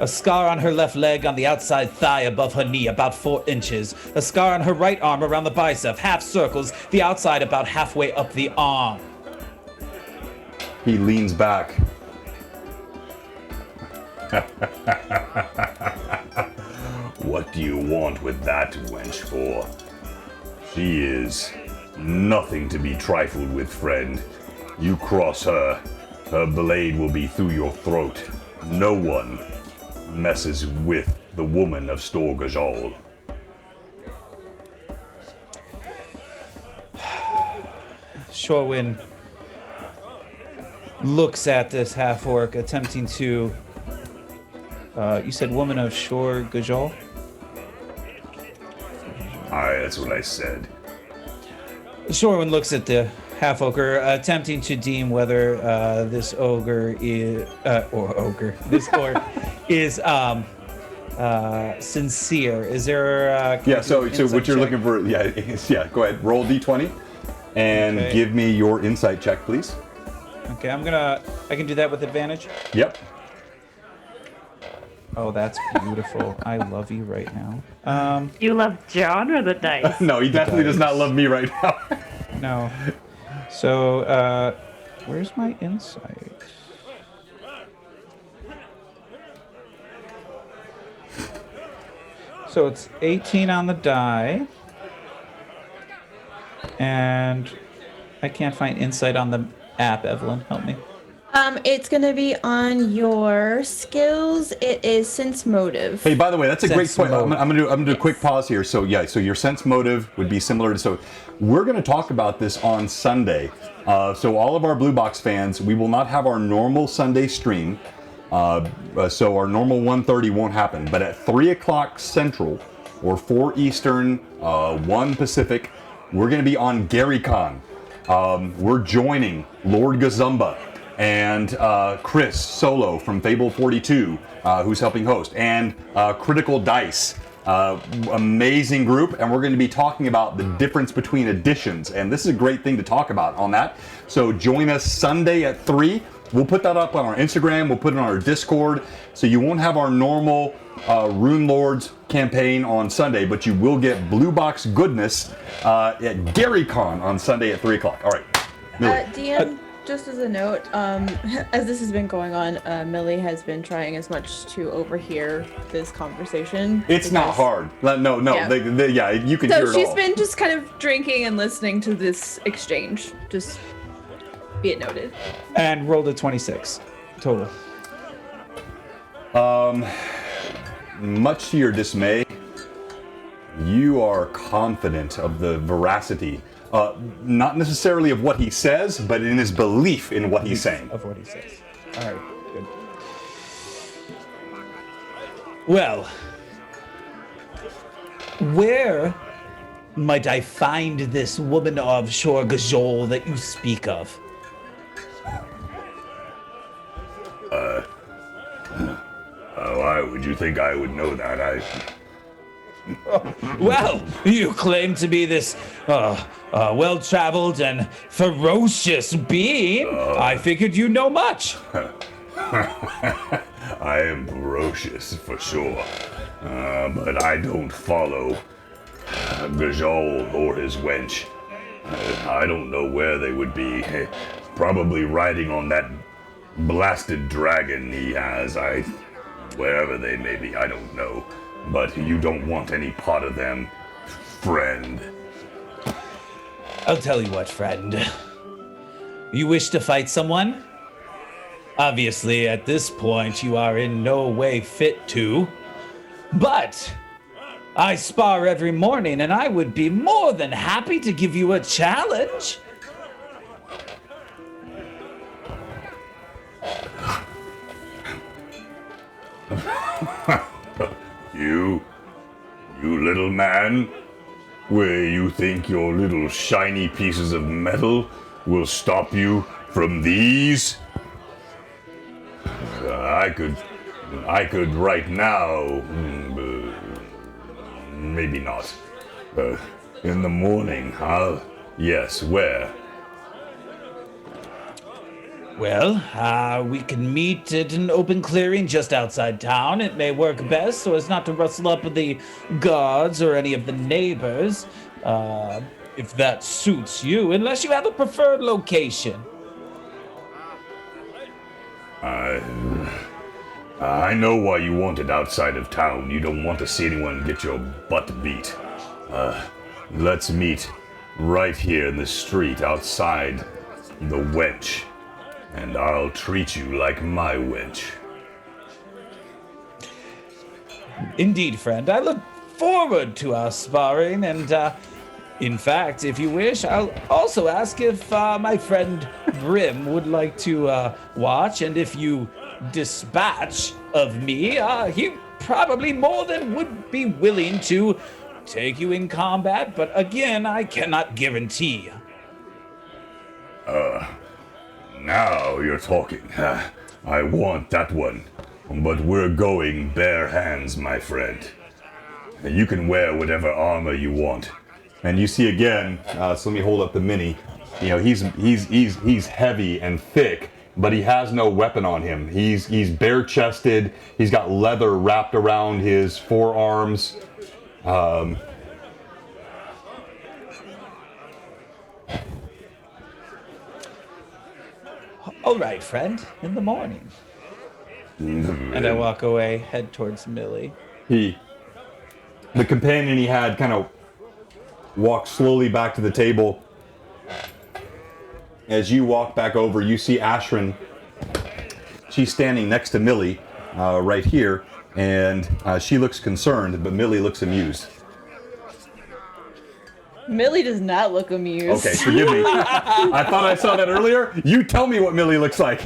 A scar on her left leg on the outside thigh above her knee, about 4 inches. A scar on her right arm around the bicep, half circles, the outside about halfway up the arm. He leans back. What do you want with that wench for? She is nothing to be trifled with, friend. You cross her, her blade will be through your throat. No one messes with the woman of Storgajal. Shorewin looks at this half-orc, attempting to... you said woman of Shor Gajal? Aye, that's what I said. Shorewin looks at the half-ogre, attempting to deem whether this ogre is... this orc is sincere. Is there... Yeah, so what you're looking for... Yeah, go ahead. Roll D20 and give me your insight check, please. Okay, I can do that with advantage? Yep. Oh, that's beautiful. I love you right now. You love John or the dice? No, he definitely does not love me right now. No. So, where's my insight? So it's 18 on the die. And I can't find insight on the app. Evelyn, help me. It's gonna be on your skills. It is sense motive. Hey, by the way, that's a great Sense point. I'm motive. gonna do a quick pause here. So yeah, so your sense motive would be similar to. So we're gonna talk about this on Sunday. So all of our Blue Box fans, we will not have our normal Sunday stream. So our normal 1:30 won't happen. But at 3 o'clock Central or 4 Eastern, 1 Pacific, we're gonna be on GaryCon. We're joining Lord Gazumba and Chris Solo from Fable 42, who's helping host, and Critical Dice. Amazing group, and we're going to be talking about the difference between editions, and this is a great thing to talk about on that. So join us Sunday at 3. We'll put that up on our Instagram, we'll put it on our Discord, so you won't have our normal Rune Lords campaign on Sunday, but you will get Blue Box goodness at GaryCon on Sunday at 3 o'clock. All right. Millie. DM, just as a note, as this has been going on, Millie has been trying as much to overhear this conversation. It's not hard. No, Yeah. yeah, you can So hear it she's all. been just kind of drinking and listening to this exchange. Just be it noted. And rolled a 26 total. Much to your dismay, you are confident of the veracity, not necessarily of what he says, but in his belief in what he's saying. Of what he says. All right, good. Well, where might I find this woman of Shor Gajol that you speak of? Why would you think I would know that? Well, you claim to be this well-traveled and ferocious being. I figured you know much. I am ferocious for sure, but I don't follow Gajol or his wench. I don't know where they would be. Probably riding on that blasted dragon he has. Wherever they may be, I don't know. But you don't want any part of them, friend. I'll tell you what, friend. You wish to fight someone? Obviously, at this point, you are in no way fit to. But I spar every morning, and I would be more than happy to give you a challenge. You little man? Where you think your little shiny pieces of metal will stop you from these? I could right now, maybe not. In the morning, yes, where? Well, we can meet at an open clearing just outside town. It may work best so as not to rustle up the guards or any of the neighbors, if that suits you, unless you have a preferred location. I know why you want it outside of town. You don't want to see anyone get your butt beat. Let's meet right here in the street outside the wench. And I'll treat you like my wench. Indeed, friend. I look forward to our sparring, and in fact, if you wish, I'll also ask if my friend Brim would like to watch, and if you dispatch of me, he probably more than would be willing to take you in combat, but again, I cannot guarantee. Now you're talking. I want that one. But we're going bare hands, my friend. You can wear whatever armor you want. And you see again, so let me hold up the mini. You know, he's heavy and thick, but he has no weapon on him. He's bare-chested. He's got leather wrapped around his forearms. All right, friend. In the morning. And I walk away, head towards Millie. The companion he had kind of walks slowly back to the table. As you walk back over, you see Ashrin. She's standing next to Millie, right here, and she looks concerned, but Millie looks amused. Millie does not look amused. Okay, forgive me. I thought I saw that earlier. You tell me what Millie looks like.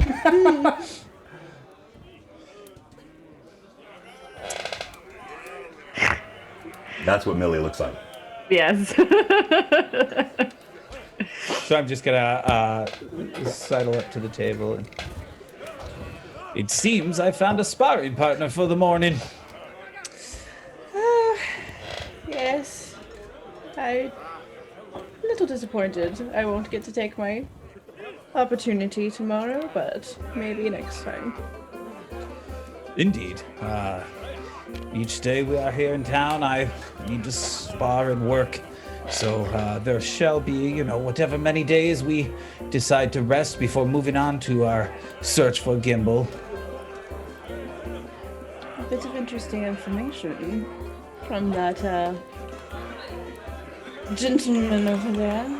That's what Millie looks like. Yes. So I'm just gonna sidle up to the table. And it seems I found a sparring partner for the morning. Yes. I'm a little disappointed. I won't get to take my opportunity tomorrow, but maybe next time. Indeed. Each day we are here in town, I need to spar and work. So there shall be, whatever many days we decide to rest before moving on to our search for Gimbal. A bit of interesting information from that gentleman over there.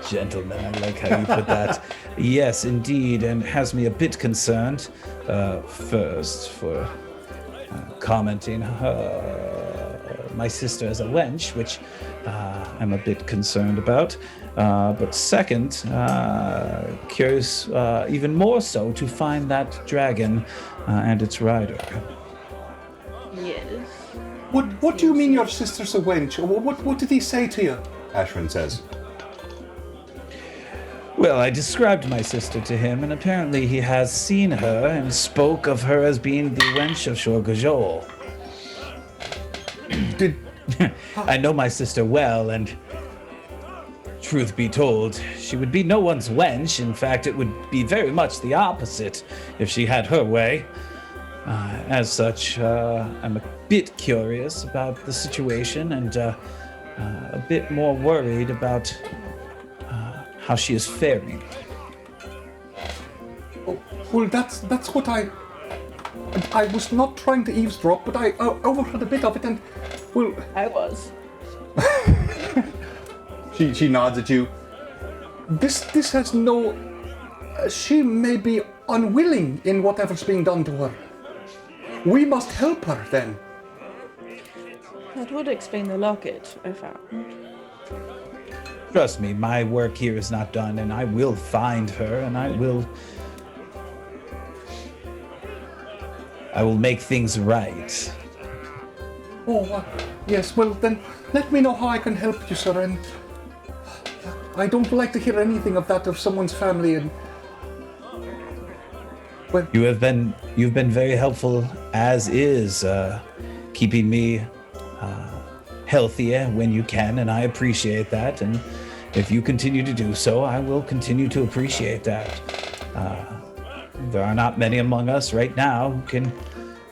Gentlemen, I like how you put that. Yes, indeed, and has me a bit concerned. First, for commenting my sister as a wench, which I'm a bit concerned about. But second, curious even more so to find that dragon and its rider. Yes. What do you mean your sister's a wench? What did he say to you? Ashrin says. Well, I described my sister to him, and apparently he has seen her and spoke of her as being the wench of Shorgajol. I know my sister well, and truth be told, she would be no one's wench. In fact, it would be very much the opposite if she had her way. As such, I'm a bit curious about the situation and a bit more worried about how she is faring. Oh, well, that's what I was not trying to eavesdrop, but I overheard a bit of it, and well, I was. She nods at you. This has no. She may be unwilling in whatever's being done to her. We must help her then. That would explain the locket I found. Trust me, my work here is not done, and I will find her, and I will make things right. Oh, yes, well then, let me know how I can help you, sir, and I don't like to hear anything of that of someone's family, and well... You've been very helpful, as is, keeping me healthier when you can, and I appreciate that, and if you continue to do so, I will continue to appreciate that. There are not many among us right now who can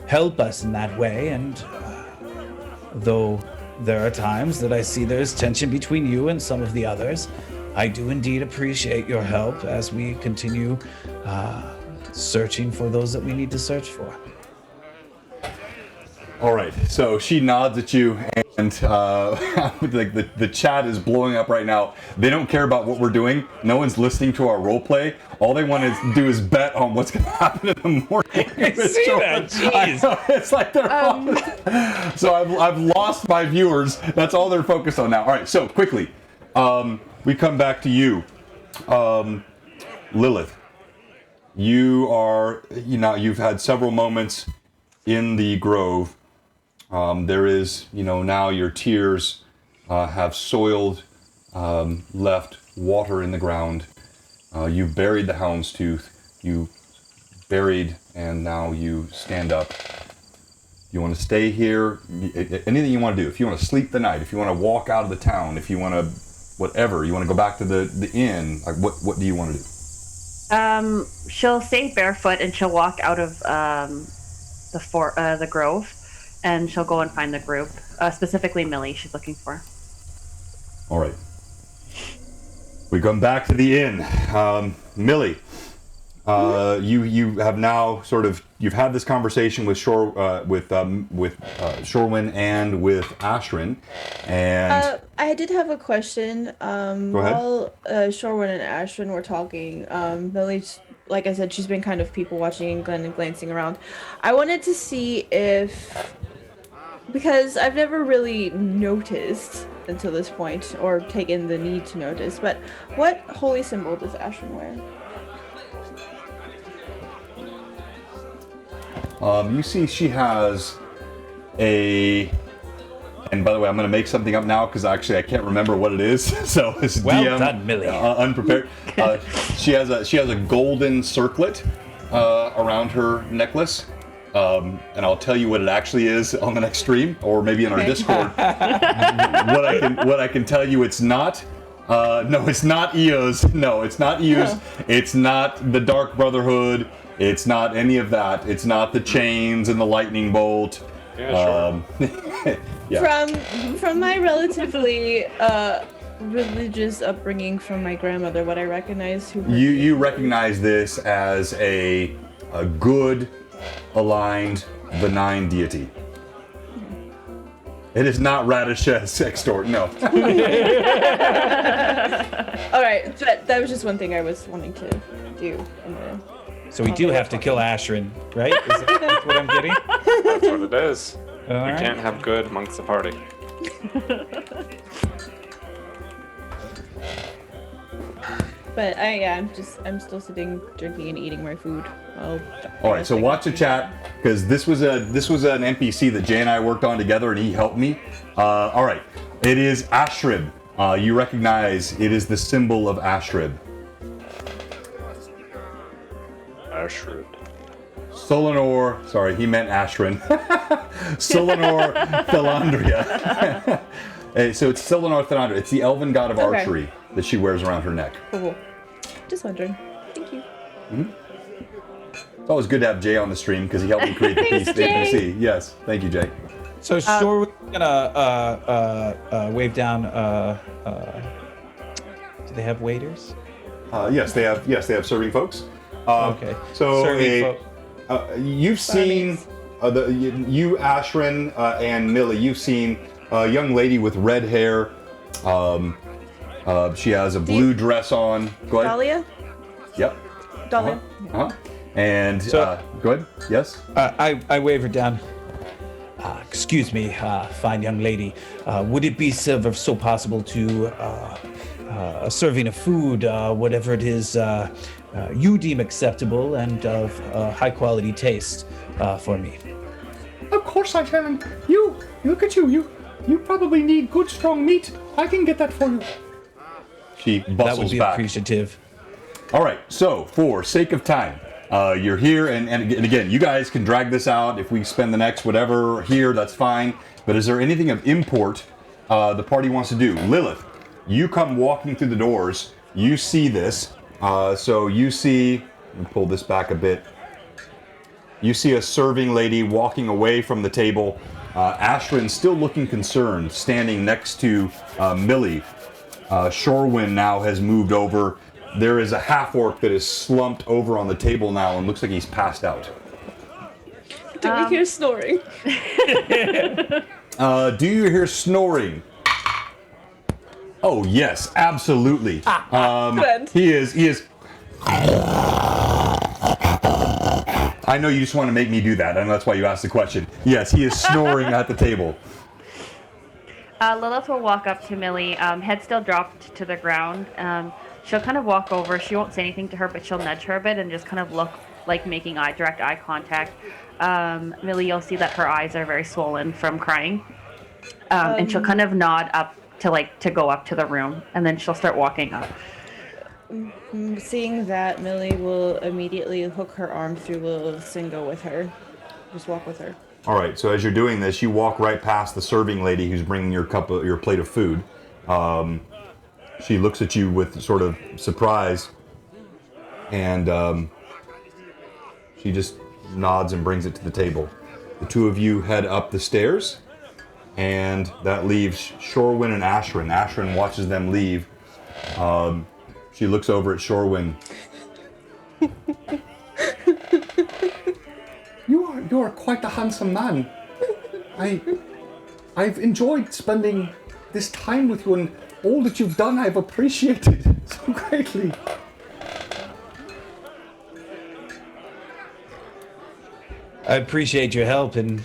help us in that way, and though there are times that I see there's tension between you and some of the others, I do indeed appreciate your help as we continue searching for those that we need to search for. All right, so she nods at you, and like the chat is blowing up right now. They don't care about what we're doing. No one's listening to our role play. All they want to do is bet on what's going to happen in the morning. I see that. Jeez. It's like they're all... So I've lost my viewers. That's all they're focused on now. All right, so quickly, we come back to you, Lilith. You've had several moments in the grove. There is, now your tears have soiled, left water in the ground. You've buried the houndstooth. You buried, and now you stand up. You want to stay here? Anything you want to do. If you want to sleep the night, if you want to walk out of the town, if you want to, whatever, you want to go back to the inn. Like what do you want to do? She'll stay barefoot and she'll walk out of the grove, and she'll go and find the group. Specifically, Millie. She's looking for. All right. We come back to the inn. Millie, you have now you've had this conversation with Shorewin and with Ashrin, and I did have a question. Go ahead. While Shorewin and Ashrin were talking, Millie's, like I said, she's been kind of people watching and glancing around. I wanted to see if, because I've never really noticed until this point, or taken the need to notice, but what holy symbol does Ashrin wear? You see she has and by the way, I'm going to make something up now because actually I can't remember what it is. So it's Well DM, done, Millie. Unprepared. She has a golden circlet around her necklace, and I'll tell you what it actually is on the next stream, or maybe in our Discord. what I can tell you, it's not. No, it's not EOS. No, it's not EOS. No. It's not the Dark Brotherhood. It's not any of that. It's not the chains and the lightning bolt. Yeah, sure. Yeah. From my relatively religious upbringing from my grandmother, what I recognize who You recognize this as a good, aligned, benign deity. It is not Radish's extort, no. All right, but that was just one thing I was wanting to do. So we do have to kill Ashrin, right? Is that what I'm getting? That's what it is. All We right. can't have good amongst the party. But I'm still sitting, drinking, and eating my food. All right, so watch the chat because this was an NPC that Jay and I worked on together, and he helped me. All right, it is Ashrib. You recognize it is the symbol of Ashrib. Ashrid. Solanor, sorry, he meant Ashrin. Solanor Thalandria. So it's Solanor Thalandria. It's the elven god of archery that she wears around her neck. Cool. Just wondering. Thank you. It's always good to have Jay on the stream because he helped me create the NPC. Yes, thank you, Jay. So sure, we're gonna wave down. Do they have waiters? Yes, they have serving folks. Okay. So Serving you've seen you Ashrin and Millie. You've seen a young lady with red hair. She has a blue dress on. Go ahead. Dahlia? Yep. Dahlia. And go ahead. Yes. I wave her down. Excuse me, fine young lady. Would it be so possible to a serving of food, whatever it is you deem acceptable and of high quality taste for me? Of course I can. You look at you. You probably need good strong meat. I can get that for you. She bustles That would be back. appreciative. All right. So for sake of time, you're here, and again, you guys can drag this out. If we spend the next whatever here, that's fine. But is there anything of import the party wants to do? Lilith, you come walking through the doors. You see this. So you see, let me pull this back a bit. You see a serving lady walking away from the table. Ashrin, still looking concerned, standing next to Millie. Shorewin now has moved over. There is a half-orc that is slumped over on the table now and looks like he's passed out. Do we hear snoring? Do you hear snoring? Oh yes, absolutely. Good. He is. I know you just want to make me do that, and that's why you asked the question. Yes, he is snoring at the table. Lilith will walk up to Millie, head still dropped to the ground. She'll kind of walk over. She won't say anything to her, but she'll nudge her a bit and just kind of look like making direct eye contact. Millie, you'll see that her eyes are very swollen from crying. And she'll kind of nod up to go up to the room, and then she'll start walking up. Seeing that, Millie will immediately hook her arm through Lilith's and go with her. Just walk with her. All right. So as you're doing this, you walk right past the serving lady who's bringing your plate of food. She looks at you with sort of surprise. and she just nods and brings it to the table. The two of you head up the stairs, and that leaves Shorewin and Ashrin. Ashrin watches them leave. She looks over at Shorewin. You are quite a handsome man. I've enjoyed spending this time with you, and all that you've done I've appreciated so greatly. I appreciate your help and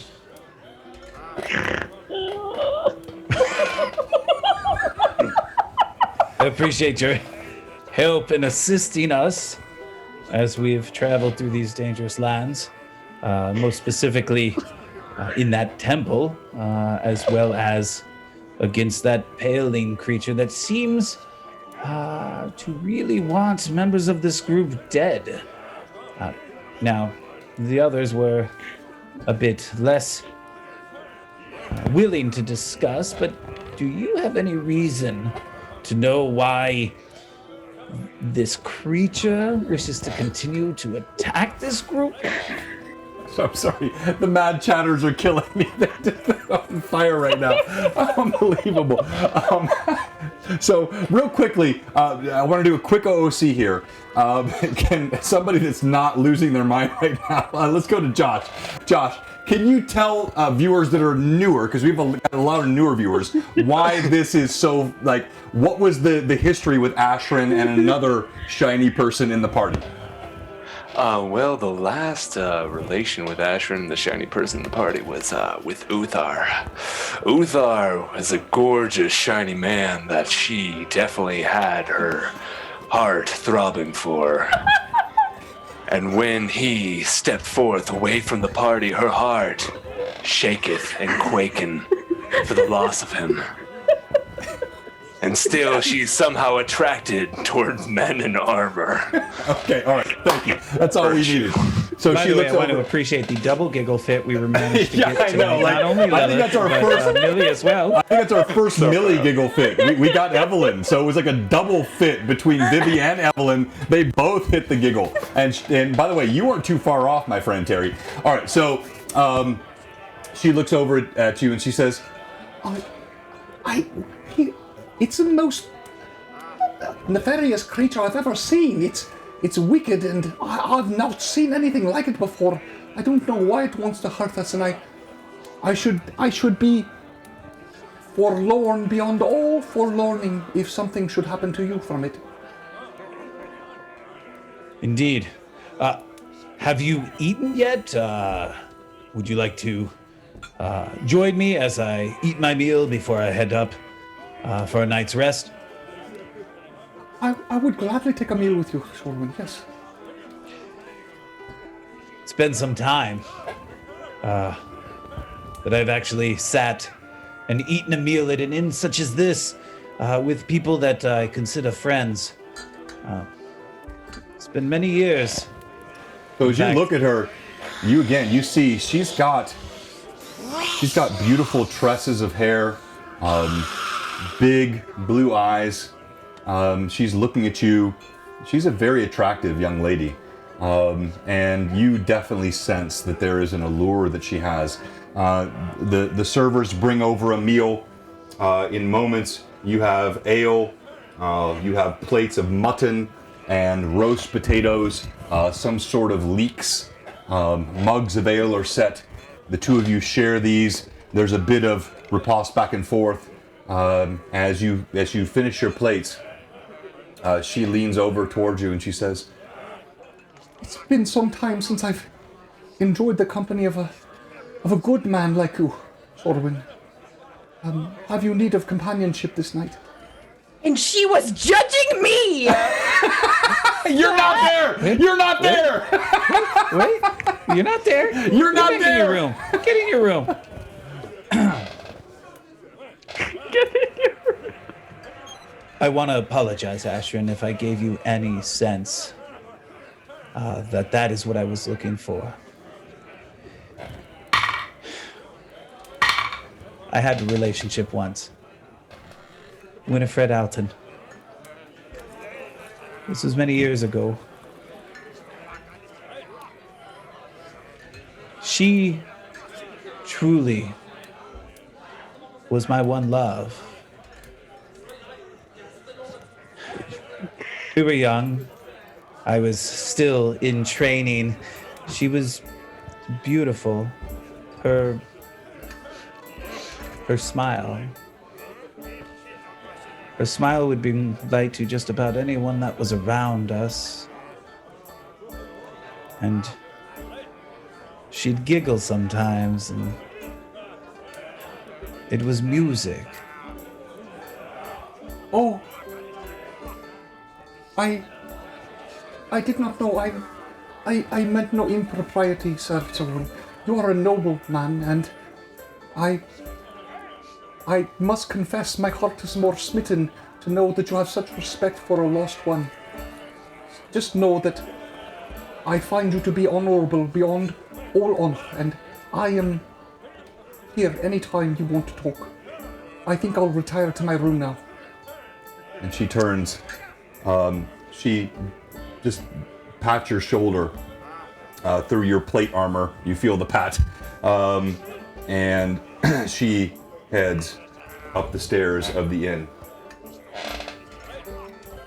I appreciate your help in assisting us as we've traveled through these dangerous lands, most specifically in that temple, as well as against that paling creature that seems to really want members of this group dead. Now, the others were a bit less willing to discuss, but do you have any reason to know why this creature wishes to continue to attack this group? I'm sorry, the mad chatters are killing me. They're on fire right now. Unbelievable. So, real quickly, I want to do a quick OOC here. Can somebody that's not losing their mind right now, let's go to Josh. Josh, can you tell viewers that are newer, because we have a lot of newer viewers, why this is so, like, what was the history with Ashrin and another shiny person in the party? Well, the last relation with Ashrin, the shiny person in the party, was with Uthar. Uthar was a gorgeous, shiny man that she definitely had her heart throbbing for. And when he stepped forth away from the party, her heart shaketh and quaken for the loss of him. And still, she's somehow attracted towards men in armor. Okay, all right, thank you. That's all we needed. So By she the way, looks I want to over. appreciate the double giggle fit we were managed to Yeah, get I to. know, like, Not only I think that's our first- Millie as well. I think that's our first Millie giggle fit. We got Evelyn, so it was like a double fit between Vivi and Evelyn. They both hit the giggle. And by the way, you weren't too far off, my friend Terry. All right, so she looks over at you and she says, It's the most nefarious creature I've ever seen. It's wicked, and I've not seen anything like it before. I don't know why it wants to hurt us, and I should be forlorn beyond all forlorning if something should happen to you from it. Indeed. Have you eaten yet? Would you like to join me as I eat my meal before I head up for a night's rest? I would gladly take a meal with you, Shorewin, yes. It's been some time that I've actually sat and eaten a meal at an inn such as this with people that I consider friends. It's been many years. so as you fact- look at her, you see she's got beautiful tresses of hair, big blue eyes. She's looking at you. She's a very attractive young lady. And you definitely sense that there is an allure that she has. The servers bring over a meal. In moments, you have ale, you have plates of mutton and roast potatoes, some sort of leeks. Mugs of ale are set. The two of you share these. There's a bit of riposte back and forth. As you finish your plates, she leans over towards you and she says, It's been some time since I've enjoyed the company of a good man like you, Shorewin. Have you need of companionship this night? And she was judging me! "You're not there! You're not there! Wait, you're not there? You're not Get in your there!" room. Get in your room. I want to apologize, Ashrin, if I gave you any sense that is what I was looking for. I had a relationship once. Winifred Alton. This was many years ago. She truly was my one love. We were young. I was still in training. She was beautiful. Her smile. Her smile would bring light to just about anyone that was around us. And she'd giggle sometimes, and it was music. Oh, I did not know. I meant no impropriety, Sir Soren. You are a noble man, and I must confess my heart is more smitten to know that you have such respect for a lost one. Just know that I find you to be honorable beyond all honor, and I am here anytime you want to talk. I think I'll retire to my room now. And she turns. She just pats your shoulder through your plate armor. You feel the pat. And she heads up the stairs of the inn.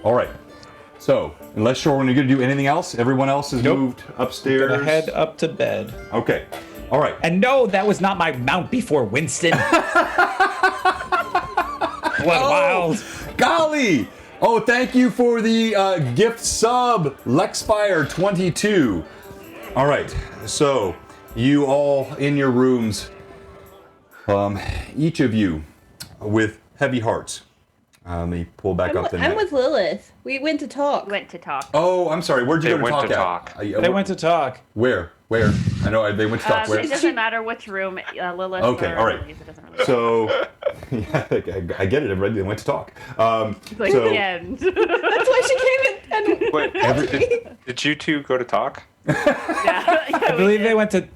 All right. So, unless Shorewin, you're going to do anything else? Everyone else has moved upstairs? Gonna head up to bed. Okay. All right. And no, that was not my mount before Winston. What wild. Golly! Oh, thank you for the gift sub, Lexfire22. All right, so you all in your rooms, each of you with heavy hearts. Let me pull back up the I'm net. with Lilith. We went to talk. We went to talk. Oh, I'm sorry. Where'd you They go to went talk to at? talk. They went to talk. Where? I know they went to talk. Where? It doesn't matter which room, Lilith. Okay, or all right. Louise, it doesn't really So, yeah, I get it. Everybody went to talk. It's like so, the end. That's why she came in and Wait, did you two go to talk? I believe they went to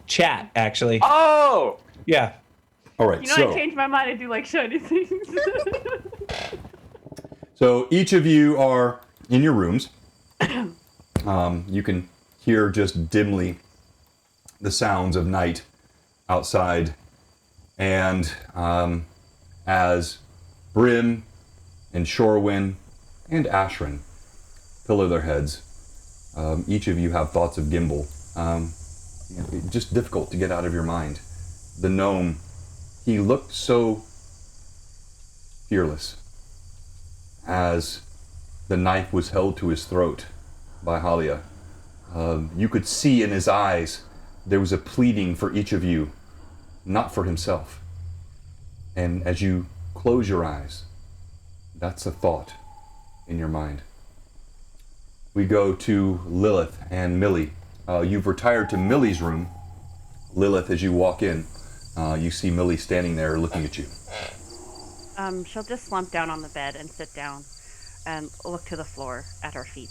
chat, actually. Oh! Yeah. all right. You know, so, I changed my mind. I do like shiny things. So each of you are in your rooms. You can hear just dimly the sounds of night outside. And as Brim and Shorewin and Ashrin pillow their heads, each of you have thoughts of Gimbal. Just difficult to get out of your mind. The gnome, he looked so fearless as the knife was held to his throat by Halia. You could see in his eyes there was a pleading for each of you, not for himself. And as you close your eyes, that's a thought in your mind. We go to Lilith and Millie. You've retired to Millie's room. Lilith, as you walk in, you see Millie standing there looking at you. She'll just slump down on the bed and sit down and look to the floor at her feet.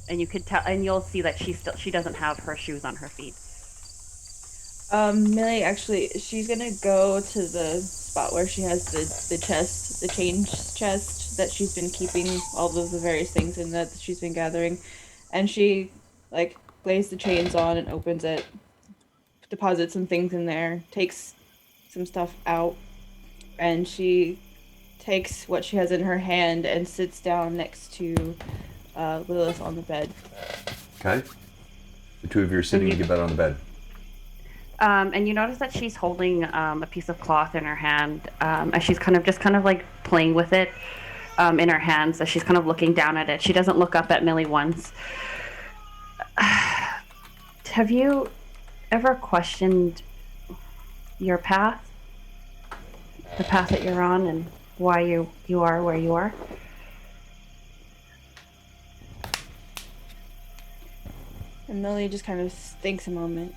And you could tell, and you'll see that she doesn't have her shoes on her feet. Millie, actually, she's gonna go to the spot where she has the chest, the change chest that she's been keeping all of the various things in that she's been gathering. And she, lays the chains on and opens it, deposits some things in there, takes some stuff out, and she takes what she has in her hand and sits down next to Lilith on the bed. Okay? The two of you are sitting together on the bed. And you notice that she's holding a piece of cloth in her hand, and she's kind of playing with it in her hands as she's kind of looking down at it. She doesn't look up at Millie once. Have you ever questioned your path? The path that you're on and why you are where you are? And Millie just kind of thinks a moment.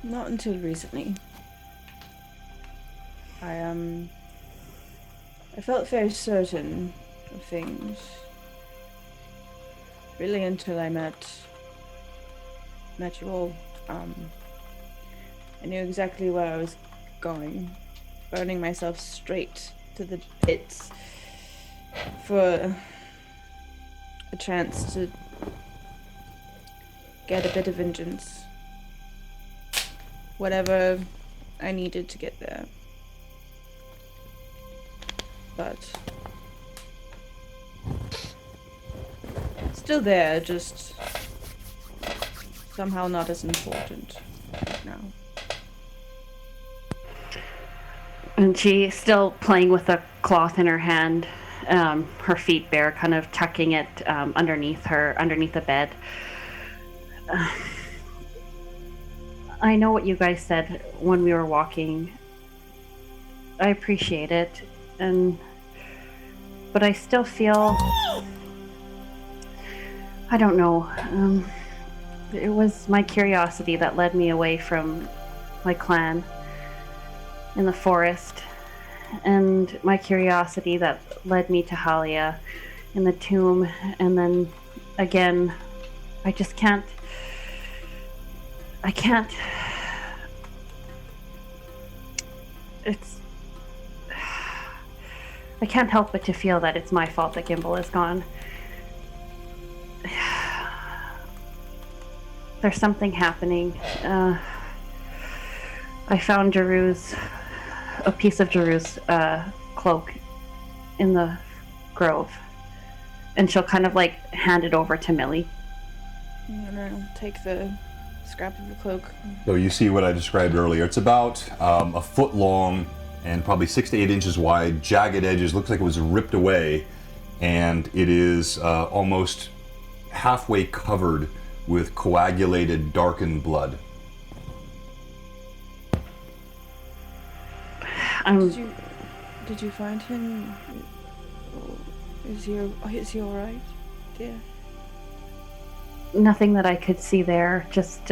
Not until recently. I felt very certain of things. Really until I met you all. I knew exactly where I was going. Burning myself straight to the pits for a chance to get a bit of vengeance. Whatever I needed to get there. But still there, just somehow not as important right now. And she's still playing with the cloth in her hand, her feet bare, kind of tucking it underneath the bed. I know what you guys said when we were walking. I appreciate it, but I still feel, I don't know. It was my curiosity that led me away from my clan in the forest, and my curiosity that led me to Halia in the tomb, and then again, I can't help but to feel that it's my fault that Gimbal is gone. There's something happening. I found a piece of Jeru's cloak in the grove, and she'll kind of like hand it over to Millie. I'm gonna take the scrap of the cloak. So you see what I described earlier. It's about a foot long and probably 6 to 8 inches wide, jagged edges, looks like it was ripped away, and it is almost halfway covered with coagulated, darkened blood. Did you find him? Is he all right? Yeah. Nothing that I could see there, just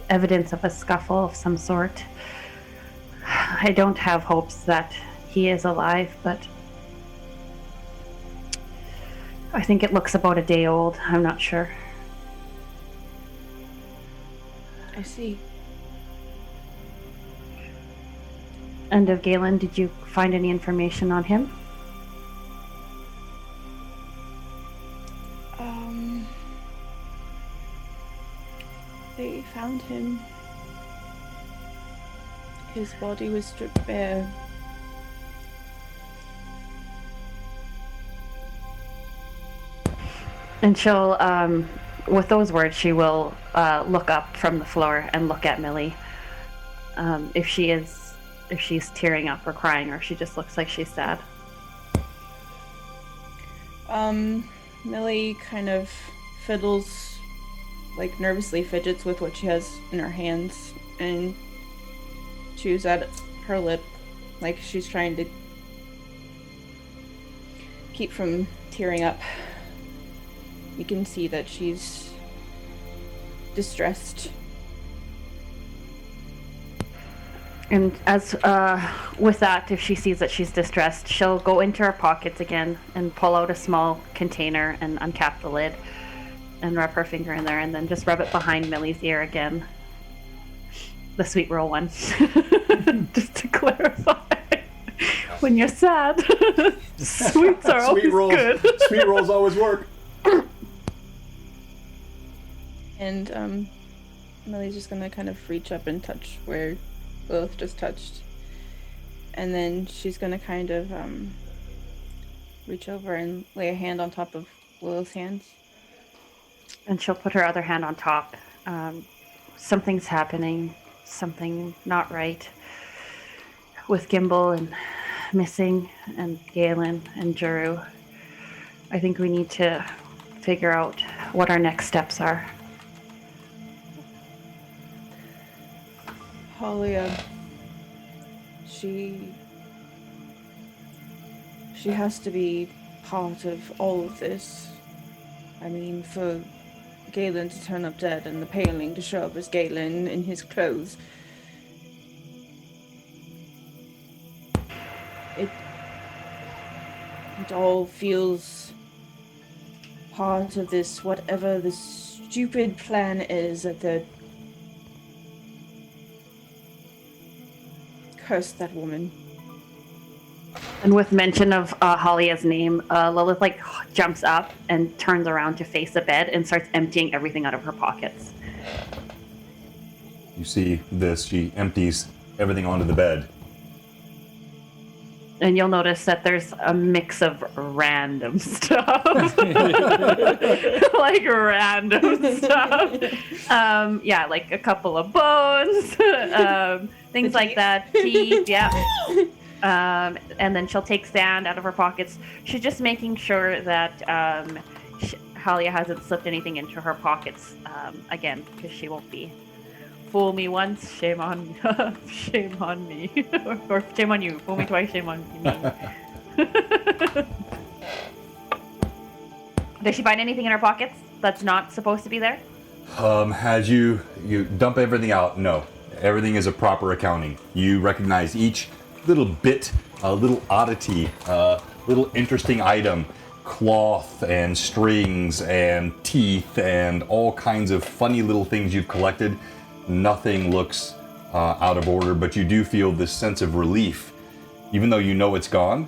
evidence of a scuffle of some sort. I don't have hopes that he is alive, but I think it looks about a day old. I'm not sure. I see. And of Galen, did you find any information on him? They found him. His body was stripped bare. And she'll, with those words, she will look up from the floor and look at Millie. If she's tearing up or crying, or she just looks like she's sad. Millie kind of fiddles, like nervously fidgets with what she has in her hands and chews at her lip, like she's trying to keep from tearing up. You can see that she's distressed. And as with that, if she sees that she's distressed, she'll go into her pockets again and pull out a small container and uncap the lid and rub her finger in there, and then just rub it behind Millie's ear again. The sweet roll one. Just to clarify. When you're sad, sweets are always good. Sweet rolls always work. And Millie's just gonna kind of reach up and touch where Lilith just touched. And then she's gonna kind of reach over and lay a hand on top of Lilith's hands. And she'll put her other hand on top. Something's happening. Something not right. With Gimbal and missing, and Galen and Juru. I think we need to figure out what our next steps are. Halia, she has to be part of all of this. I mean, for Galen to turn up dead and the paling to show up as Galen in his clothes. It all feels part of this, whatever the stupid plan is that they're... Curse that woman. And with mention of Halia's name, Lilith like jumps up and turns around to face the bed and starts emptying everything out of her pockets. You see this, she empties everything onto the bed. And you'll notice that there's a mix of random stuff. Like random stuff. Yeah, like a couple of bones, things like that. Teeth, yeah. And then she'll take sand out of her pockets. She's just making sure that Halia hasn't slipped anything into her pockets again, because she won't be. Fool me once, shame on shame on me. Or shame on you. Fool me twice, shame on me. Does she find anything in her pockets that's not supposed to be there? As you dump everything out, no. Everything is a proper accounting. You recognize each little bit, little oddity, little interesting item, cloth and strings and teeth and all kinds of funny little things you've collected. Nothing looks out of order, but you do feel this sense of relief, even though you know it's gone,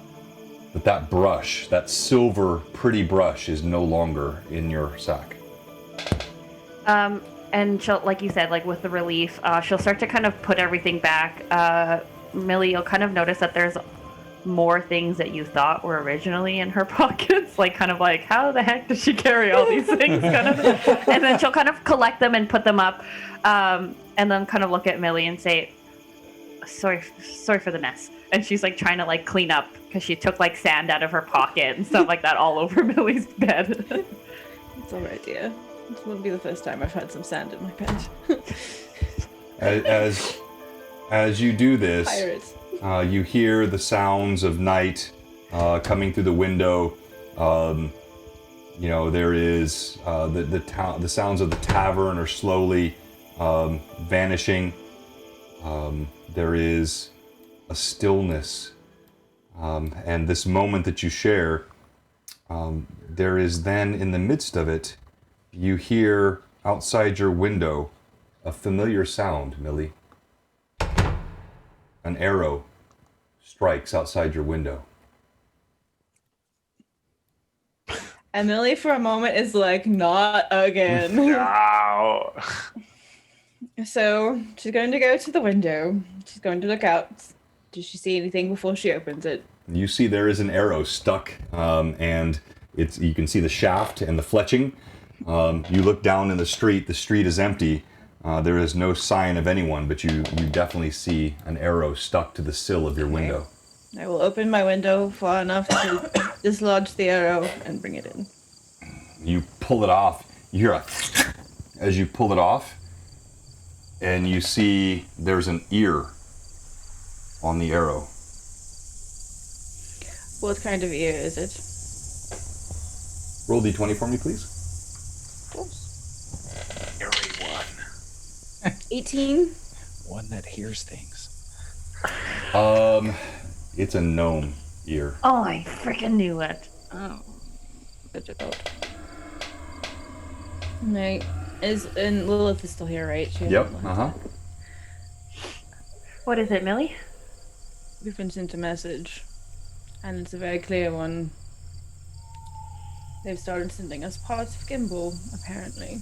that brush, that silver pretty brush, is no longer in your sack. And she'll, like you said, like with the relief, she'll start to kind of put everything back. Millie, you'll kind of notice that there's more things that you thought were originally in her pockets, like kind of like, how the heck does she carry all these things? Kind of, and then she'll kind of collect them and put them up, and then kind of look at Millie and say, sorry for the mess. And she's like trying to like clean up because she took like sand out of her pocket and stuff like that all over Millie's bed. It's alright, dear. This won't be the first time I've had some sand in my bed. As you do this, Pirates. you hear the sounds of night coming through the window. There is the sounds of the tavern are slowly vanishing. There is a stillness, and this moment that you share, there is then in the midst of it, you hear outside your window a familiar sound, Millie. An arrow strikes outside your window. And Millie for a moment is like, not again. Ow. So she's going to go to the window. She's going to look out. Does she see anything before she opens it? You see there is an arrow stuck, and you can see the shaft and the fletching. You look down in the street is empty. There is no sign of anyone, but you definitely see an arrow stuck to the sill of your window. I will open my window far enough to dislodge the arrow and bring it in. You pull it off. You hear as you pull it off, and you see there's an ear on the arrow. What kind of ear is it? Roll d20 for me, please. Of course. Eerie one. 18. One that hears things. It's a gnome ear. Oh, I freaking knew it. Oh. Difficult. Right. And Lilith is still here, right? Yep, What is it, Millie? We've been sent a message, and it's a very clear one. They've started sending us parts of Gimbal, apparently.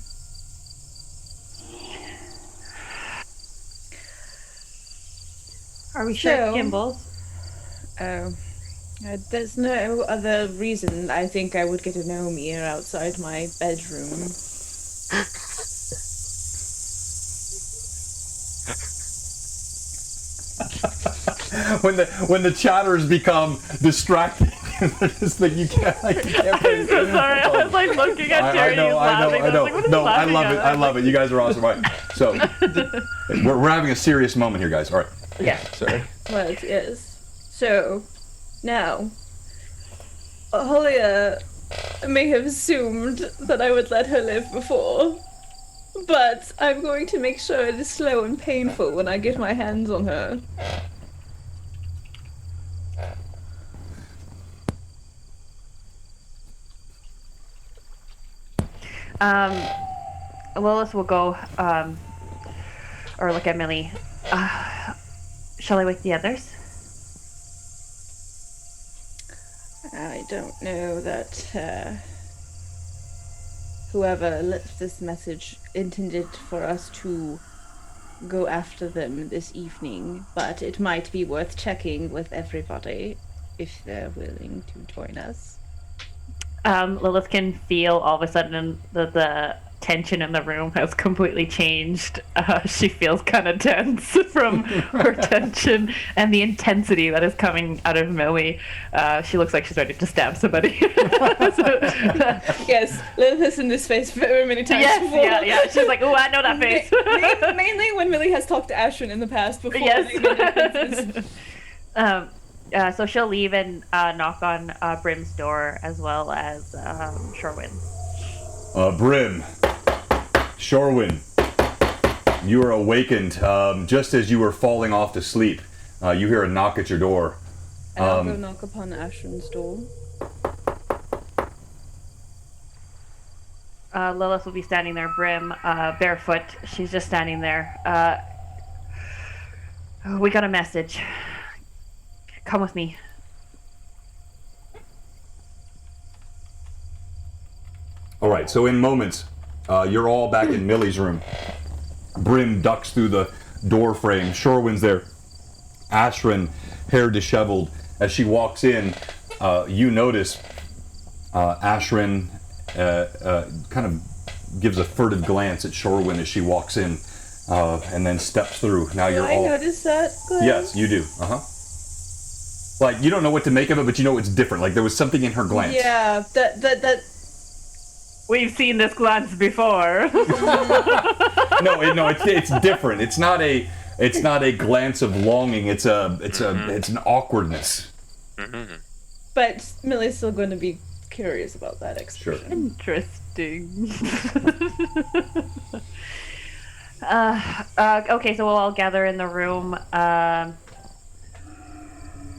Are we sure So- Gimbals? Oh. There's no other reason I think I would get a gnome ear outside my bedroom. When the chatters become distracting, it's like you can't. I'm so sorry. I was like looking at Jerry laughing. I know. was like, what is No, he I laughing love at? it. I love it. You guys are awesome. All right. So we're having a serious moment here, guys. All right. Yeah. Sorry. Well, yes. So, now, Holia may have assumed that I would let her live before, but I'm going to make sure it is slow and painful when I get my hands on her. Lilith will go, or look at Millie. Shall I wake the others? I don't know that whoever left this message intended for us to go after them this evening, but it might be worth checking with everybody if they're willing to join us. Lilith can feel all of a sudden the tension in the room has completely changed. She feels kind of tense from her tension and the intensity that is coming out of Millie. She looks like she's ready to stab somebody. Yes, Lilith has seen this face very many times before. Yeah. She's like, oh, I know that face. Mainly when Millie has talked to Ashwin in the past before. Yes. So she'll leave and knock on Brim's door as well as Shorewin. Brim, Shorewin, you are awakened just as you were falling off to sleep. You hear a knock at your door. I'll go knock upon Ashwin's door. Lilith will be standing there, Brim, barefoot. She's just standing there. We got a message. Come with me. All right, so in moments, you're all back in Millie's room. Brim ducks through the door frame. Shorewin's there. Ashrin, hair disheveled. As she walks in, you notice Ashrin kind of gives a furtive glance at Shorewin as she walks in, and then steps through. Now you're all... notice that? Yes, you do. Like, you don't know what to make of it, but you know it's different. Like, there was something in her glance. Yeah, that... We've seen this glance before. No, it's different. It's not a glance of longing. It's an awkwardness. Mm-hmm. But Millie's still going to be curious about that expression. Interesting. Okay, so we'll all gather in the room.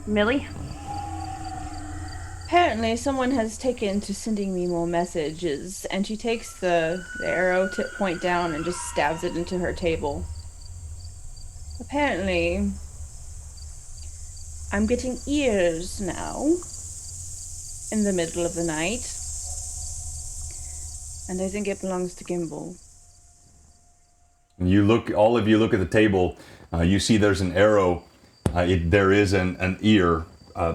Millie? Apparently, someone has taken to sending me more messages, and she takes the arrow tip point down and just stabs it into her table. Apparently, I'm getting ears now in the middle of the night, and I think it belongs to Gimbal. All of you look at the table. You see there's an arrow. There is an ear.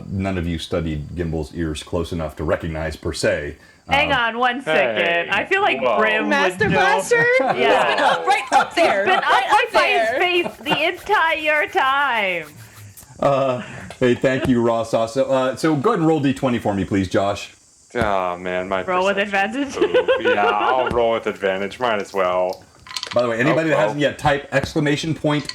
None of you studied Gimbal's ears close enough to recognize per se. Hang on 1 second. Hey, I feel like whoa. Brim Master would know. Blaster? Yeah. Right up there. Been Right up by his face the entire time. Hey, thank you, Ross. So go ahead and roll d20 for me, please, Josh. Oh man, my Roll with perception. advantage. Ooh, yeah, I'll roll with advantage. Might as well. By the way, anybody that Oh. hasn't yet, type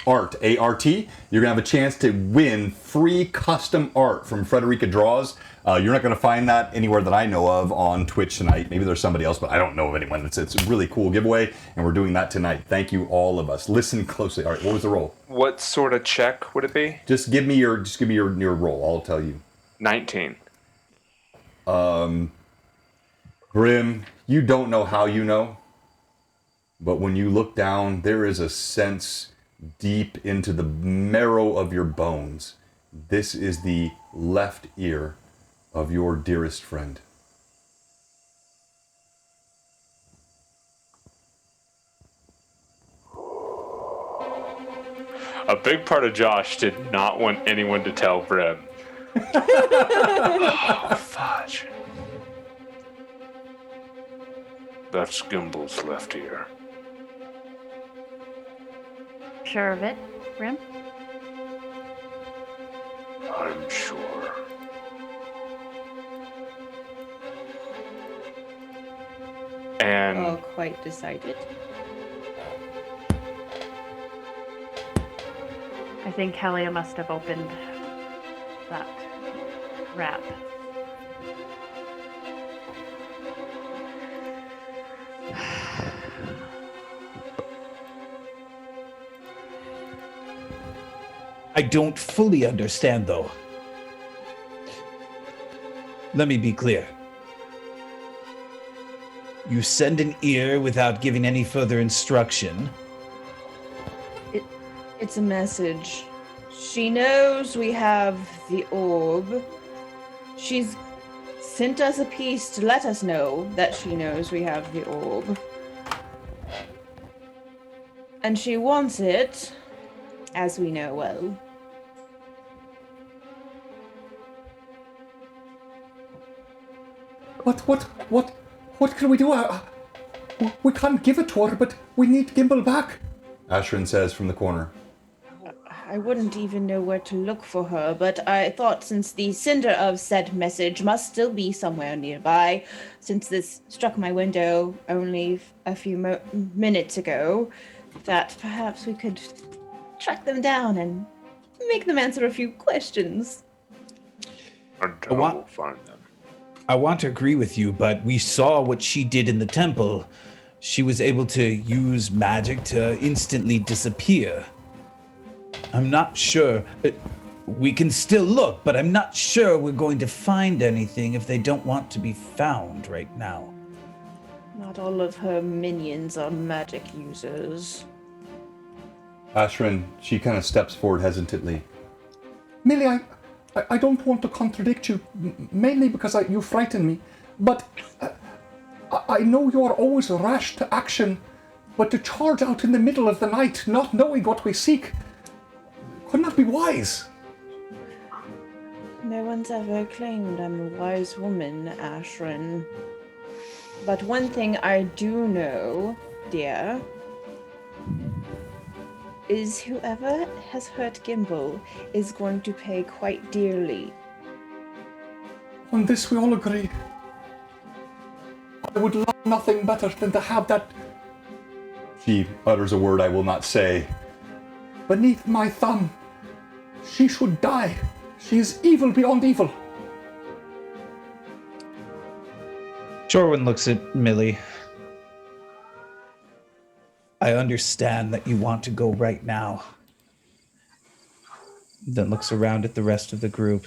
!art, A-R-T. You're going to have a chance to win free custom art from Frederica Draws. You're not going to find that anywhere that I know of on Twitch tonight. Maybe there's somebody else, but I don't know of anyone. It's a really cool giveaway, and we're doing that tonight. Thank you, all of us. Listen closely. All right, what was the roll? What sort of check would it be? Just give me your roll. I'll tell you. 19. Grim, you don't know how you know, but when you look down, there is a sense deep into the marrow of your bones. This is the left ear of your dearest friend. A big part of Josh did not want anyone to tell Brim. Oh, fudge. That's Gimbal's left ear. Sure of it, Brim? I'm sure. And Oh, quite decided. I think Helia must have opened that wrap. I don't fully understand, though. Let me be clear. You send an ear without giving any further instruction. It's a message. She knows we have the orb. She's sent us a piece to let us know that she knows we have the orb. And she wants it, as we know well. What can we do? We can't give it to her, but we need Gimbal back. Ashrin says from the corner. I wouldn't even know where to look for her, but I thought since the sender of said message must still be somewhere nearby, since this struck my window only a few minutes ago, that perhaps we could track them down and make them answer a few questions. Until we'll find them. I want to agree with you, but we saw what she did in the temple. She was able to use magic to instantly disappear. I'm not sure. We can still look, but I'm not sure we're going to find anything if they don't want to be found right now. Not all of her minions are magic users. Ashrin, she kind of steps forward hesitantly. Millie, I don't want to contradict you, mainly because you frighten me, but I know you are always rash to action, but to charge out in the middle of the night, not knowing what we seek, could not be wise. No one's ever claimed I'm a wise woman, Ashrin. But one thing I do know, dear, is whoever has hurt Gimbal is going to pay quite dearly. On this we all agree. I would love nothing better than to have that She utters a word I will not say. beneath my thumb. She should die. She is evil beyond evil. Jorwin looks at Millie. I understand that you want to go right now. Then looks around at the rest of the group.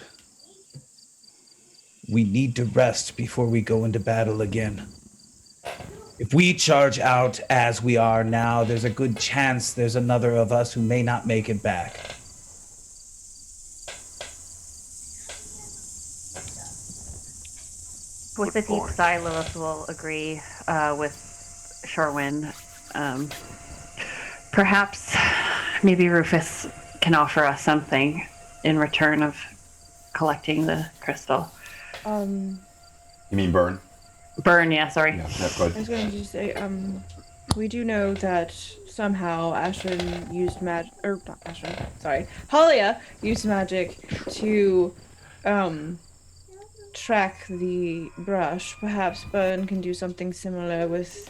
We need to rest before we go into battle again. If we charge out as we are now, there's a good chance there's another of us who may not make it back. With a deep sigh, Lilith will agree with Shorewin. Perhaps maybe Rufus can offer us something in return of collecting the crystal. You mean Burn? Burn, yeah, sorry. Yeah, go I ahead. was going to say, we do know that somehow Ashrin used magic, or not Ashrin, sorry, Halia used magic to, track the brush. Perhaps Burn can do something similar with...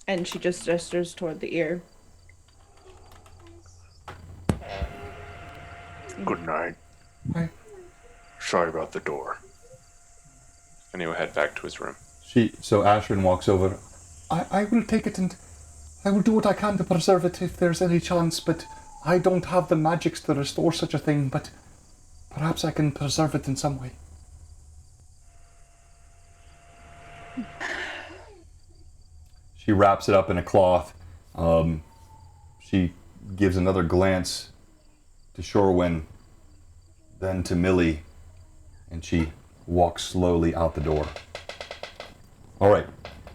And she just gestures toward the ear. Good night. Hi. Sorry about the door. And he will head back to his room. So Ashrin walks over. I will take it and I will do what I can to preserve it if there's any chance, but I don't have the magics to restore such a thing, but perhaps I can preserve it in some way. She wraps it up in a cloth. She gives another glance to Shorewin, then to Millie, and she walks slowly out the door. All right,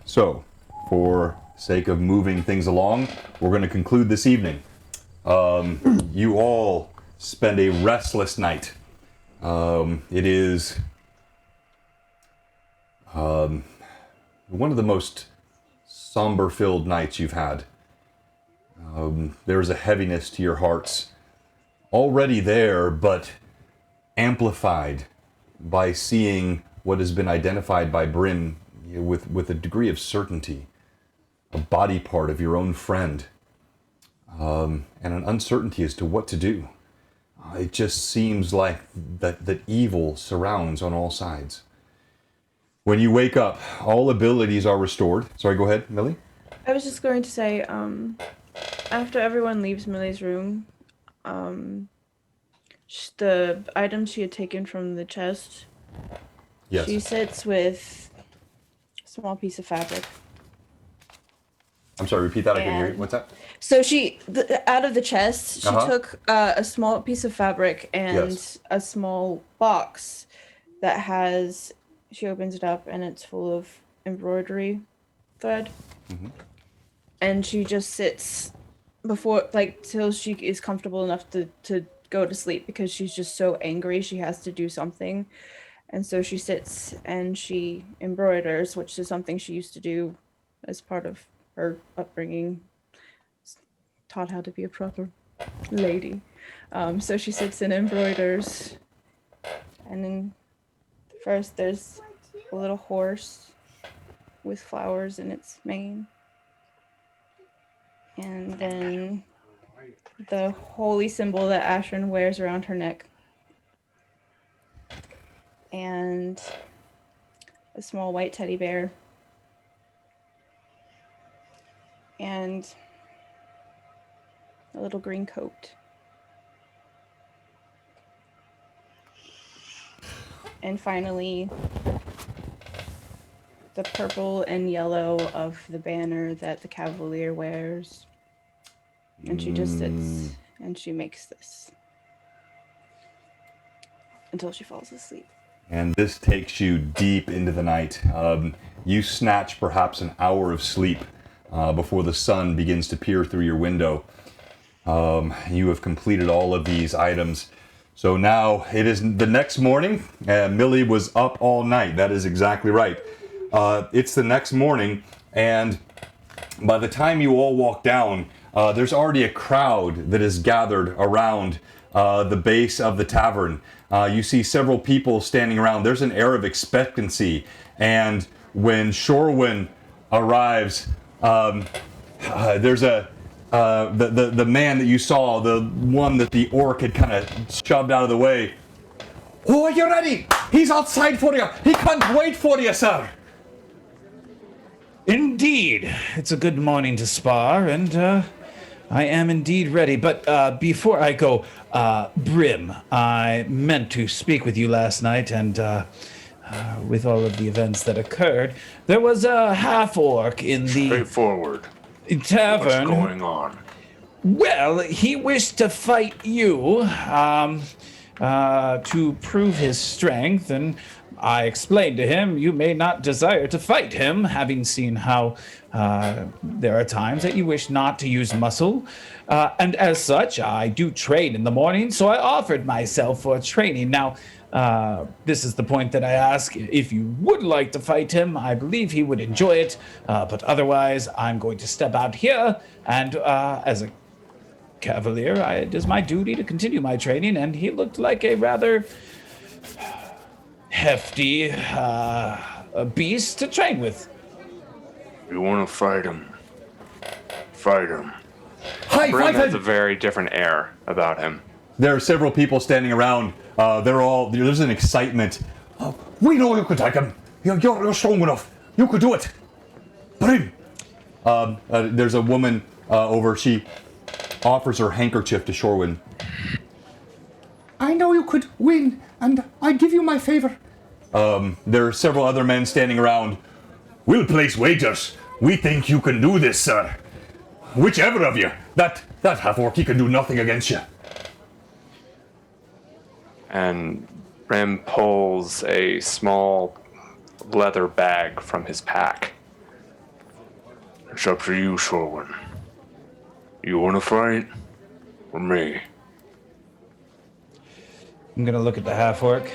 so for sake of moving things along, we're going to conclude this evening. You all spend a restless night. It is one of the most somber-filled nights you've had. There's a heaviness to your hearts already there, but amplified by seeing what has been identified by Bryn with a degree of certainty, a body part of your own friend, and an uncertainty as to what to do. It just seems like that evil surrounds on all sides. When you wake up, all abilities are restored. Sorry, go ahead, Millie. I was just going to say, after everyone leaves Millie's room, the items she had taken from the chest, Yes. she sits with a small piece of fabric. I'm sorry, repeat that. I couldn't hear you. And- What's that? So out of the chest, she Uh-huh. took a small piece of fabric and Yes. a small box that has. She opens it up and it's full of embroidery thread. And she just sits before, like, till she is comfortable enough to go to sleep because she's just so angry. She has to do something. And so she sits and she embroiders, which is something she used to do as part of her upbringing. Taught how to be a proper lady. So she sits and embroiders. And then first there's a little horse with flowers in its mane. And then the holy symbol that Ashrin wears around her neck. And a small white teddy bear. And a little green coat. And finally, the purple and yellow of the banner that the Cavalier wears. And she just sits and she makes this until she falls asleep. And this takes you deep into the night. You snatch perhaps an hour of sleep before the sun begins to peer through your window. You have completed all of these items. So now it is the next morning. Millie was up all night. That is exactly right. It's the next morning, and by the time you all walk down, there's already a crowd that is gathered around the base of the tavern. You see several people standing around. There's an air of expectancy, and when Shorwin arrives, there's the man that you saw, the one that the orc had kind of shoved out of the way. Oh, are you ready? He's outside for you. He can't wait for you, sir. Indeed. It's a good morning to spar, and I am indeed ready. But before I go, Brim, I meant to speak with you last night, and with all of the events that occurred, there was a half-orc in the Straightforward. tavern. What's going on? Well, he wished to fight you to prove his strength, and I explained to him you may not desire to fight him, having seen how there are times that you wish not to use muscle. And as such, I do train in the morning, so I offered myself for training. Now, this is the point that I ask. If you would like to fight him, I believe he would enjoy it. But otherwise, I'm going to step out here, and as a cavalier, it is my duty to continue my training, and he looked like a rather hefty beast to train with. You want to fight him? Fight him. Brim has a very different air about him. There are several people standing around. There's an excitement. Oh, we know you could take him. You're strong enough. You could do it. Brim. There's a woman over. She offers her handkerchief to Shorwin. I know you could win, and I'd give you my favor. There are several other men standing around. We'll place wagers. We think you can do this, sir. Whichever of you. That half-orc, he can do nothing against you. And Brim pulls a small leather bag from his pack. It's up to you, Shorwin. You want to fight? Or me? I'm gonna look at the half-orc.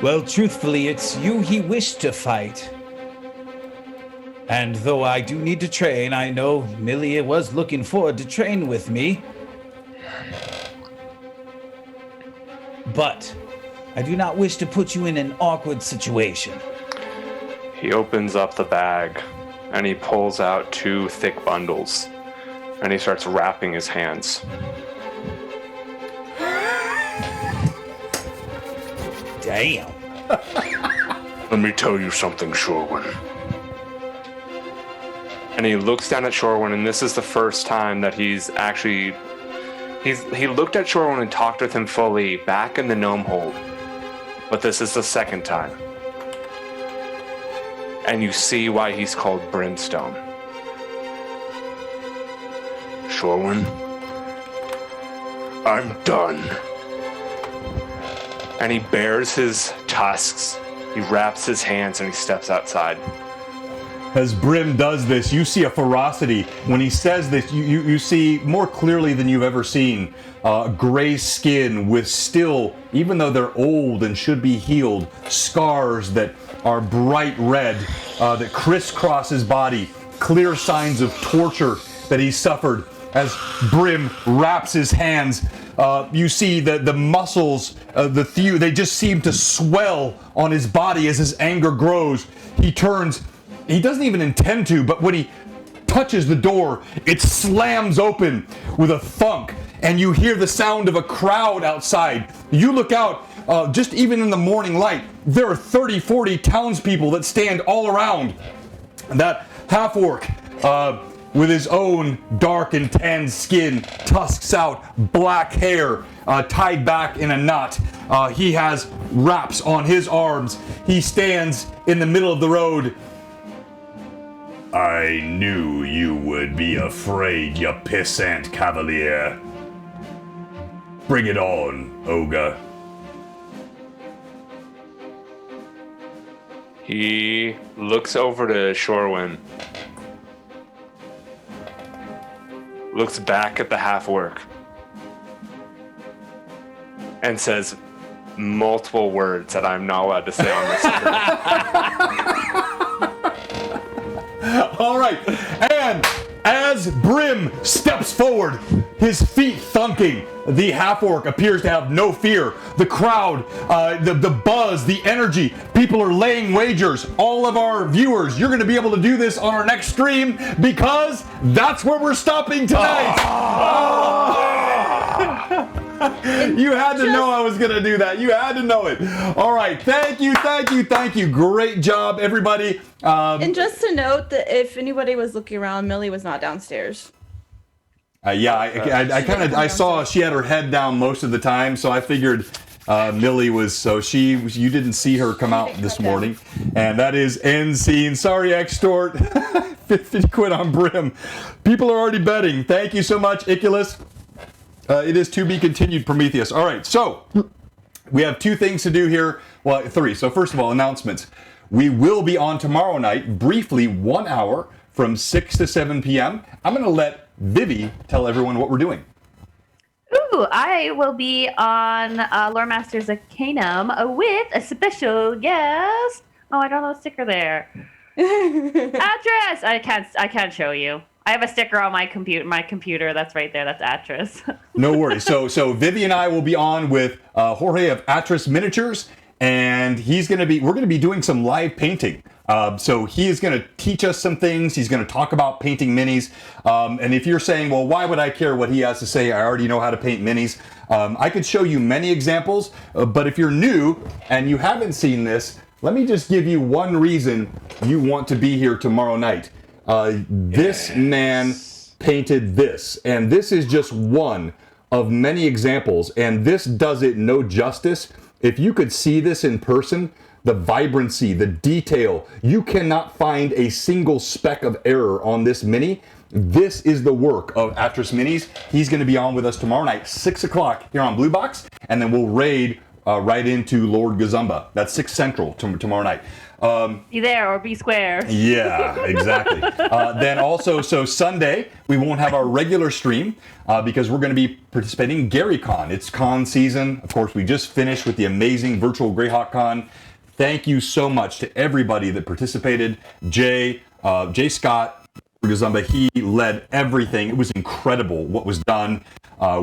Well, truthfully, it's you he wished to fight. And though I do need to train, I know Millie was looking forward to train with me. But I do not wish to put you in an awkward situation. He opens up the bag, and he pulls out 2 thick bundles, and he starts wrapping his hands. Damn. Let me tell you something, Shorwin. And he looks down at Shorwin, and this is the first time that he's actually... He looked at Shorwin and talked with him fully back in the gnome hold. But this is the second time. And you see why he's called Brimstone. Shorwin, I'm done. And he bares his tusks, he wraps his hands, and he steps outside. As Brim does this, you see a ferocity. When he says this, you see more clearly than you've ever seen. Gray skin with still, even though they're old and should be healed, scars that are bright red that crisscross his body. Clear signs of torture that he suffered. As Brim wraps his hands, you see the muscles, they just seem to swell on his body as his anger grows. He turns. He doesn't even intend to, but when he touches the door, it slams open with a thunk, and you hear the sound of a crowd outside. You look out, just even in the morning light, there are 30, 40 townspeople that stand all around. That half-orc, with his own dark and tan skin, tusks out, black hair, tied back in a knot. He has wraps on his arms. He stands in the middle of the road. I knew you would be afraid, you pissant cavalier. Bring it on, ogre. He looks over to Shorewin, looks back at the half-orc, and says multiple words that I'm not allowed to say on this stream. All right, and as Brim steps forward, his feet thunking, the half-orc appears to have no fear. The crowd, the buzz, the energy, people are laying wagers. All of our viewers, you're going to be able to do this on our next stream because that's where we're stopping tonight. You had to know I was going to do that. You had to know it. All right. Thank you. Great job, everybody. And just to note that if anybody was looking around, Millie was not downstairs. I saw she had her head down most of the time, so I figured Millie was, you didn't see her come out this morning. And that is end scene. Sorry, Extort. 50 quid on Brim. People are already betting. Thank you so much, Iculus. It is to be continued, Prometheus. All right, so we have two things to do here. Well, three. So first of all, announcements. We will be on tomorrow night, briefly 1 hour from 6 to 7 p.m. I'm going to let Vivi tell everyone what we're doing. Ooh, I will be on Lore Masters Arcanum with a special guest. Oh, I don't know the sticker there. Address. I can't show you. I have a sticker on my computer. That's right there. That's Atris. No worries. So Vivi and I will be on with Jorge of Atris Miniatures, and we're going to be doing some live painting. So he is going to teach us some things. He's going to talk about painting minis. And if you're saying, well, why would I care what he has to say? I already know how to paint minis. I could show you many examples, but if you're new and you haven't seen this, let me just give you one reason you want to be here tomorrow night. This man painted this, and this is just one of many examples, and this does it no justice. If you could see this in person, the vibrancy, the detail, you cannot find a single speck of error on this mini. This is the work of Atris Minis. He's going to be on with us tomorrow night, 6 o'clock here on Blue Box, and then we'll raid right into Lord Gazumba. That's 6 Central tomorrow night. Be there or be square. Yeah, exactly. Then also, so Sunday, we won't have our regular stream because we're going to be participating in GaryCon. It's con season. Of course, we just finished with the amazing virtual Greyhawk Con. Thank you so much to everybody that participated. Jay Scott, Gazumba, he led everything. It was incredible what was done.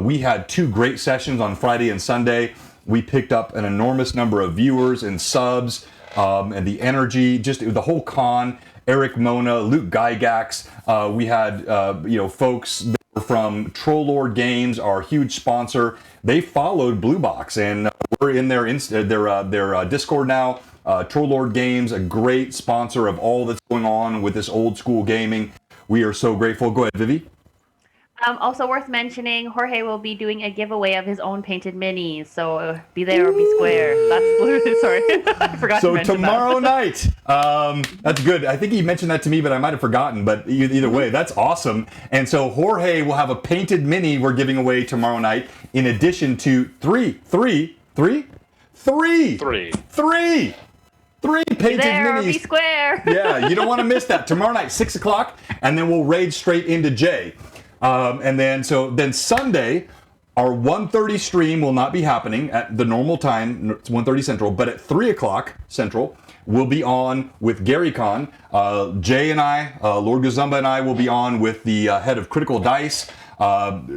We had 2 great sessions on Friday and Sunday. We picked up an enormous number of viewers and subs. And the energy, just the whole con, Eric Mona, Luke Gygax, we had, folks that were from Troll Lord Games, our huge sponsor. They followed Blue Box, and we're in their Discord now. Troll Lord Games, a great sponsor of all that's going on with this old school gaming. We are so grateful. Go ahead, Vivi. Also worth mentioning, Jorge will be doing a giveaway of his own painted minis, so be there or be square. That's literally, sorry, I forgot to mention tomorrow night, that's good. I think he mentioned that to me, but I might have forgotten, but either way, that's awesome. And so Jorge will have a painted mini we're giving away tomorrow night, in addition to three Three. Three. Painted There, minis. be square. Yeah, you don't want to miss that. Tomorrow night, 6 o'clock, and then we'll raid straight into J. And then Sunday, our 1:30 stream will not be happening at the normal time. It's 1:30 Central, but at 3 o'clock Central, we'll be on with Gary Con. Jay and I, Lord Gazumba and I will be on with the head of Critical Dice.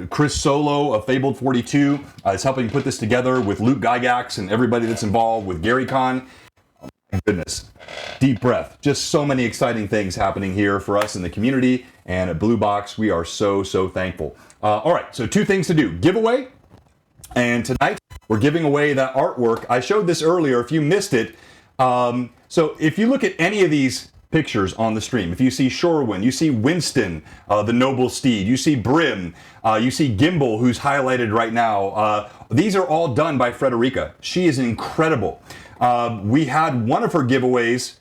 Chris Solo of Fabled 42 is helping put this together with Luke Gygax and everybody that's involved with Gary Con. Goodness, deep breath. Just so many exciting things happening here for us in the community, and at Blue Box we are so thankful. All right, so 2 things to do: giveaway, and tonight we're giving away that artwork. I showed this earlier if you missed it. So if you look at any of these pictures on the stream, if you see Shorewin, you see Winston, the noble steed, you see Brim, you see Gimbal, who's highlighted right now. These are all done by Frederica. She is incredible. We had one of her giveaways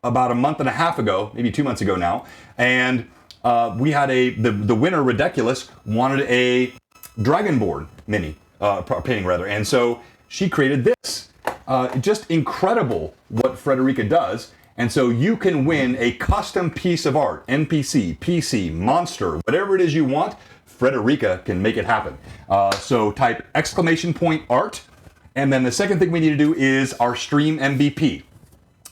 about a month and a half ago, maybe 2 months ago now, and we had the winner, Ridiculous, wanted a Dragonborn mini painting rather, and so she created this. Just incredible what Frederica does, and so you can win a custom piece of art, NPC, PC, monster, whatever it is you want. Frederica can make it happen. So type !art. And then the second thing we need to do is our stream MVP.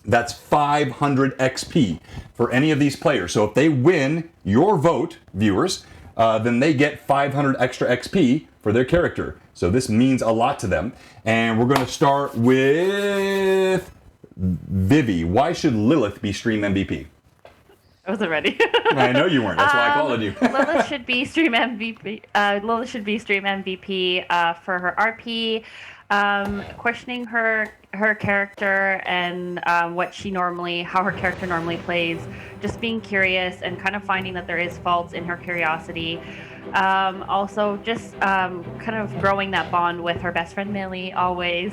That's 500 XP for any of these players. So if they win your vote, viewers, then they get 500 extra XP for their character. So this means a lot to them. And we're going to start with Vivi. Why should Lilith be stream MVP? I wasn't ready. I know you weren't. That's why I called you. Lilith should be stream MVP. Lilith should be stream MVP for her RP. Questioning her character and how her character normally plays, just being curious and kind of finding that there is faults in her curiosity. Also just kind of growing that bond with her best friend Millie, always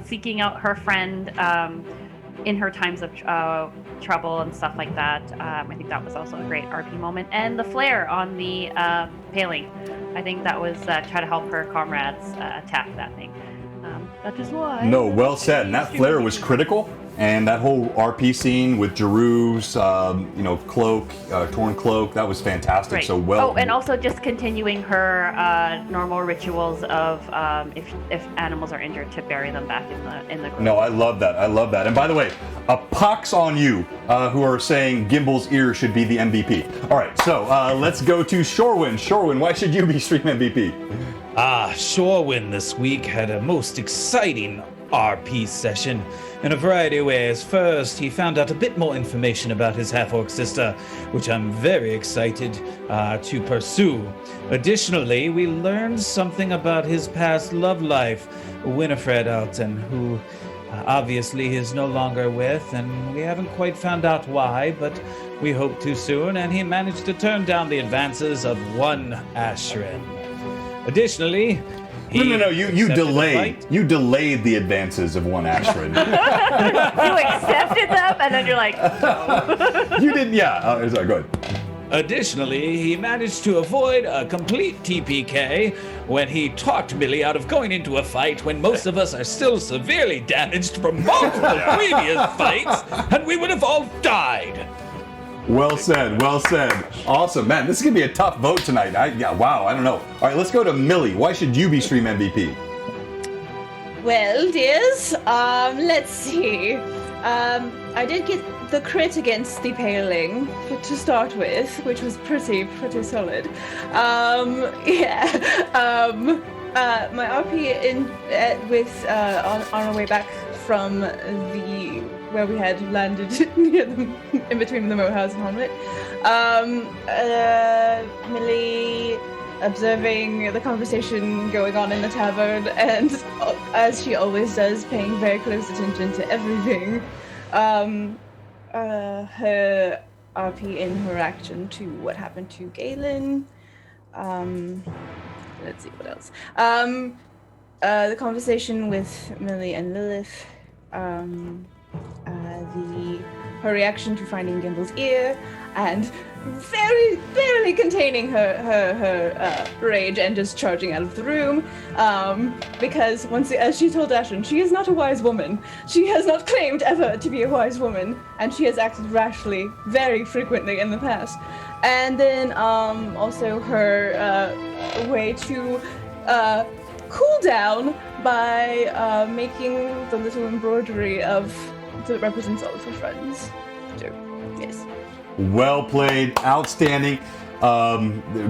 seeking out her friend in her times of trouble and stuff like that. I think that was also a great RP moment. And the flare on the paling, I think that was try to help her comrades attack that thing. That is why. No, well said. And that flare was critical. And that whole RP scene with Jeru's, cloak, torn cloak, that was fantastic. Right. So well. Oh, and also just continuing her normal rituals of if animals are injured to bury them back in the ground. No, I love that. And by the way, a pox on you who are saying Gimbal's ear should be the MVP. All right, so let's go to Shorewin. Shorewin, why should you be stream MVP? Shorewin this week had a most exciting RP session in a variety of ways. First, he found out a bit more information about his half-orc sister, which I'm very excited to pursue. Additionally, we learned something about his past love life, Winifred Alton, who obviously he is no longer with, and we haven't quite found out why, but we hope to soon, and he managed to turn down the advances of one Ashrin. Additionally, No, you delayed. You delayed the advances of one Ashrin. You accepted them, and then you're like, no. You didn't, yeah. Sorry, go ahead. Additionally, he managed to avoid a complete TPK when he talked Millie out of going into a fight when most of us are still severely damaged from multiple previous fights, and we would have all died. Well said. Awesome, man. This is gonna be a tough vote tonight. Wow, I don't know. All right, let's go to Millie. Why should you be stream MVP? Well, dears, let's see. I did get the crit against the paling to start with, which was pretty solid. My RP on our way back from where we had landed in between the Moat House and Hamlet. Millie observing the conversation going on in the tavern, and as she always does, paying very close attention to everything. Her RP in her reaction to what happened to Galen. Let's see what else. The conversation with Millie and Lilith. The her reaction to finding Gimble's ear, and very barely containing her rage and just charging out of the room. Because as she told Ashton, she is not a wise woman. She has not claimed ever to be a wise woman, and she has acted rashly very frequently in the past. And then also her way to cool down by making the little embroidery that represents all of her friends. So, yes. Well played, outstanding.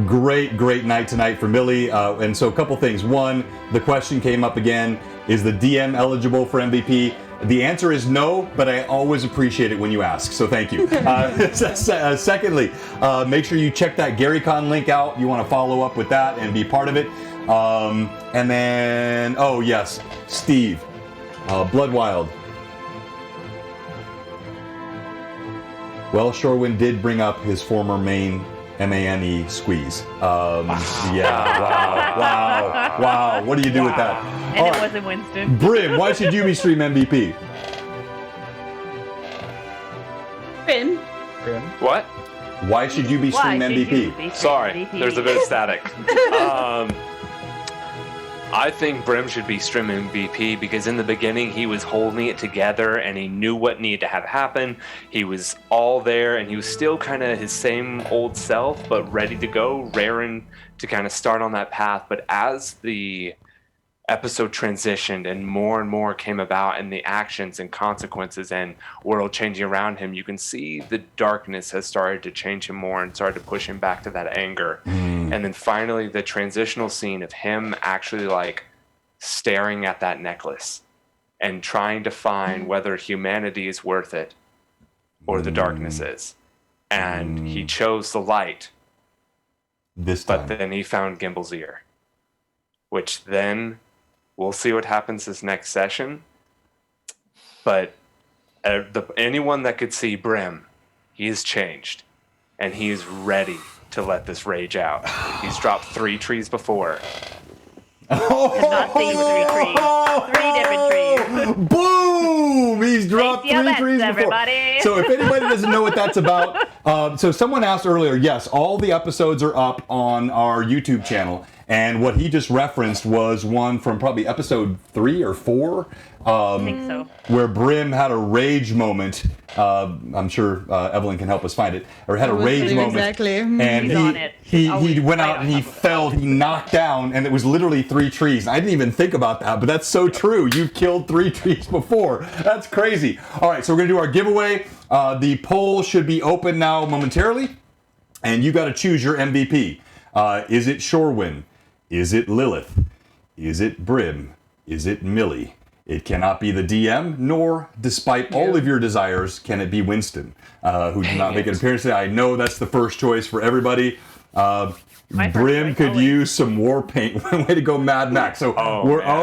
Great night tonight for Millie. And so a couple things. One, the question came up again, is the DM eligible for MVP? The answer is no, but I always appreciate it when you ask, so thank you. Secondly, make sure you check that GaryCon link out. You want to follow up with that and be part of it. And then, oh yes, Steve, Bloodwild. Well, Shorewind did bring up his former main MANE squeeze. Yeah, wow. What do you do with that? And all it wasn't Winston. Brim, why should you be stream MVP? Brim. What? Why should you be stream MVP? Sorry, there's a bit of static. I think Brim should be stream MVP because in the beginning he was holding it together and he knew what needed to have happen. He was all there and he was still kind of his same old self, but ready to go, raring to kind of start on that path. But as the episode transitioned and more came about, and the actions and consequences and world changing around him, you can see the darkness has started to change him more and started to push him back to that anger. And then finally the transitional scene of him actually like staring at that necklace and trying to find whether humanity is worth it or the darkness is. And he chose the light this time. But then he found Gimble's ear, which then we'll see what happens this next session. But anyone that could see Brim, he's changed. And he's ready to let this rage out. He's dropped 3 trees before. Not see 3 trees. 3 different trees. Boom! He's dropped 3 trees before. Everybody. So if anybody doesn't know what that's about, so someone asked earlier, yes, all the episodes are up on our YouTube channel. And what he just referenced was one from probably episode 3 or 4. I think so. Where Brim had a rage moment. I'm sure Evelyn can help us find it. Or had a rage moment. Exactly. And he went out and he fell, he knocked down, and it was literally 3 trees. I didn't even think about that, but that's so true. You've killed 3 trees before. That's crazy. All right, so we're going to do our giveaway. The poll should be open now momentarily. And you got to choose your MVP. Is it Shorewind? Is it Lilith? Is it Brim? Is it Millie? It cannot be the DM, nor, despite all of your desires, can it be Winston, who did not make an appearance today. I know that's the first choice for everybody. Brim could use some war paint. Way to go, Mad Max. So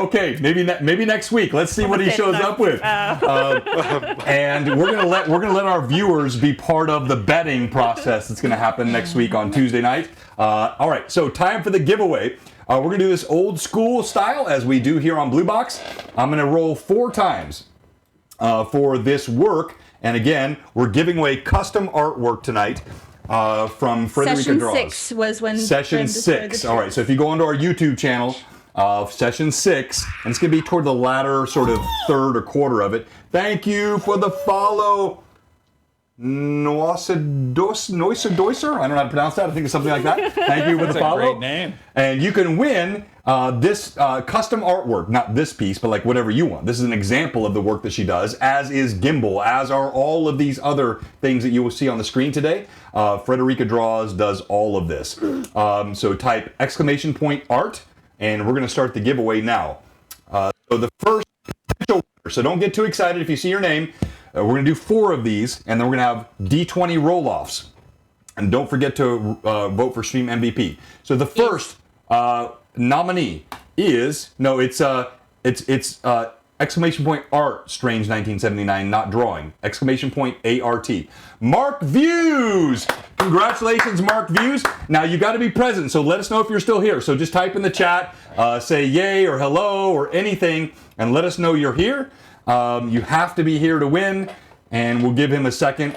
okay. Maybe next week. Let's see what he shows up with. And we're gonna let our viewers be part of the betting process that's gonna happen next week on Tuesday night. All right. So time for the giveaway. We're going to do this old school style as we do here on Blue Box. I'm going to roll 4 times for this work. And again, we're giving away custom artwork tonight from Frederica Draws. Session 6 was when... Session 6. All right, so if you go onto our YouTube channel, Session 6, and it's going to be toward the latter sort of third or quarter of it. Thank you for the follow. Noiser? I don't know how to pronounce that. I think it's something like that. Thank you for the follow. That's a great name. And you can win this custom artwork. Not this piece, but like whatever you want. This is an example of the work that she does, as is Gimbal, as are all of these other things that you will see on the screen today. Frederica Draws does all of this. So type !art, and we're going to start the giveaway now. So the first potential winner, so don't get too excited if you see your name. We're going to do 4 of these, and then we're going to have D20 roll-offs. And don't forget to vote for Stream MVP. So the first nominee is, !art, Strange 1979, not drawing. !ART. Mark Views! Congratulations, Mark Views. Now, you got to be present, so let us know if you're still here. So just type in the chat, say yay or hello or anything, and let us know you're here. You have to be here to win, and we'll give him a second.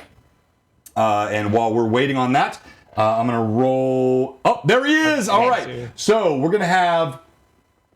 And while we're waiting on that, I'm going to roll. Oh, there he is. All right. So we're going to have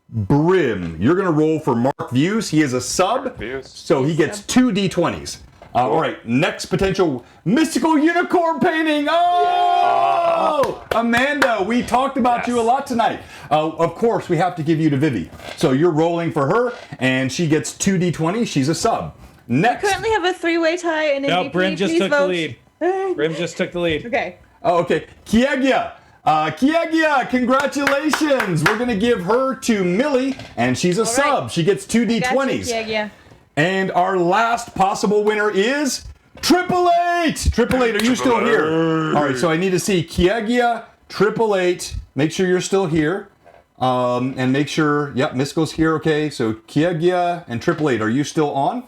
Brim. You're going to roll for Mark Views. He is a sub, so he gets 2 d20s. All right. Next potential mystical unicorn painting. Oh, Amanda, we talked about you a lot tonight. Of course, we have to give you to Vivi. So you're rolling for her, and she gets 2 d20s. She's a sub. Next. We currently have a 3-way tie and No, MVP. Brim just Please took vote. the lead. Brim just took the lead. Okay. Oh, okay. Kiegia. Kiegia, congratulations. We're going to give her to Millie, and she's a sub. She gets 2 d20s. Yeah. And our last possible winner is Triple Eight. Triple Eight, are you still here? All right, so I need to see Kiegia, Triple Eight. Make sure you're still here. And make sure, yep, Misko's here. Okay, so Kiegia and Triple Eight, are you still on?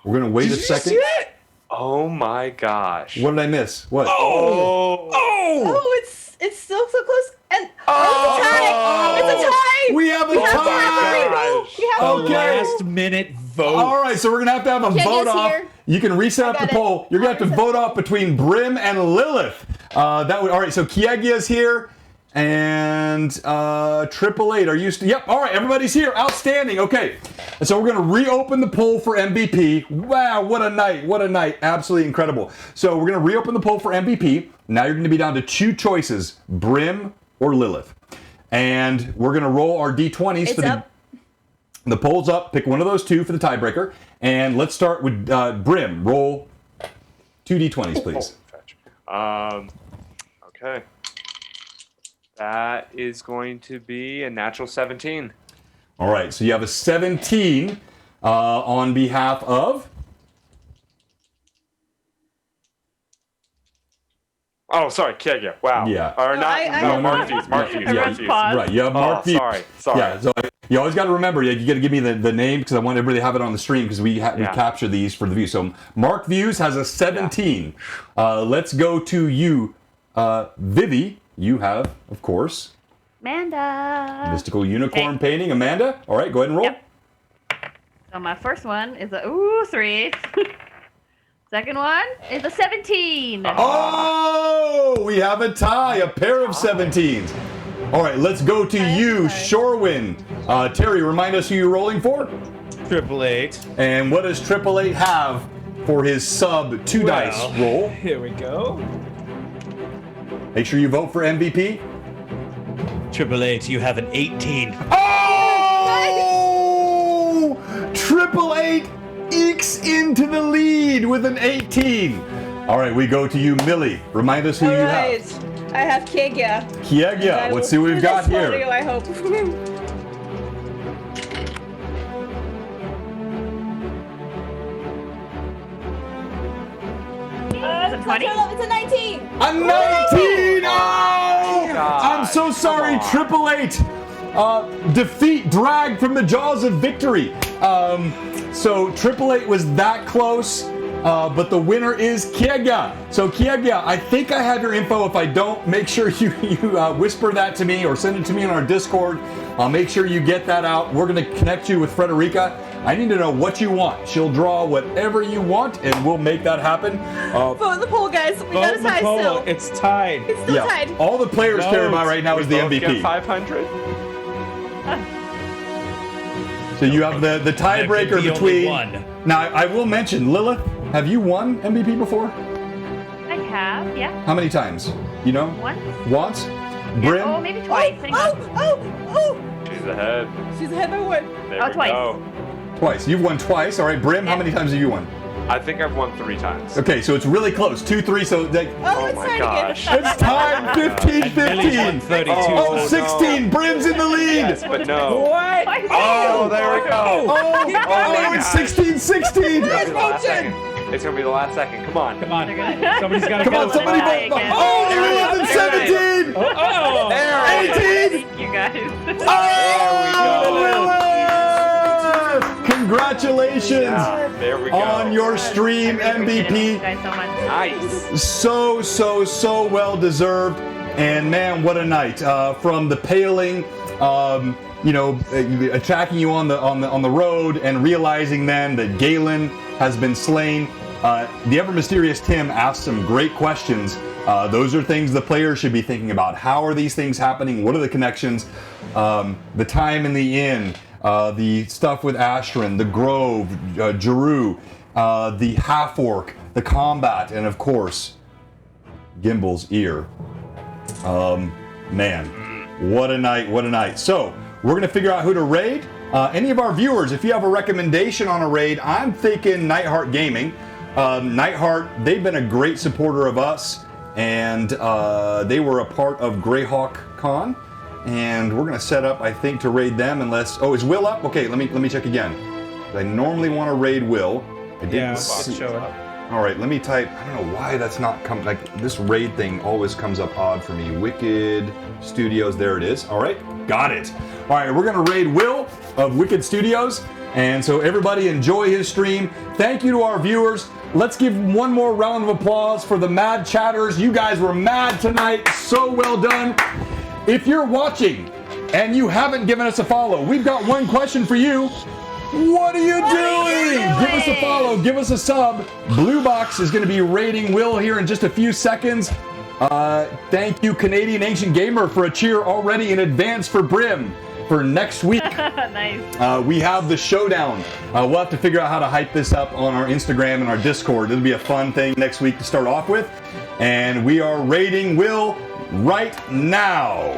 We're going to wait a second. You see that? Oh my gosh. What did I miss? What? Oh, it's still so close. And it's a tie. It's a tie. We have a tie. We have The last minute vote. All right, so we're going to have a vote off. here. You can reset up the got it. poll. You're going to have to vote off between Brim and Lilith. All right, so Kiegia's here. And Triple Eight, are you yep, all right, everybody's here. Outstanding. Okay. And so we're going to reopen the poll for MVP. Wow, what a night. Absolutely incredible. So we're going to reopen the poll for MVP. Now you're going to be down to 2 choices, Brim or Lilith. And we're going to roll our D20s for the poll's up. Pick one of those 2 for the tiebreaker. And let's start with Brim. Roll 2 D20s, please. Okay. That is going to be a natural 17. All right, so you have a 17 on behalf of... Oh, sorry, Kiegia. Wow. Yeah. Or not, Mark Views. Mark Views. Right, you have Mark Views. Sorry. Yeah, so you always got to remember, you got to give me the name because I want everybody to have it on the stream because we capture these for the view. So Mark Views has a 17. Let's go to you, Vivi. You have, of course, Amanda. mystical unicorn painting. Amanda, all right, go ahead and roll. Yep. So my first one is a 3. Second one is a 17. Oh, we have a tie, a pair of 17s. All right, let's go to you, Shorewin. Terry, remind us who you're rolling for. Triple Eight. And what does Triple Eight have for his sub 2 dice roll? Here we go. Make sure you vote for MVP. Triple Eight, you have an 18. Oh! Triple Eight ekes into the lead with an 18. All right, we go to you, Millie. Remind us who you have. I have Kiegia. Kiegia, let's see what we've got here. You, I hope. It's a 20. It's a 19. A 19! Oh! I'm so sorry, Triple Eight. Defeat dragged from the jaws of victory. So Triple Eight was that close, but the winner is Kiegia. So Kiegia, I think I have your info. If I don't, make sure you whisper that to me or send it to me on our Discord. I'll make sure you get that out. We're going to connect you with Frederica. I need to know what you want. She'll draw whatever you want, and we'll make that happen. Vote in the poll, guys. We got a tie still. It's tied. It's still tied. All the players care about right now is the MVP. 500. So you have the tiebreaker the between. only one. Now I will mention, Lilith, have you won MVP before? I have, yeah. How many times? You know? Once? Brim? Oh, maybe twice. She's ahead. She's ahead by 1. There we twice. go. Twice. You've won twice. All right, Brim, how many times have you won? I think I've won 3 times. Okay, so it's really close. 2-3, so like, Oh, it's my tied gosh. again. it's tied 15-15. 32. Oh, 16. Brim's in the lead. Yes, but no. What? Oh, there we go. Oh, it's 16-16. It's going to be the last second. Come on. Come on. Somebody's got to Come on, somebody vote. Oh, 11-17. Oh, 18. Thank you guys. Congratulations There we go. on your stream Thank you MVP. guys so much. Nice. So well deserved. And man, what a night! From the paling, attacking you on the road, and realizing then that Galen has been slain. the ever mysterious Tim asked some great questions. Those are things the players should be thinking about. How are these things happening? What are the connections? The time in the inn, the stuff with Ashran, the Grove, Jeru, the half-orc, the combat, and of course, Gimble's ear. Man, what a night, what a night. So, we're going to figure out who to raid. Any of our viewers, if you have a recommendation on a raid, I'm thinking Nightheart Gaming. Nightheart, they've been a great supporter of us, and they were a part of Greyhawk Con, and we're going to set up, I think, to raid them unless... Oh, is Will up? Okay, let me check again. I normally want to raid Will. I didn't show up. All right, let me type. I don't know why that's not coming. Like, this raid thing always comes up odd for me. Wicked Studios, there it is. All right, got it. All right, we're going to raid Will of Wicked Studios. And so everybody enjoy his stream. Thank you to our viewers. Let's give one more round of applause for the mad chatters. You guys were mad tonight. So well done. If you're watching and you haven't given us a follow, we've got one question for you. What are you doing? Give us a follow. Give us a sub. Blue Box is going to be raiding Will here in just a few seconds. Thank you, Canadian Ancient Gamer, for a cheer already in advance for Brim for next week. Nice. We have the showdown. We'll have to figure out how to hype this up on our Instagram and our Discord. It'll be a fun thing next week to start off with. And we are raiding Will right now.